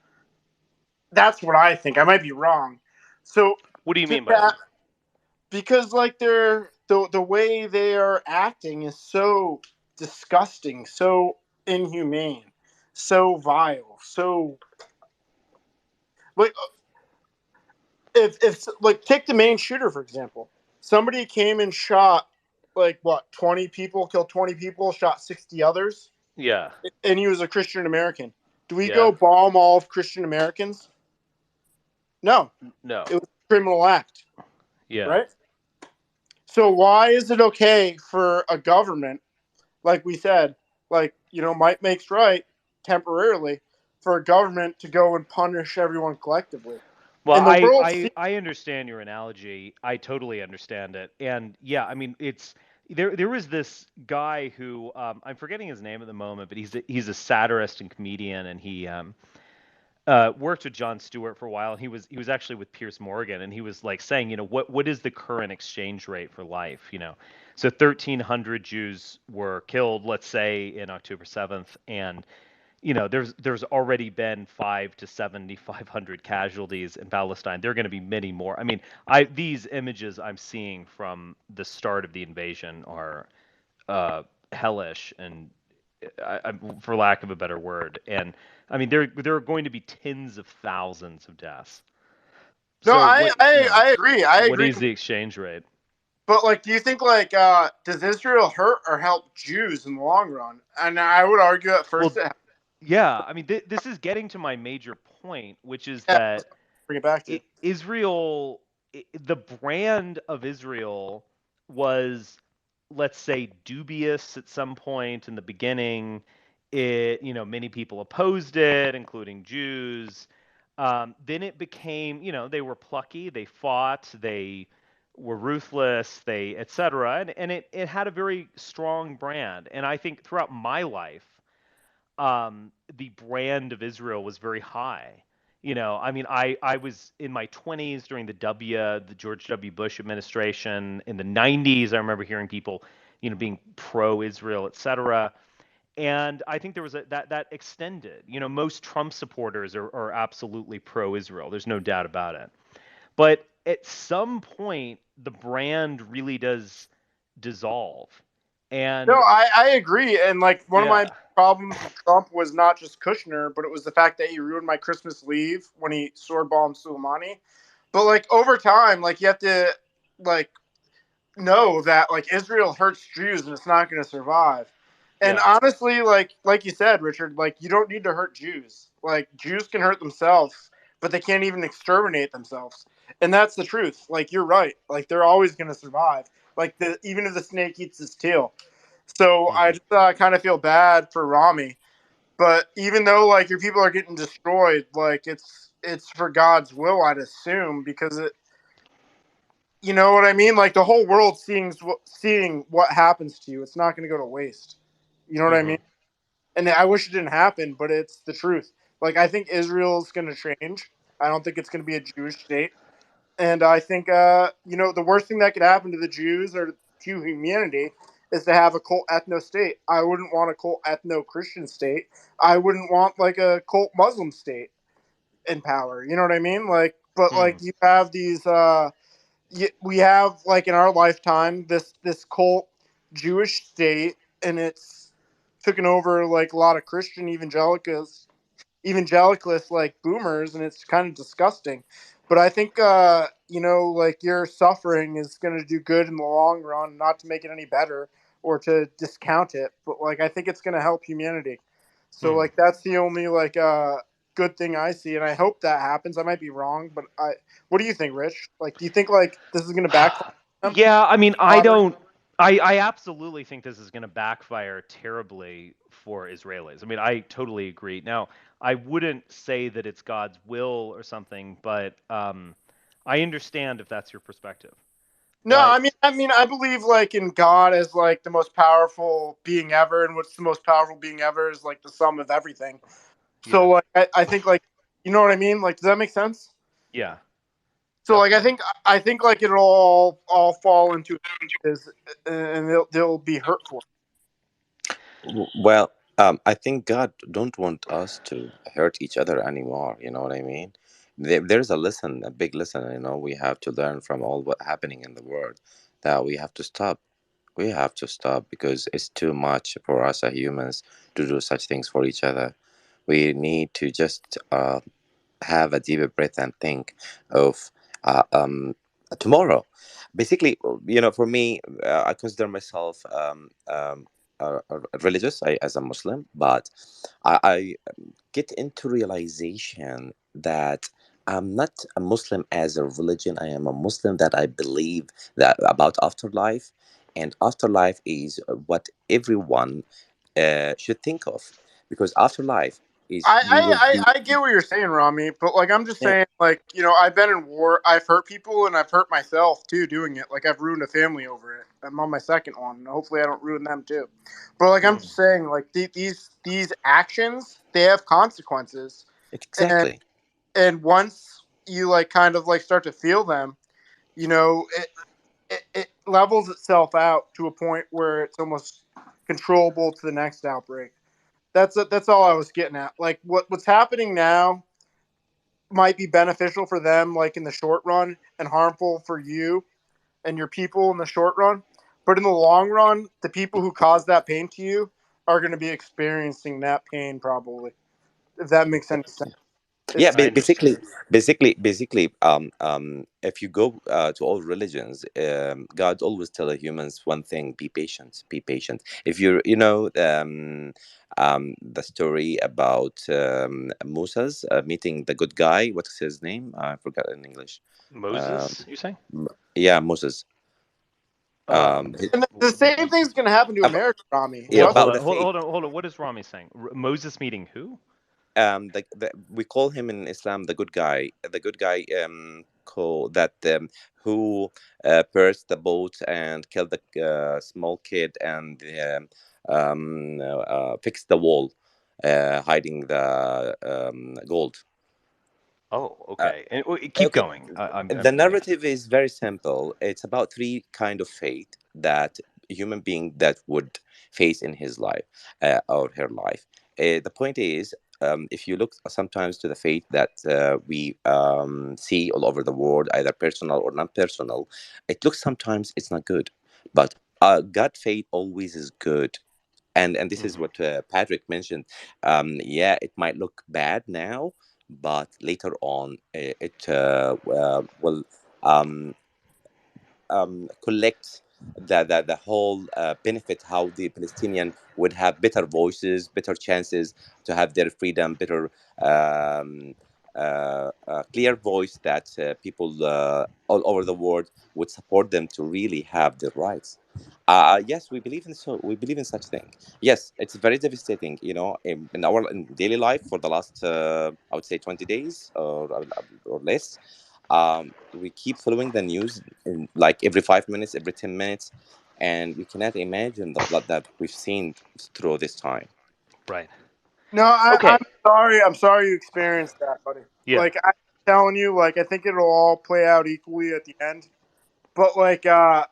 That's what I think. I might be wrong. So What do you to mean by that, that? because like the way they are acting is so disgusting, so inhumane, so vile, so like if like take the main shooter for example. Somebody came and shot like what 20 people, killed 20 people, shot 60 others, Yeah. and he was a Christian American. Do we Yeah. go bomb all of Christian Americans? No, No. it was a criminal act, Yeah. right? So why is it okay for a government, like we said, like might makes right temporarily, for a government to go and punish everyone collectively? Well, And the world I understand your analogy. I totally understand it. And yeah, I mean, it's there was this guy who I'm forgetting his name at the moment, but he's a satirist and comedian, and he worked with Jon Stewart for a while. And he was actually with Piers Morgan, and he was like saying, what is the current exchange rate for life? So 1,300 Jews were killed, let's say, in October 7th, and there's already been 500 to 7,500 casualties in Palestine. There are going to be many more. I mean, these images I'm seeing from the start of the invasion are hellish, and for lack of a better word. And I mean, there are going to be tens of thousands of deaths. No, So I agree. I what agree. is the exchange rate? But like, do you think like does Israel hurt or help Jews in the long run? And I would argue at first Well, it, yeah. I mean, this is getting to my major point, which is yeah, that bring it back to you. Israel, the brand of Israel was, let's say, dubious at some point in the beginning, many people opposed it, including Jews. Then it became, they were plucky, they fought, they were ruthless, they etc. And it had a very strong brand. And I think throughout my life, the brand of Israel was very high. I mean, I was in my 20s during the George W. Bush administration. In the 90s, I remember hearing people, being pro-Israel, etc. And I think there was that extended. Most Trump supporters are absolutely pro-Israel. There's no doubt about it. But at some point, the brand really does dissolve. No, And I agree. And like one of my yeah, problems with Trump was not just Kushner, but it was the fact that he ruined my Christmas leave when he sword bombed Soleimani. But like over time, like you have to like know that like Israel hurts Jews and it's not going to survive. And yeah. honestly, like you said, Richard, like you don't need to hurt Jews. Like Jews can hurt themselves, but they can't even exterminate themselves. And that's the truth. Like you're right. Like they're always going to survive. Like even if the snake eats his tail. So I Hmm. just kind of feel bad for Rami. But even though like your people are getting destroyed, like it's for God's will, I'd assume, because you know what I mean? Like the whole world seeing what happens to you. It's not going to go to waste. You know what I Hmm. mean? And I wish it didn't happen, but it's the truth. Like I think Israel's going to change. I don't think it's going to be a Jewish state. And I think the worst thing that could happen to the Jews or to humanity is to have a cult ethno state. I wouldn't want a cult ethno Christian state. I wouldn't want like a cult Muslim state in power. You know what I mean? Like, but Hmm. like you have these we have like in our lifetime this cult Jewish state, and it's taken over like a lot of Christian evangelicalists like boomers, and it's kind of disgusting. But I think like your suffering is going to do good in the long run, not to make it any better or to discount it, but like I think it's going to help humanity. So Hmm. like that's the only like good thing I see, and I hope that happens. I might be wrong, but what do you think, Rich? Like, do you think like this is going to backfire on them? Yeah, I mean, I Honoring don't. I absolutely think this is going to backfire terribly for Israelis. I mean, I totally agree. Now, I wouldn't say that it's God's will or something, but I understand if that's your perspective. No, But I believe like in God as like the most powerful being ever, and what's the most powerful being ever is like the sum of everything. yeah, So like I think like you know what I mean? Like does that make sense? yeah, So like definitely. I think like it'll all fall into is and they'll be hurt for Well, I think God don't want us to hurt each other anymore. You know what I mean? There's a lesson, a big lesson. We have to learn from all what happening in the world. That we have to stop. We have to stop because it's too much for us as humans to do such things for each other. We need to just have a deeper breath and think of tomorrow. Basically, for me, I consider myself religious as a Muslim, but I get into realization that I'm not a Muslim as a religion. I am a Muslim that I believe that about afterlife, and afterlife is what everyone should think of, because afterlife is you will be. I get what you're saying, Rami, but like I'm just Yeah. saying, like I've been in war, I've hurt people, and I've hurt myself too doing it. Like I've ruined a family over it. I'm on my second one. And hopefully, I don't ruin them too. But like I'm Hmm. just saying, like these actions, they have consequences, and Exactly. once you like kind of like start to feel them, you know, it levels itself out to a point where it's almost controllable to the next outbreak. That's all I was getting at. Like what's happening now might be beneficial for them, like in the short run, and harmful for you and your people in the short run. But in the long run, the people who cause that pain to you are going to be experiencing that pain probably. If that makes any sense. Yeah, It's I basically, understand. if you go to all religions, God always tell the humans one thing: be patient, be patient. If the story about Moses meeting the good guy. What's his name? I forgot in English. Um, Moses, you saying? yeah, Moses. His, And the same thing's going to happen to ab- America, Rami. yeah, Trust hold about me. on, the faith. hold on. What is Rami saying? Moses meeting who? We call him in Islam the good guy, called that, who burst the boat and killed the small kid, and fixed the wall, hiding the gold. Oh, Uh, okay. And keep okay, going. the Yeah. narrative is very simple. It's about three kind of fate that a human being that would face in his life, or her life. The point is, if you look sometimes to the fate that we see all over the world, either personal or non-personal, it looks sometimes it's not good, but God fate always is good. And this is Hmm. what Patrick mentioned. Yeah, it might look bad now, but later on, it will um, collect the whole benefit, how the Palestinian would have better voices, better chances to have their freedom, better um, clear voice that people all over the world would support them to really have their rights. Yes, we believe in, so we believe in such thing. Yes, it's very devastating, in our daily life for the last, I would say, 20 days or less. We keep following the news in, like, every 5 minutes, every 10 minutes, and you cannot imagine the blood that we've seen through this time. Right. No, I'm Okay. sorry. I'm sorry you experienced that, buddy. Yeah. Like I'm telling you, like I think it'll all play out equally at the end. But like, I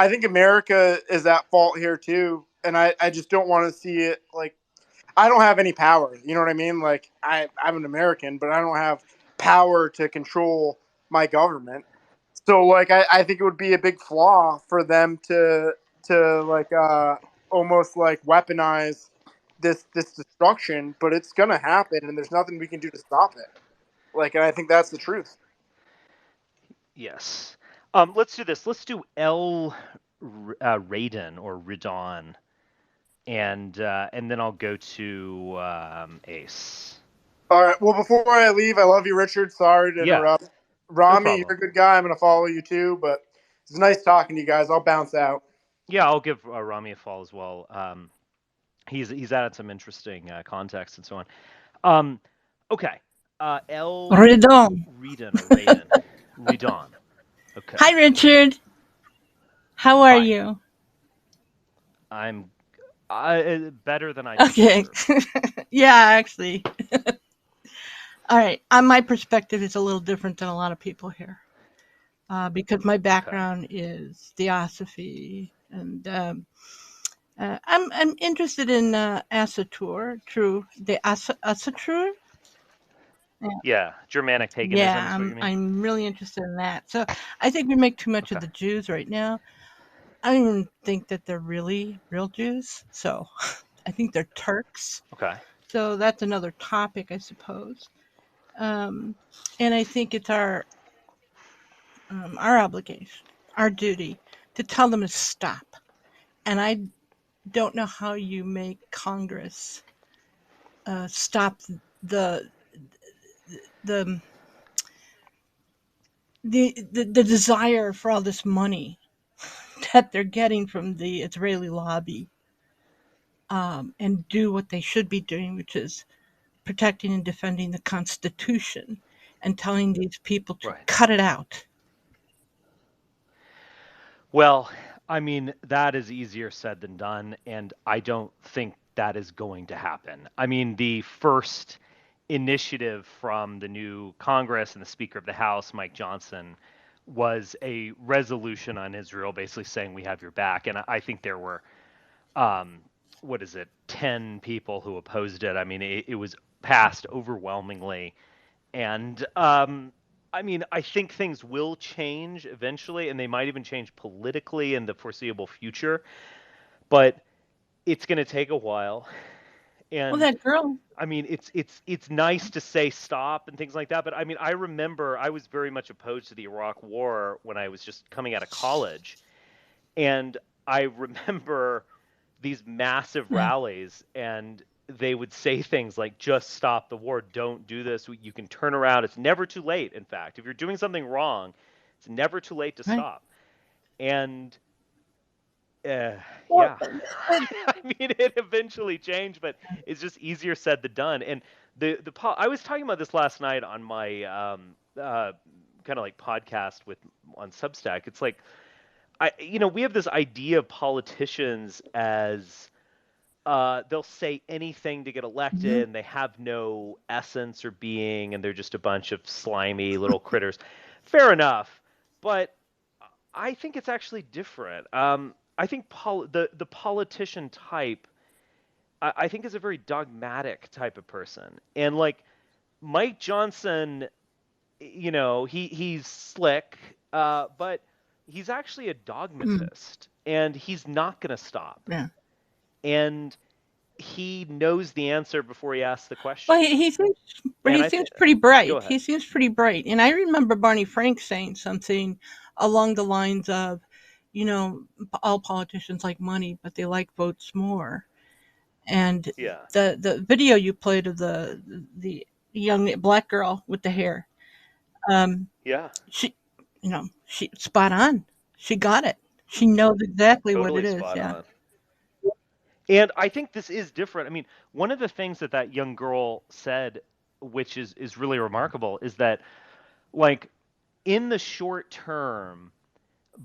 think America is at fault here too, and I just don't want to see it. Like, I don't have any power. You know what I mean? Like, I'm an American, but I don't have power to control my government. So like, I think it would be a big flaw for them to like almost like weaponize this destruction. But it's gonna happen, and there's nothing we can do to stop it. Like, and I think that's the truth. Yes. Let's do this. Let's do Raiden or Radon, and then I'll go to Ace. All right. Well, before I leave, I love you, Richard. Sorry to Yeah. interrupt. No Rami, problem. you're a good guy. I'm going to follow you too. But it's nice talking to you guys. I'll bounce out. Yeah, I'll give Rami a fall as well. He's added some interesting context and so on. Um, okay. L Redon. Redon or Raiden. Redon. Okay. Hi, Richard. How are Hi. you? I'm better than I Okay. deserve. Yeah, actually. All right. My perspective is a little different than a lot of people here because my Okay. background is theosophy, and I'm interested in Asatur, true, the Asatur. Yeah, Germanic paganism Yeah, is what you mean? I'm really interested in that. So I think we make too much of Okay. the Jews right now. I don't even think that they're really real Jews. So I think they're Turks. Okay. So that's another topic, I suppose. Um, and I think it's our obligation, our duty, to tell them to stop. And I don't know how you make Congress stop the the the desire for all this money that they're getting from the Israeli lobby, and do what they should be doing, which is protecting and defending the Constitution and telling these people to Right. cut it out. Well, I mean, that is easier said than done, and I don't think that is going to happen. I mean, the first initiative from the new Congress and the Speaker of the House, Mike Johnson, was a resolution on Israel, basically saying we have your back. And I think there were, um, what is it, 10 people who opposed it. I mean, it was passed overwhelmingly. And I mean, I think things will change eventually, and they might even change politically in the foreseeable future. But it's going to take a while. Well, And that girl. I mean, it's nice to say stop and things like that. But I mean, I remember I was very much opposed to the Iraq War when I was just coming out of college, and I remember these massive Yeah, rallies, and they would say things like, just stop the war, don't do this, you can turn around, it's never too late. In fact, if you're doing something wrong, it's never too late to right. stop. And Well, Yeah. but I mean, it eventually changed, but it's just easier said than done. And I was talking about this last night on my kind of like podcast with on Substack. It's like we have this idea of politicians as they'll say anything to get mhm, elected, and they have no essence or being, and they're just a bunch of slimy little critters. Fair enough, but I think it's actually different. I think the politician type, I think, is a very dogmatic type of person, and like Mike Johnson, he's slick, but he's actually a mm, dogmatist, and he's not going to stop. yeah. And he knows the answer before he asks the Well, question. he seems And he I seems think, pretty go bright. ahead. He seems pretty bright, and I remember Barney Frank saying something along the lines of, you know, all politicians like money, but they like votes more. And Yeah, the video you played of the young black girl with the hair, um, yeah, she, she spot on. She got it. She knows exactly what it totally is. spot Yeah. on. And I think this is different. I mean, one of the things that young girl said, which is really remarkable, is that like in the short term,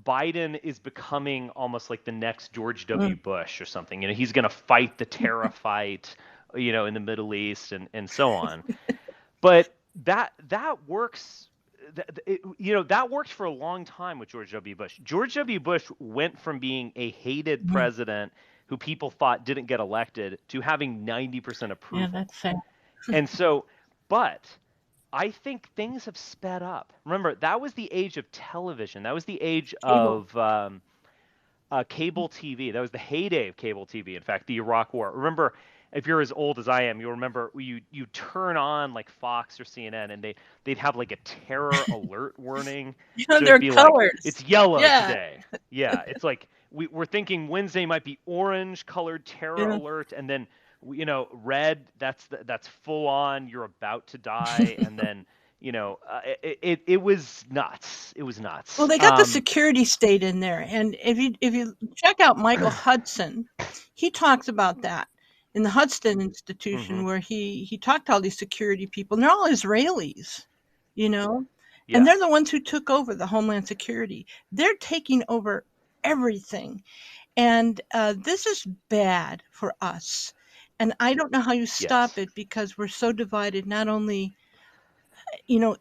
Biden is becoming almost like the next George W. Mm, Bush or something. He's going to fight the terror fight, in the Middle East and so on. But that works. That worked for a long time with George W. Bush. George W. Bush went from being a hated mhm. president who people thought didn't get elected to having 90% Yeah, approval. that's sad. And so, but I think things have sped up. Remember, that was the age of television. That was the age Cable. of cable TV. That was the heyday of cable TV. In fact, the Iraq War. Remember, if you're as old as I am, you'll remember you turn on like Fox or CNN, and they'd have like a terror alert warning. So it'd Their be like colors. it's yellow Yeah. today. Yeah, it's like we're thinking Wednesday might be orange colored terror Yeah. alert, and then red. That's full on. You're about to die, and then it was nuts. It was Well, nuts. they got the security state in there, and if you check out Michael Hudson, he talks about that in the Hudson Institution, Mhm. where he talked to all these security people, and they're all Israelis, you know, and Yeah. they're the ones who took over the Homeland Security. They're taking over everything, and this is bad for us. And I don't know how you stop Yes. it because we're so divided, not only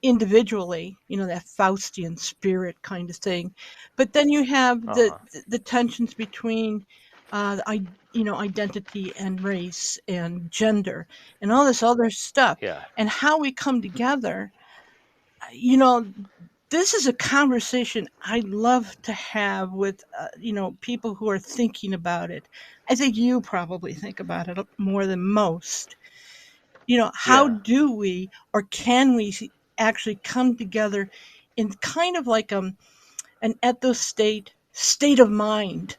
individually, that Faustian spirit kind of thing. But then you have the Uh-huh. the tensions between I identity and race and gender and all this other stuff Yeah. and how we come together. You know, this is a conversation I'd love to have with people who are thinking about it. I think you probably think about it more than most. How Yeah. do we or can we actually come together in kind of like an ethos state of mind,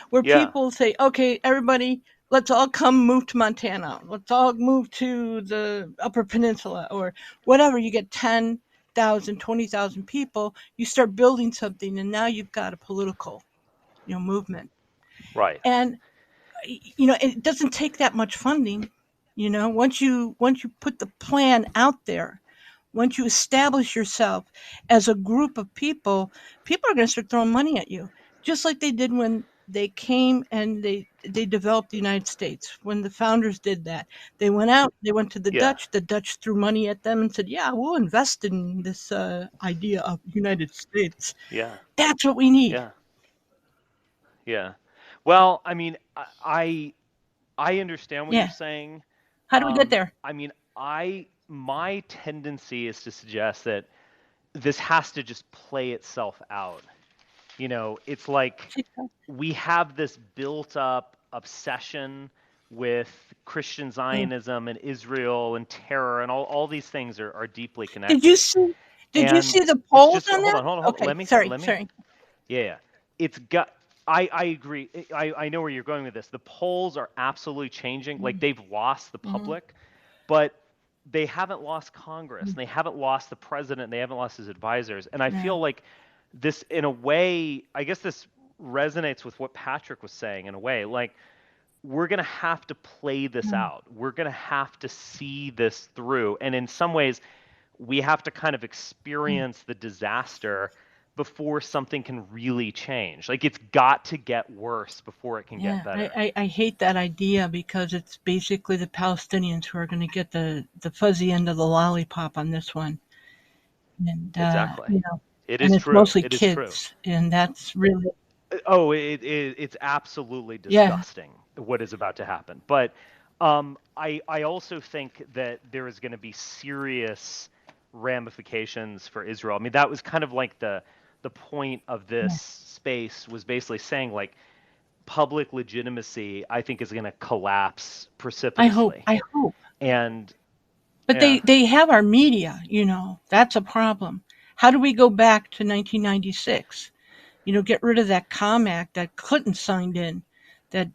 where Yeah. people say, okay, everybody, let's all come move to Montana. Let's all move to the Upper Peninsula or whatever. You get 10,000, 20,000 people, you start building something, and now you've got a political, movement. Right. And it doesn't take that much funding. Once you put the plan out there, once you establish yourself as a group of people are going to start throwing money at you, just like they did when they came and they developed the United States. When the founders did that, they went out, they went to the Yeah. Dutch. The Dutch threw money at them and said, "Yeah, we'll invest in this idea of United States." Yeah. That's what we need. Yeah. Yeah. Well, I mean, I understand what you're Yeah. saying. How do we get there? I mean, my tendency is to suggest that this has to just play itself out. It's like we have this built up obsession with Christian Mm. Zionism and Israel and terror, and all these things are deeply Did you connected. see? Did you And see the it's polls just on hold that? on, hold on, hold on. Okay, sorry, Let me sorry. Yeah, yeah. It's got I agree. I know where you're going with this. The polls are absolutely changing. Like Mm, they've lost the mhm, public, but they haven't lost Congress, mm, and they haven't lost the president, and they haven't lost his advisors. And I yeah. feel like this in a way, I guess this resonates with what Patrick was saying in a way. Like, we're going to have to play this out. We're going to have to see this through. And in some ways, we have to kind of experience the disaster before something can really change. Like, it's got to get worse before it can get better. I hate that idea because it's basically the Palestinians who are going to get the fuzzy end of the lollipop on this one. And, Exactly. you know, It and is it's true. mostly It is kids, true. and that's really Oh, it's absolutely disgusting what is about to happen. But I also think that there is going to be serious ramifications for Israel. I mean, that was kind of like the point of this space, was basically saying, like, public legitimacy, I think, is going to collapse precipitously. I hope. And But they have our media, you know. That's a problem. How do we go back to 1996? You know, get rid of that COM Act that Clinton signed in, that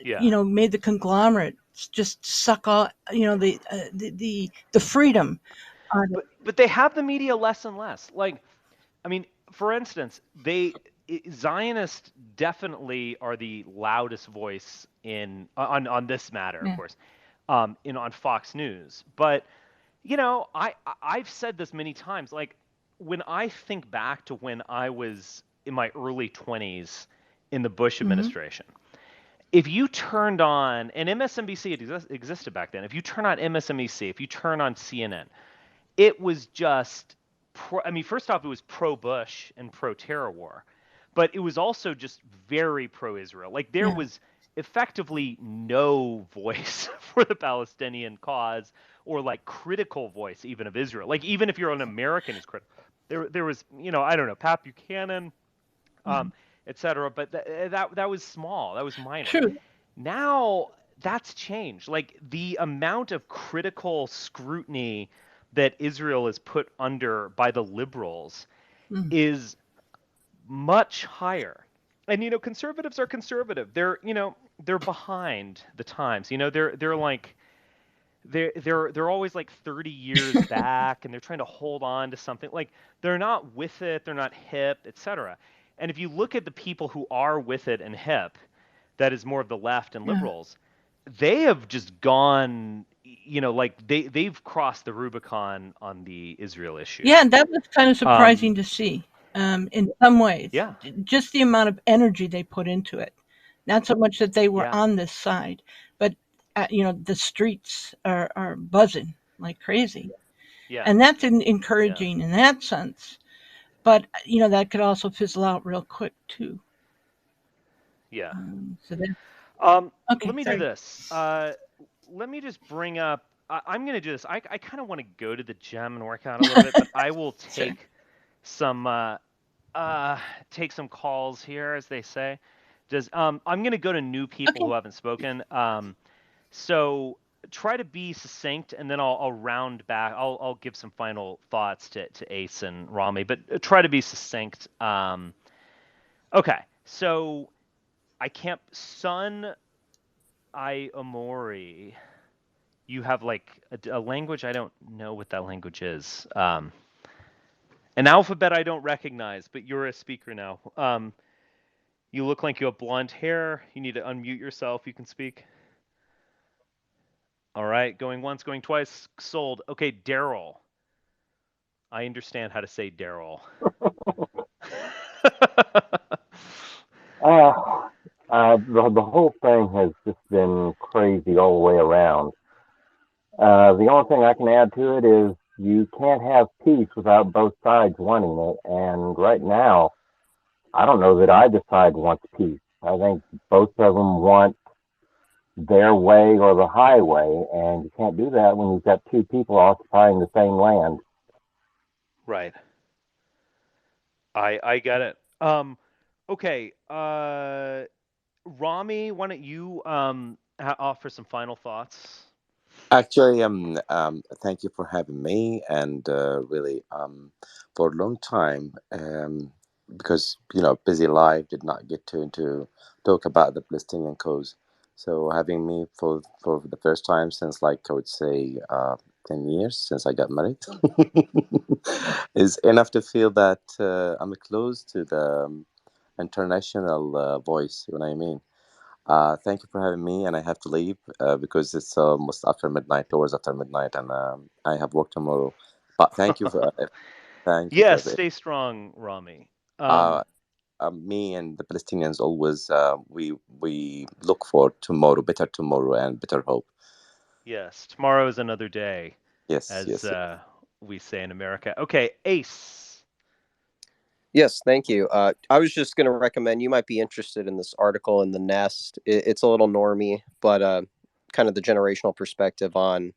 you know, made the conglomerates just suck all, you know, the freedom. But they have the media less and less. Like, I mean, for instance, Zionists definitely are the loudest voice on this matter, of course, on Fox News. But you know, I've said this many times. Like, when I think back to when I was in my early 20s in the Bush administration, if you turned on, and MSNBC existed back then, if you turn on MSNBC, if you turn on CNN, it was just, I mean, first off, it was pro-Bush and pro-terror war, but it was also just very pro-Israel. Like, there was effectively no voice for the Palestinian cause, or like critical voice even of Israel. Like, even if you're an American who's critical, there was, you know, I don't know, Pat Buchanan, etc. But that was small. That was minor. True. Now that's changed. Like, the amount of critical scrutiny that Israel is put under by the liberals is much higher. And, you know, conservatives are conservative. They're, you know, they're behind the times. You know, they're like, they're always like 30 years back, and they're trying to hold on to something. Like, they're not with it, they're not hip, etc. And if you look at the people who are with it and hip, that is more of the left and liberals, they have just gone, you know, like they've crossed the Rubicon on the Israel issue. Yeah, that was kind of surprising to see. In some ways, just the amount of energy they put into it. Not so much that they were on this side, but you know, the streets are buzzing like crazy, and that's encouraging in that sense. But you know, that could also fizzle out real quick too. Yeah. So then, let me do this. Let me just bring up. I'm going to do this. I kind of want to go to the gem and work out a little bit, but I will take some calls here, as they say. I'm going to go to new people who haven't spoken. So try to be succinct, and then I'll round back. I'll give some final thoughts to Ace and Rami, but try to be succinct. Okay, so I can't. Sun I Amori. You have like a language, I don't know what that language is. An alphabet I don't recognize, but you're a speaker now. You look like you have blonde hair. You need to unmute yourself. You can speak. All right, going once, going twice. Sold. Okay, Daryl. I understand how to say Daryl. The whole thing has just been crazy all the way around. The only thing I can add to it is you can't have peace without both sides wanting it. And right now, I don't know that either side wants peace. I think both of them want their way or the highway, and you can't do that when you've got two people occupying the same land. Right. I get it. Okay. Rami, why don't you offer some final thoughts? Actually, thank you for having me, and really, for a long time, because busy life did not get to talk about the Palestinian cause. So having me for the first time since, like, I would say 10 years since I got married is enough to feel that I'm close to international voice. You know what I mean? Thank you for having me, and I have to leave because it's almost after midnight, towards after midnight, and I have work tomorrow. But thank you for thank you for Yes, the stay strong, Rami. uh, me and the Palestinians always we look for tomorrow, better tomorrow, and better hope. Yes, tomorrow is another day, Yes, as yes. we say in America. Okay, Ace. Yes, thank you. I was just going to recommend, you might be interested in this article in the Nest. It's a little normy, but kind of the generational perspective on,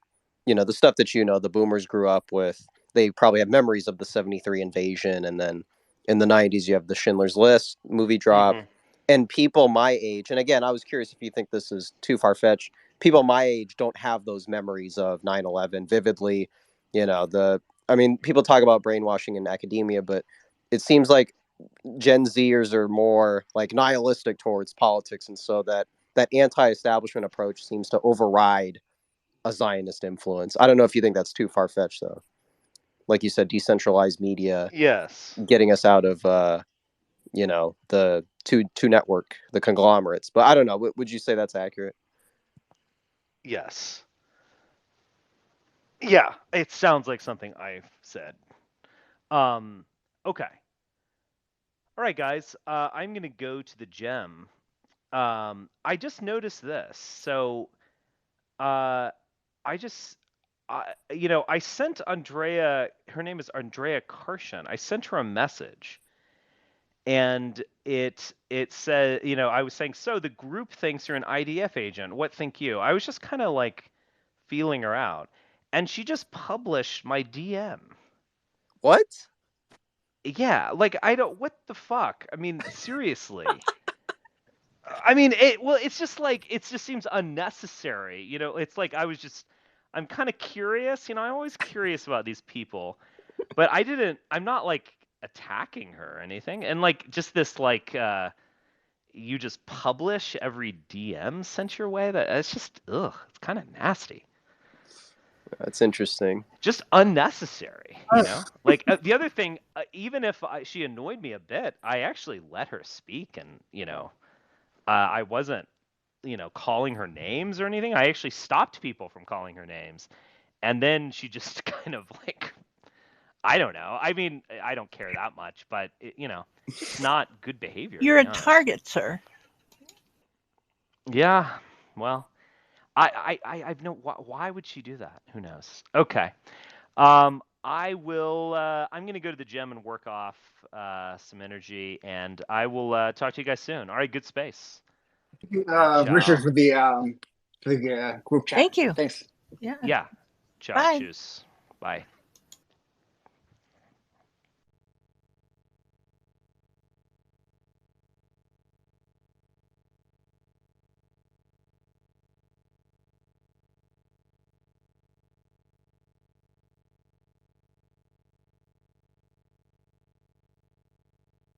the stuff that the boomers grew up with. They probably have memories of the 73 invasion. And then in the 90s, you have the Schindler's List movie drop. Mhm. And people my age, and again, I was curious if you think this is too far fetched. People my age don't have those memories of 9/11 vividly. People talk about brainwashing in academia, but it seems like Gen Zers are more like nihilistic towards politics, and so that anti-establishment approach seems to override a Zionist influence. I don't know if you think that's too far fetched, though. Like you said, decentralized media Yes. getting us out of the two network, the conglomerates. But I don't know. Would you say that's accurate? Yes. Yeah, it sounds like something I've said. Okay. All right, guys. I'm gonna go to the gem. I just noticed this. So, uh, I just, I sent Andrea. Her name is Andrea Karshan. I sent her a message, and it said, I was saying, so the group thinks you're an IDF agent. What think you? I was just kind of like feeling her out, and she just published my DM. What? Yeah, like I don't. What the fuck? I mean, seriously. I mean, it's just like it just seems unnecessary. It's like I'm kind of curious. I'm always curious about these people, but I'm not like attacking her or anything. And like just this like you just publish every DM sent your way. That's just it's kind of nasty. That's interesting. Just unnecessary. Like the other thing, even if she annoyed me a bit, I actually let her speak, and I wasn't calling her names or anything. I actually stopped people from calling her names. And then she just kind of like, I don't know. I mean, I don't care that much, but just not good behavior. You're to a be honest. target, sir. Yeah. Well, I've no. Why would she do that? Who knows? Okay. I will. I'm gonna go to the gym and work off some energy, and I will talk to you guys soon. All right. Good space. Richard, Ciao. for the group chat. Thank you. Thanks. Yeah. Yeah. Ciao. Bye. Cheers. Bye.